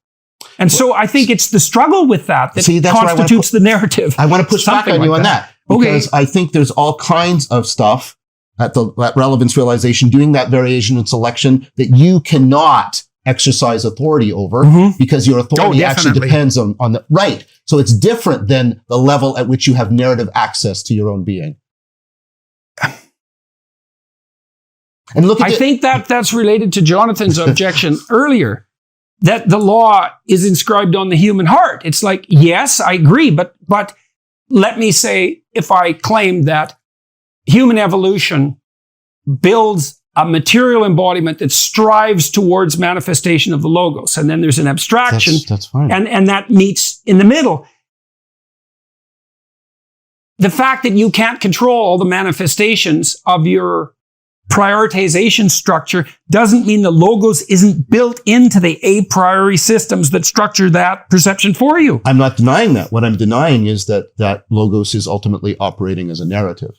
And so I think it's the struggle with that constitutes the narrative. I want to push back on you on that. Because I think there's all kinds of stuff at relevance realization, doing that variation and selection that you cannot exercise authority over, because your authority actually depends on the right. So it's different than the level at which you have narrative access to your own being. And I think that's related to Jonathan's objection earlier, that the law is inscribed on the human heart. It's like, yes, I agree, but let me say, if I claim that human evolution builds a material embodiment that strives towards manifestation of the logos, and then there's an abstraction, that's fine. And that meets in the middle. The fact that you can't control all the manifestations of your prioritization structure doesn't mean the logos isn't built into the a priori systems that structure that perception for you. I'm not denying that. What I'm denying is that logos is ultimately operating as a narrative.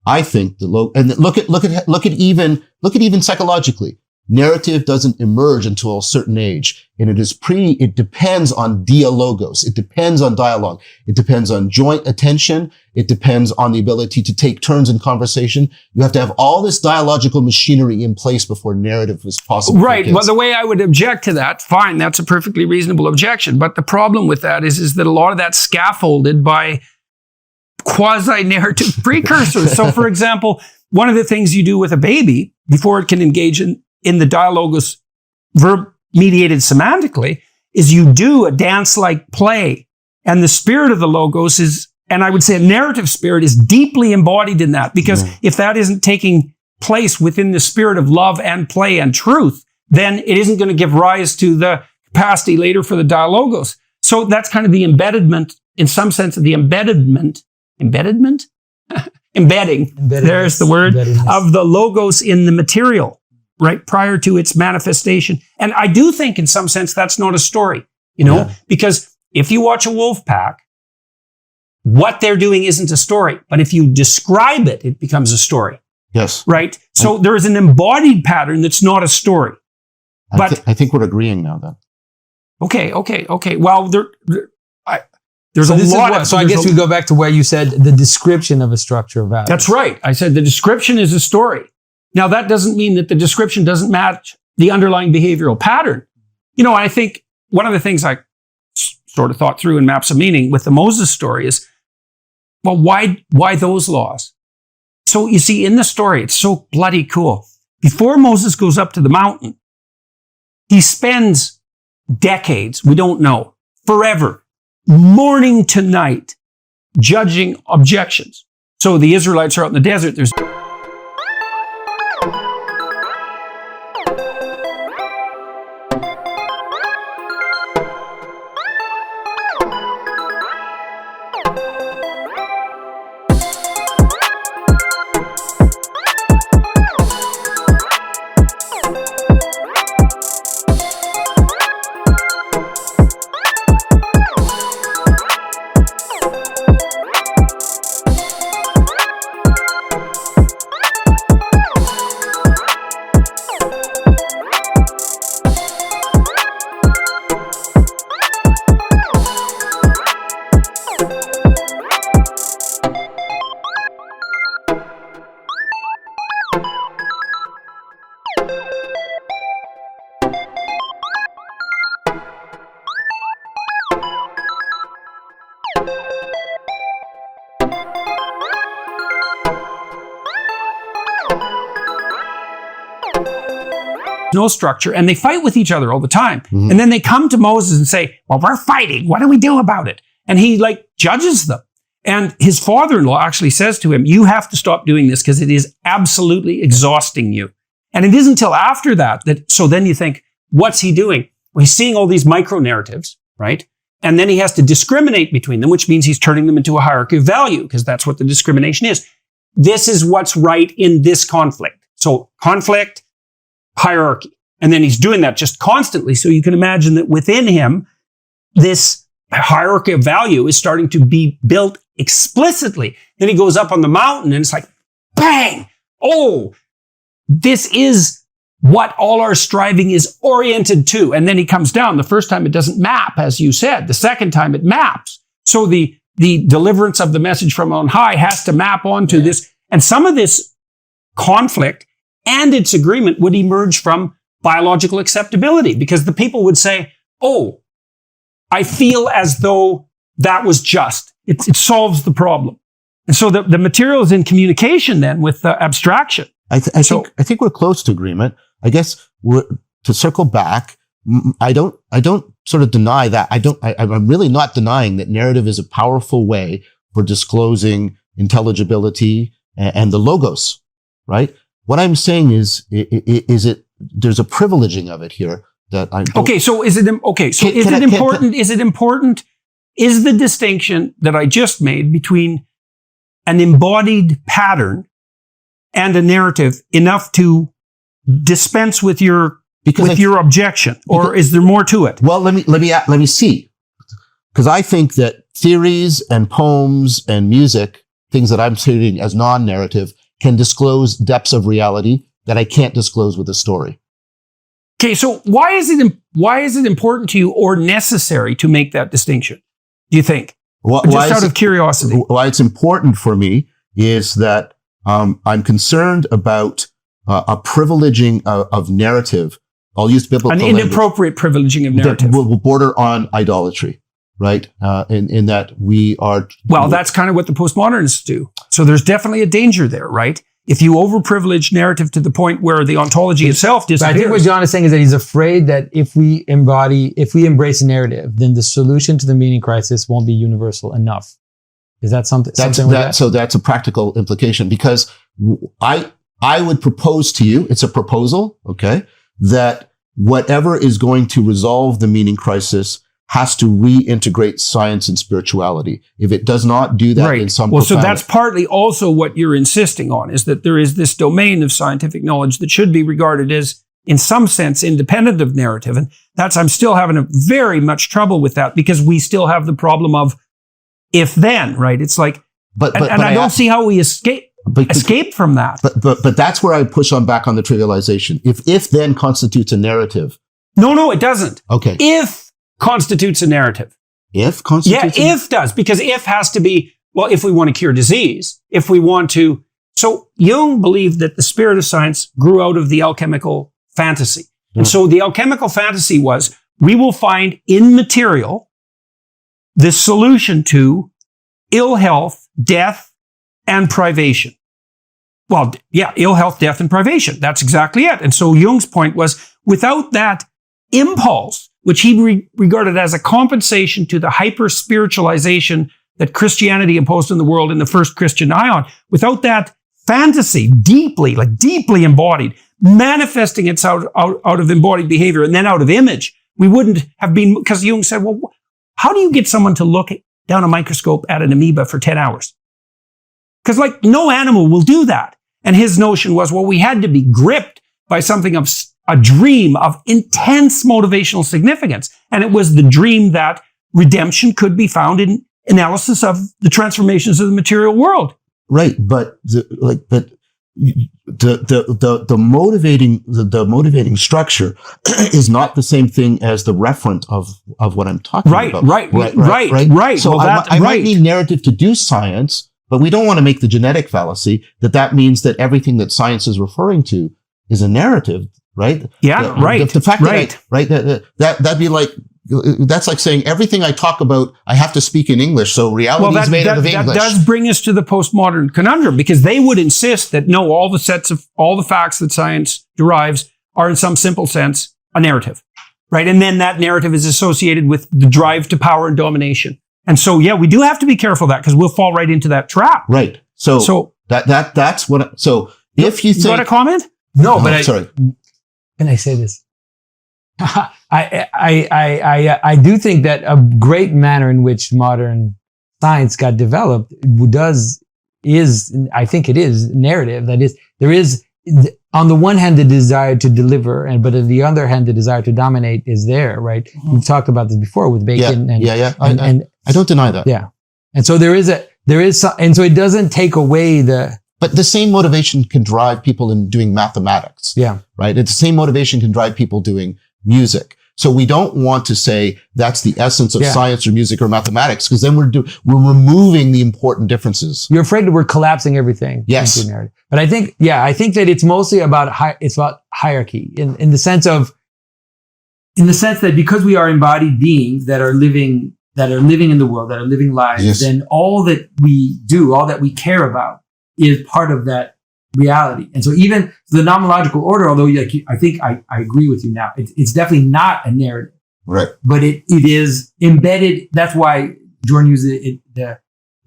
I think and look at even psychologically, narrative doesn't emerge until a certain age, and it depends on dialogos. It depends on dialogue. It depends on joint attention. It depends on the ability to take turns in conversation. You have to have all this dialogical machinery in place before narrative is possible. Right. Well, the way I would object to that, fine, that's a perfectly reasonable objection. But the problem with that is that a lot of that's scaffolded by quasi-narrative precursors. So, for example, one of the things you do with a baby before it can engage in the dialogos verb-mediated semantically is you do a dance-like play. And the spirit of the logos is, and I would say a narrative spirit, is deeply embodied in that. Because if that isn't taking place within the spirit of love and play and truth, then it isn't going to give rise to the capacity later for the dialogos. So that's kind of the embedment, in some sense, of the embedding, there's the word, of the logos in the material, right, prior to its manifestation. And I do think in some sense that's not a story, because if you watch a wolf pack, what they're doing isn't a story. But if you describe it, it becomes a story. Yes. Right? So there is an embodied pattern that's not a story. But I think we're agreeing now then. okay. Well, there's a lot. So I guess we go back to where you said the description of a structure of values. That's right. I said the description is a story. Now, that doesn't mean that the description doesn't match the underlying behavioral pattern. I think one of the things I sort of thought through in Maps of Meaning with the Moses story is, well, why those laws? So you see, in the story, it's so bloody cool. Before Moses goes up to the mountain, he spends decades, we don't know, forever, morning to night, judging objections. So the Israelites are out in the desert. There's no structure, and they fight with each other all the time. Mm-hmm. And then they come to Moses and say, well, we're fighting. What do we do about it? And he judges them. And his father-in-law actually says to him, you have to stop doing this because it is absolutely exhausting you. And it isn't until after that, so then you think, what's he doing? Well, he's seeing all these micro-narratives, right? And then he has to discriminate between them, which means he's turning them into a hierarchy of value, because that's what the discrimination is. This is what's right in this conflict. So conflict, hierarchy. And then he's doing that just constantly. So you can imagine that within him, this hierarchy of value is starting to be built explicitly. Then he goes up on the mountain and it's like, bang! Oh, this is what all our striving is oriented to. And then he comes down. The first time it doesn't map, as you said. The second time it maps. So the deliverance of the message from on high has to map onto this. And some of this conflict and its agreement would emerge from biological acceptability, because the people would say, oh, I feel as though that was just. It solves the problem. And so the material is in communication then with the abstraction. I think we're close to agreement. I guess to circle back, I don't sort of deny that. I'm really not denying that narrative is a powerful way for disclosing intelligibility and the logos, right? What I'm saying is there's a privileging of it here that I don't. Okay, so is it important? Is it important? Is the distinction that I just made between an embodied pattern and a narrative enough to dispense with your objection, or is there more to it? Well, let me see, because I think that theories and poems and music, things that I'm treating as non-narrative, can disclose depths of reality that I can't disclose with a story. Okay, so why is it important to you or necessary to make that distinction, do you think? Just out of curiosity. Why it's important for me is that I'm concerned about a privileging of narrative. I'll use biblical language. An inappropriate privileging of narrative. That will border on idolatry, right? In that we are... Well, that's kind of what the postmodernists do. So there's definitely a danger there, right? If you overprivilege narrative to the point where the ontology itself disappears. But I think what John is saying is that he's afraid that if we embrace a narrative, then the solution to the meaning crisis won't be universal enough. Is that something? So that's a practical implication, because I would propose to you, it's a proposal, okay, that whatever is going to resolve the meaning crisis has to reintegrate science and spirituality. If it does not do that in some so that's partly also what you're insisting on, is that there is this domain of scientific knowledge that should be regarded as, in some sense, independent of narrative. And I'm still having a very much trouble with that, because we still have the problem of if then, right? It's like, but I don't see how we escape from that. But that's where I push on back on the trivialization. If then constitutes a narrative, No, it doesn't. Okay. If constitutes a narrative. If constitutes. Yeah, if does, because if has to be, well, if we want to cure disease, if we want to. So Jung believed that the spirit of science grew out of the alchemical fantasy. And so the alchemical fantasy was, we will find in material the solution to ill health, death, and privation. Well, yeah, ill health, death, and privation. That's exactly it. And so Jung's point was, without that impulse, which he regarded as a compensation to the hyper-spiritualization that Christianity imposed in the world in the first Christian ion, without that fantasy, deeply embodied, manifesting itself out of embodied behavior and then out of image, we wouldn't have been, because Jung said, well, how do you get someone to look down a microscope at an amoeba for 10 hours? Because no animal will do that. And his notion was, well, we had to be gripped by something of a dream of intense motivational significance. And it was the dream that redemption could be found in analysis of the transformations of the material world. Right, but the motivating structure is not the same thing as the referent of what I'm talking about. Right. So I might need narrative to do science, but we don't want to make the genetic fallacy that means that everything that science is referring to is a narrative, right? Yeah, The fact that'd be like, that's like saying everything I talk about, I have to speak in English. So reality is made out of English. That does bring us to the postmodern conundrum, because they would insist that no, all the facts that science derives are in some simple sense a narrative, right? And then that narrative is associated with the drive to power and domination. And so, yeah, we do have to be careful of that, because we'll fall right into that trap. Right. So that's what. So if you think, you got a comment? No, but sorry. Can I say this? I do think that a great manner in which modern science got developed is I think it is narrative. That is, there is on the one hand the desire to deliver, but on the other hand the desire to dominate is there, right? Mm-hmm. We've talked about this before with Bacon. I don't deny that. Yeah, and so and so it doesn't take away But the same motivation can drive people in doing mathematics. Yeah. Right? It's the same motivation can drive people doing music. So we don't want to say that's the essence of science or music or mathematics, because then we're removing the important differences. You're afraid that we're collapsing everything into narrative. But I think that it's mostly about hierarchy in the sense that because we are embodied beings that are living in the world, that are living lives, then all that we do, all that we care about is part of that reality. And so even the nomological order, although I think I agree with you now, it's definitely not a narrative. Right. But it is embedded. That's why Jordan used the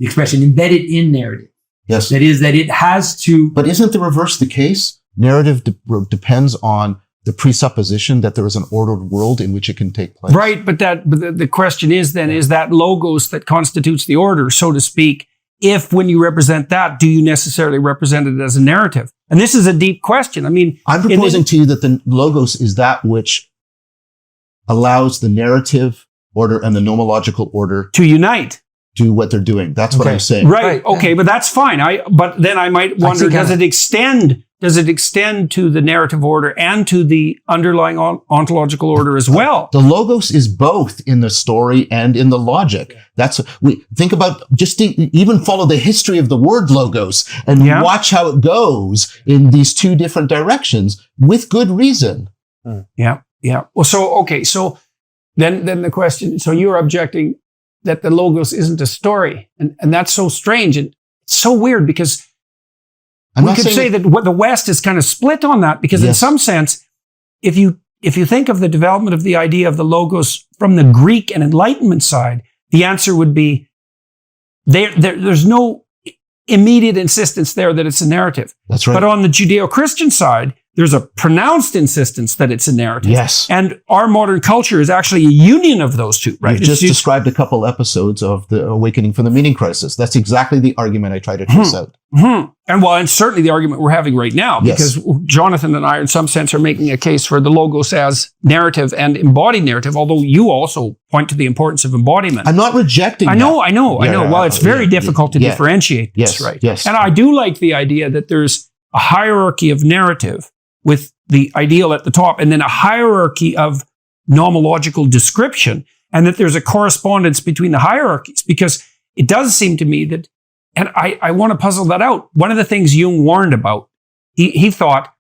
expression embedded in narrative. Yes. That is, that it has to. But isn't the reverse the case? Narrative depends on the presupposition that there is an ordered world in which it can take place. Right. But the question is then, is that logos that constitutes the order, so to speak, if when you represent that, do you necessarily represent it as a narrative? And this is a deep question. I mean, I'm proposing to you that the logos is that which allows the narrative order and the nomological order to unite, do what they're doing. That's what I'm saying. Right. Okay. But that's fine. But then I might wonder, does it extend to the narrative order and to the underlying ontological order as well? The logos is both in the story and in the logic. We think about, even follow the history of the word logos and watch how it goes in these two different directions with good reason. Yeah. Yeah. Well, so then the question, so you're objecting that the logos isn't a story, and that's so strange and it's so weird, because we could say that the West is kind of split on that, because in some sense, if you think of the development of the idea of the logos from the Greek and Enlightenment side, the answer would be there's no immediate insistence there that it's a narrative. That's right. But on the Judeo-Christian side, there's a pronounced insistence that it's a narrative. Yes. And our modern culture is actually a union of those two, right? You've just described a couple episodes of the Awakening from the Meaning Crisis. That's exactly the argument I try to trace out. Mm-hmm. And certainly the argument we're having right now, because Jonathan and I, in some sense, are making a case for the logos as narrative and embodied narrative, although you also point to the importance of embodiment. I'm not rejecting I know. Well, it's very difficult to differentiate this, right? Yes. And I do like the idea that there's a hierarchy of narrative with the ideal at the top, and then a hierarchy of nomological description, and that there's a correspondence between the hierarchies, because it does seem to me that, and I want to puzzle that out. One of the things Jung warned about, he thought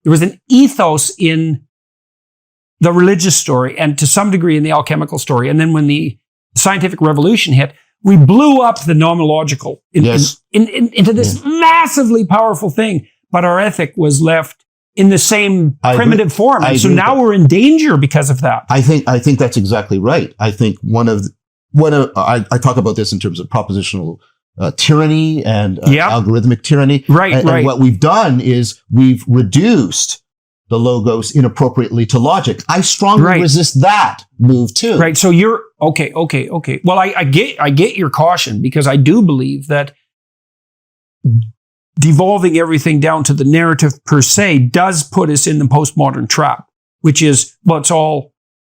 there was an ethos in the religious story and to some degree in the alchemical story. And then when the scientific revolution hit, we blew up the nomological into this massively powerful thing. But our ethic was left in the same primitive form. And so now we're in danger because of that. I think that's exactly right. I think I talk about this in terms of propositional tyranny and algorithmic tyranny. Right. And what we've done is we've reduced the logos inappropriately to logic. I strongly resist that move too. Right. So you're okay. Well, I get your caution, because I do believe that devolving everything down to the narrative per se does put us in the postmodern trap, which is, it's all,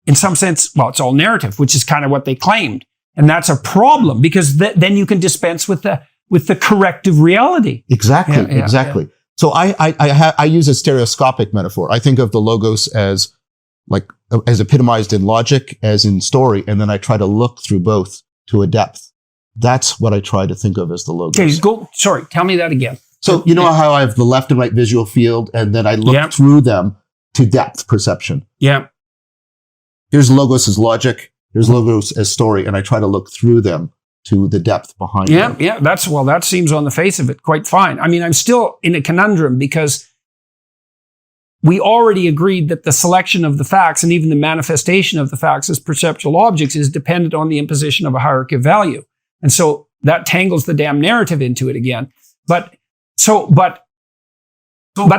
in some sense, it's all narrative, which is kind of what they claimed. And that's a problem, because then you can dispense with the corrective reality. Exactly. Yeah. So I use a stereoscopic metaphor. I think of the logos as epitomized in logic, as in story, and then I try to look through both to a depth. That's what I try to think of as the logos. Okay, tell me that again. So you know how I have the left and right visual field, and then I look through them to depth perception. Yeah. Here's logos as logic. Here's logos as story, and I try to look through them to the depth behind them. Yeah. That seems on the face of it quite fine. I mean, I'm still in a conundrum, because we already agreed that the selection of the facts and even the manifestation of the facts as perceptual objects is dependent on the imposition of a hierarchy of value. And so that tangles the damn narrative into it again. But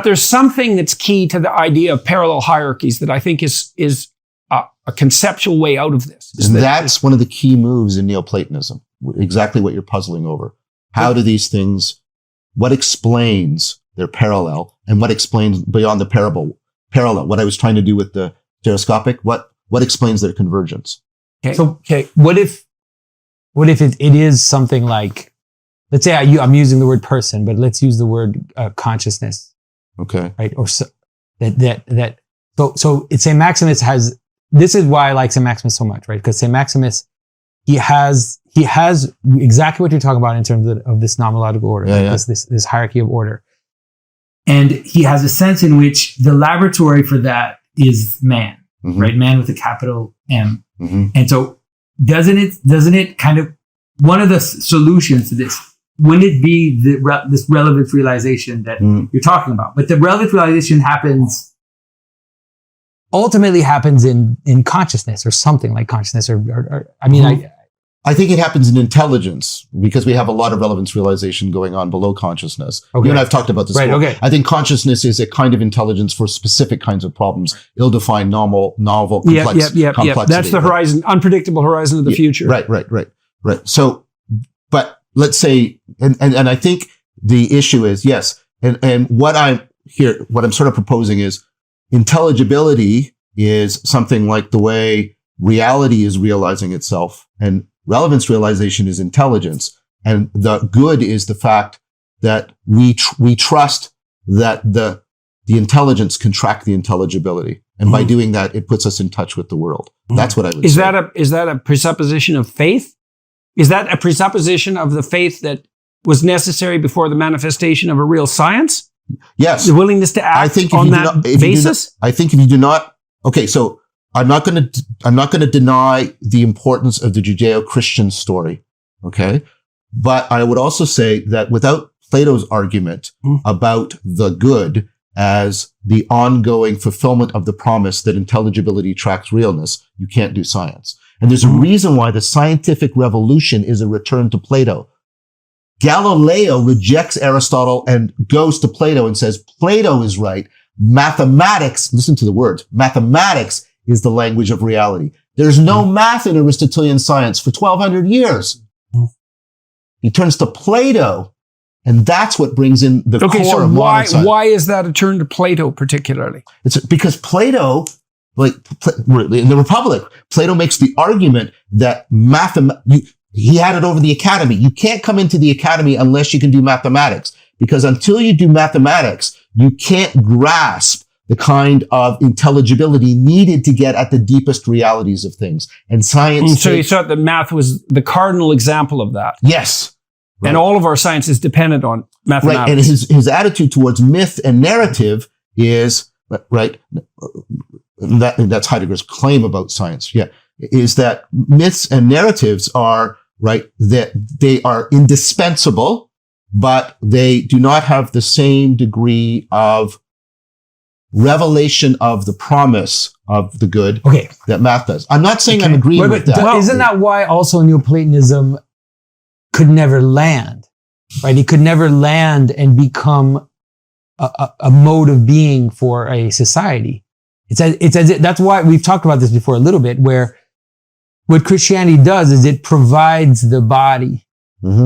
there's something that's key to the idea of parallel hierarchies that I think is a conceptual way out of this. That's one of the key moves in Neoplatonism. Exactly what you're puzzling over. How do these things, what explains their parallel, and what explains beyond the parallel, what I was trying to do with the stereoscopic, what explains their convergence? Okay. So, what if it is something like, let's say I'm using the word person, but let's use the word consciousnness. Okay. Right. Or so St. Maximus has, this is why I like St. Maximus so much, right? Because St. Maximus, he has exactly what you're talking about in terms of this nomological order, this hierarchy of order. And he has a sense in which the laboratory for that is man, right? Man with a capital M. Mm-hmm. And so doesn't it kind of, one of the solutions to this, wouldn't it be this relevance realization that you're talking about? But the relevance realization ultimately happens in consciousness, or something like consciousness, or I mean, I think it happens in intelligence, because we have a lot of relevance realization going on below consciousness. Okay. You and I've talked about this before. Okay. I think consciousness is a kind of intelligence for specific kinds of problems, ill-defined, novel, complexity. That's the horizon, unpredictable horizon of the future. Right. So, but let's say, and I think the issue is, and what I'm sort of proposing is, intelligibility is something like the way reality is realizing itself, and relevance realization is intelligence. And the good is the fact that we trust that the intelligence can track the intelligibility. And by doing that, it puts us in touch with the world. That's what I would say. Is that a presupposition of faith? Is that a presupposition of the faith that was necessary before the manifestation of a real science? Yes. The willingness to act on that basis? I think if you do not, okay, so I'm not going to deny the importance of the Judeo-Christian story. Okay. But I would also say that without Plato's argument about the good as the ongoing fulfillment of the promise that intelligibility tracks realness, you can't do science. And there's a reason why the scientific revolution is a return to Plato. Galileo rejects Aristotle and goes to Plato and says, Plato is right. Mathematics, listen to the words, mathematics is the language of reality. There's no math in Aristotelian science for 1200 years. He turns to Plato, and that's what brings in the core of modern science. Why is that a turn to Plato particularly? It's because Plato, in the Republic, Plato makes the argument that he had it over the academy. You can't come into the academy unless you can do mathematics, because until you do mathematics, you can't grasp the kind of intelligibility needed to get at the deepest realities of things. And science. So you thought that math was the cardinal example of that. Yes. Right. And all of our science is dependent on mathematics. Right. And his attitude towards myth and narrative is, right, that's Heidegger's claim about science. Yeah. Is that myths and narratives are, right, that they are indispensable, but they do not have the same degree of revelation of the promise of the good that math does. I'm not saying I'm agreeing with that. Well, isn't that why also Neoplatonism could never land, right? It could never land and become a mode of being for a society. It's as if, that's why we've talked about this before a little bit, where what Christianity does is it provides the body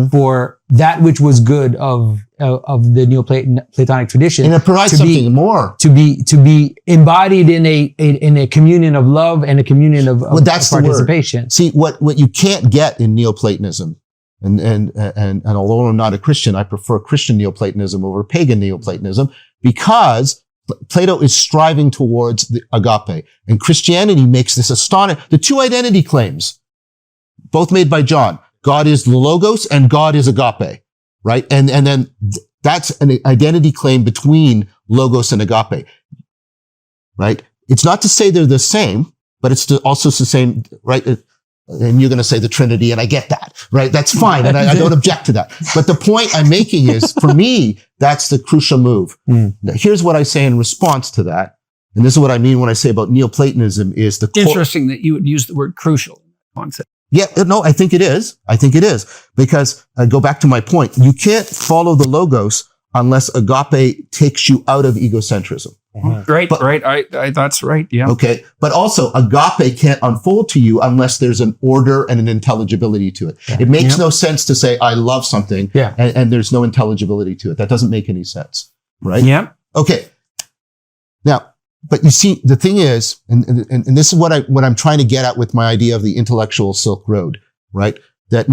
for that which was good of the Neoplatonic tradition, and it provides something more to be embodied in a communion of love and a communion of participation. See, what you can't get in Neoplatonism, and although I'm not a Christian, I prefer Christian Neoplatonism over pagan Neoplatonism, because Plato is striving towards the agape, and Christianity makes this astonishing. The two identity claims, both made by John: God is the Logos and God is agape, right? And then that's an identity claim between Logos and agape, right? It's not to say they're the same, but it's also the same, right? And you're going to say the Trinity, and I get that, right? That's fine, and I don't object to that. But the point I'm making is, for me, that's the crucial move. Now, here's what I say in response to that, and this is what I mean when I say about Neoplatonism is the interesting that you would use the word crucial concept. Yeah, no, I think it is. Because I go back to my point. You can't follow the Logos unless agape takes you out of egocentrism. Right. That's right. Yeah. Okay. But also agape can't unfold to you unless there's an order and an intelligibility to it. Yeah. It makes no sense to say, I love something and there's no intelligibility to it. That doesn't make any sense. Right? Yeah. Okay. Now, but you see, the thing is, and this is what I'm trying to get at with my idea of the intellectual Silk Road, right? That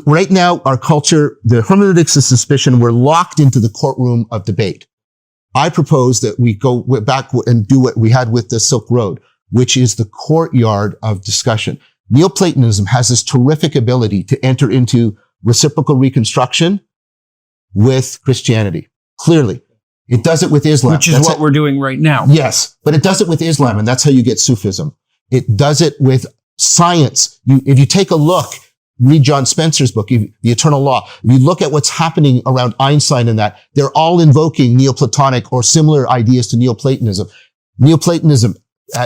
right now, our culture, the hermeneutics of suspicion, we're locked into the courtroom of debate. I propose that we go back and do what we had with the Silk Road, which is the courtyard of discussion. Neoplatonism has this terrific ability to enter into reciprocal reconstruction with Christianity. Clearly. It does it with Islam. Which is what we're doing right now. Yes. But it does it with Islam, and that's how you get Sufism. It does it with science. If you take a look, read John Spencer's book, The Eternal Law. If you look at what's happening around Einstein and that, they're all invoking Neoplatonic or similar ideas to Neoplatonism. Neoplatonism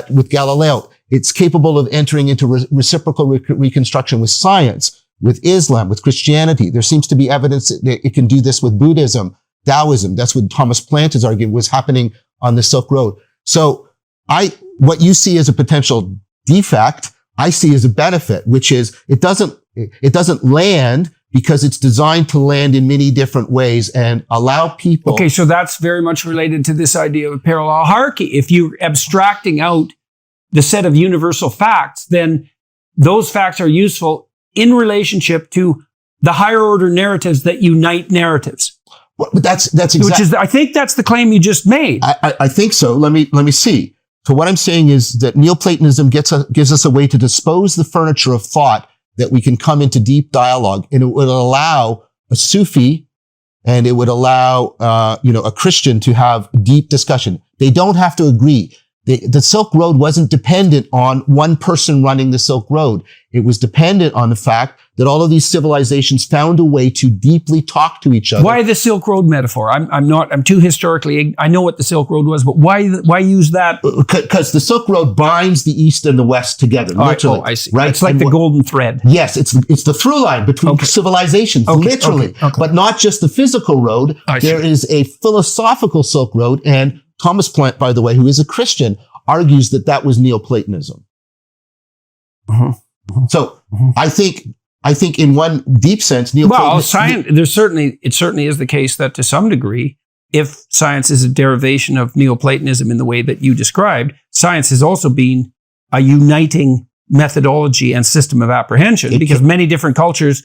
with Galileo, it's capable of entering into reciprocal reconstruction with science, with Islam, with Christianity. There seems to be evidence that it can do this with Buddhism, Taoism. That's what Thomas Plant is arguing was happening on the Silk Road. So what you see as a potential defect, I see as a benefit, which is it doesn't land because it's designed to land in many different ways and allow people. Okay, so that's very much related to this idea of parallel hierarchy. If you're abstracting out the set of universal facts, then those facts are useful in relationship to the higher order narratives that unite narratives. But that's exactly. Which is, I think that's the claim you just made. I think so. Let me see. So what I'm saying is that Neoplatonism gives us a way to dispose the furniture of thought that we can come into deep dialogue, and it would allow a Sufi and it would allow, a Christian to have deep discussion. They don't have to agree. The Silk Road wasn't dependent on one person running the Silk Road. It was dependent on the fact that all of these civilizations found a way to deeply talk to each other. Why the Silk Road metaphor? I'm too historically, I know what the Silk Road was, but why use that? Because the Silk Road binds the East and the West together, literally. I see. Right? It's like the golden thread. Yes, it's the through line between civilizations, literally. Okay. But not just the physical road. There is a philosophical Silk Road, and Thomas Plant, by the way, who is a Christian, argues that was Neoplatonism. So I think in one deep sense, Neoplatonism. Well, it certainly is the case that to some degree, if science is a derivation of Neoplatonism in the way that you described, science has also been a uniting methodology and system of apprehension because many different cultures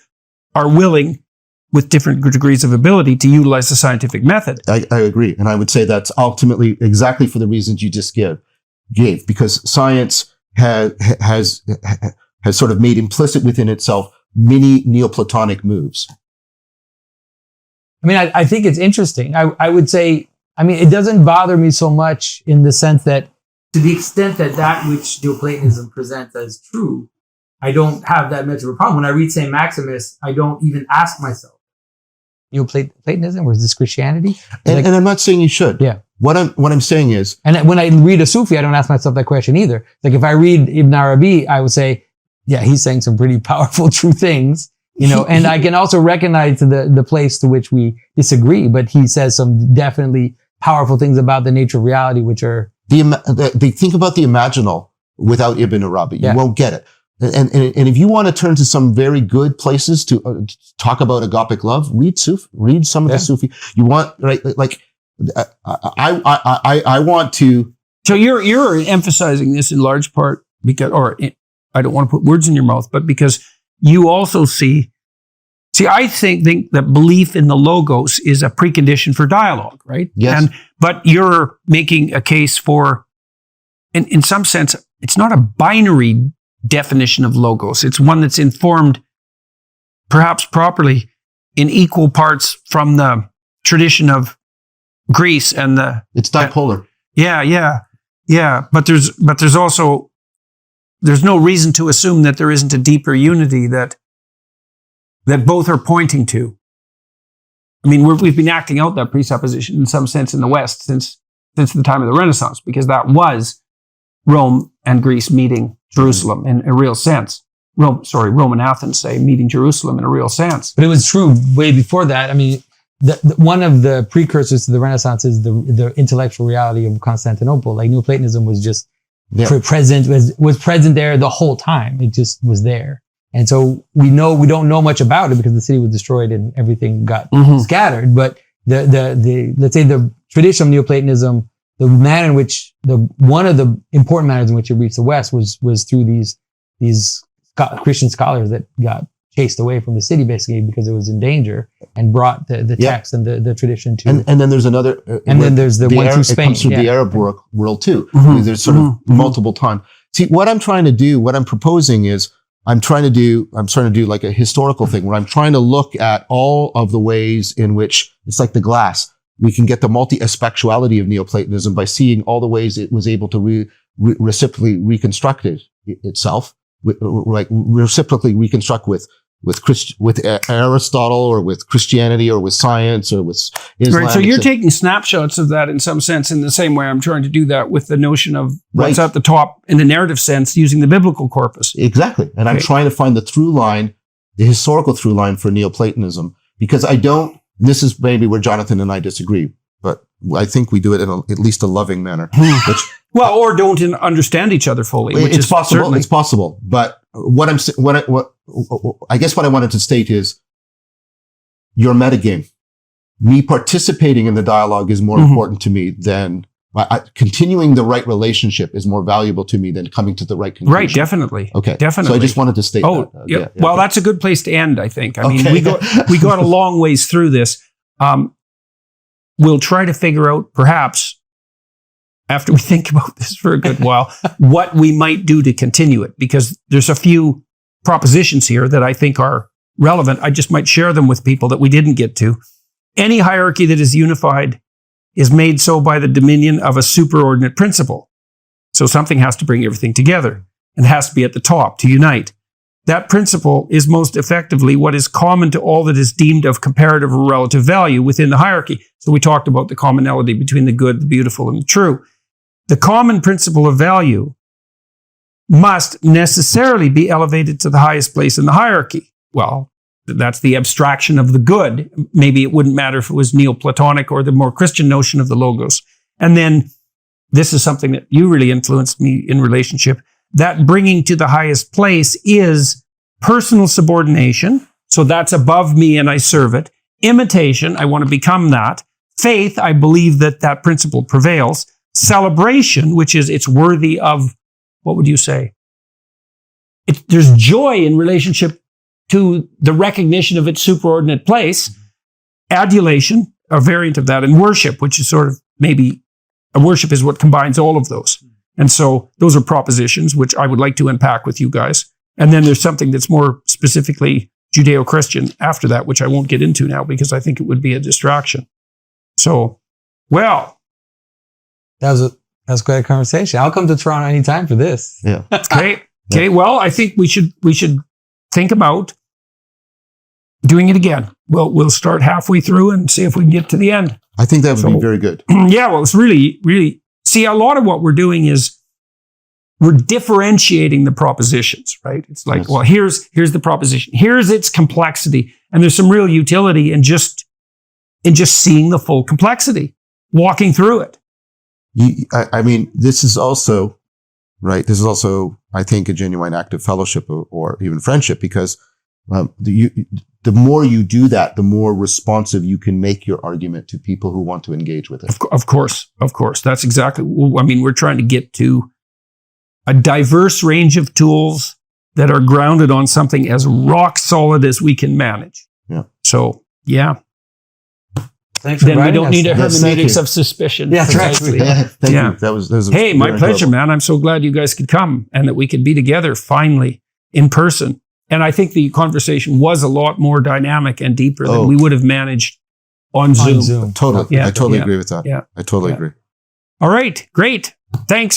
are willing with different degrees of ability to utilize the scientific method. I agree. And I would say that's ultimately exactly for the reasons you just gave, because science has sort of made implicit within itself many Neoplatonic moves. I mean, I think it's interesting. I would say, I mean, it doesn't bother me so much in the sense that to the extent that which Neoplatonism presents as true, I don't have that much of a problem. When I read St. Maximus, I don't even ask myself, Neoplatonism, or is this Christianity? And I'm not saying you should. Yeah. What I'm saying is, and when I read a Sufi, I don't ask myself that question either. Like if I read Ibn Arabi, I would say, yeah, he's saying some pretty powerful, true things, and I can also recognize the place to which we disagree, but he says some definitely powerful things about the nature of reality, which are they think about the imaginal without Ibn Arabi. You won't get it. And if you want to turn to some very good places to talk about agapic love, read some of the Sufi. You want, right? Like, I want to. So you're emphasizing this in large part because, I don't want to put words in your mouth, but because you also see, I think that belief in the logos is a precondition for dialogue, right? Yes. But you're making a case for, in some sense, it's not a binary definition of logos. It's one that's informed, perhaps properly, in equal parts from the tradition of Greece and it's dipolar. Yeah. But there's also, there's no reason to assume that there isn't a deeper unity that both are pointing to. I mean, we've been acting out that presupposition in some sense in the West since the time of the Renaissance, because that was Rome and Greece meeting Jerusalem in a real sense. Rome and Athens, say, meeting Jerusalem in a real sense. But it was true way before that. I mean, one of the precursors to the Renaissance is the intellectual reality of Constantinople. Like Neoplatonism was just present, was present there the whole time. It just was there. And so we don't know much about it because the city was destroyed and everything got scattered. But the let's say the tradition of Neoplatonism, the manner in which one of the important manners in which it reached the West was through these Christian scholars that got chased away from the city basically because it was in danger, and brought the text and the tradition to. And then there's another. And then there's the one through Spain. It comes through the Arab world too. There's sort of multiple times. See, what I'm trying to do, what I'm proposing is, I'm trying to do like a historical thing where I'm trying to look at all of the ways in which it's like the glass. We can get the multi-aspectuality of Neoplatonism by seeing all the ways it was able to reciprocally reconstruct itself, like reciprocally reconstruct with Aristotle or with Christianity or with science or with Islam. Right. So you're taking snapshots of that in some sense, in the same way I'm trying to do that with the notion of what's at the top in the narrative sense using the biblical corpus. Exactly. And I'm trying to find the through line, the historical through line for Neoplatonism, because this is maybe where Jonathan and I disagree, but I think we do it in at least a loving manner. Or don't understand each other fully. Which it's is possible. Certainly. It's possible. But I guess what I wanted to state is your metagame. Me participating in the dialogue is more important to me than continuing the right relationship is more valuable to me than coming to the right conclusion. Right, definitely. Okay. Well, So I just wanted to state that. That's a good place to end, I think. I mean, we got a long ways through this. We'll try to figure out, perhaps, after we think about this for a good while, what we might do to continue it, because there's a few propositions here that I think are relevant. I just might share them with people that we didn't get to. Any hierarchy that is unified is made so by the dominion of a superordinate principle. So something has to bring everything together and has to be at the top to unite. That principle is most effectively what is common to all that is deemed of comparative or relative value within the hierarchy. So we talked about the commonality between the good, the beautiful, and the true. The common principle of value must necessarily be elevated to the highest place in the hierarchy. Well, that's the abstraction of the good. Maybe it wouldn't matter if it was Neoplatonic or the more Christian notion of the logos. And then this is something that you really influenced me in relationship. That bringing to the highest place is personal subordination. So that's above me and I serve it. Imitation, I want to become that. Faith, I believe that principle prevails. Celebration, which is it's worthy of, what would you say? There's joy in relationship to the recognition of its superordinate place, adulation, a variant of that, and worship, which is sort of maybe a worship is what combines all of those. And so those are propositions which I would like to unpack with you guys. And then there's something that's more specifically Judeo-Christian after that, which I won't get into now because I think it would be a distraction. So, well. That was quite a conversation. I'll come to Toronto anytime for this. Yeah. Okay. Okay. Well, I think we should think about doing it again. We'll start halfway through and see if we can get to the end. I think that would be very good. Yeah. Well, it's really, really, see, a lot of what we're doing is we're differentiating the propositions, right? It's like, Yes. well, here's the proposition. Here's its complexity. And there's some real utility in just seeing the full complexity, walking through it. I mean, this is also, right? This is also, I think, a genuine act of fellowship or even friendship, because the more you do that, the more responsive you can make your argument to people who want to engage with it. Of course. That's exactly, I mean, we're trying to get to a diverse range of tools that are grounded on something as rock solid as we can manage. Yeah. So, yeah. Thanks for Then we inviting don't us. need a Yes, thank hermeneutics you. of suspicion. Yeah, Precisely. Thank Yeah. you. That was Hey, my very pleasure, helpful. man. I'm so glad you guys could come and that we could be together finally in person. And I think the conversation was a lot more dynamic and deeper than we would have managed on Zoom. Totally. Yeah. I totally Yeah. agree with that. Yeah. I totally Yeah. agree. All right. Great. Thanks.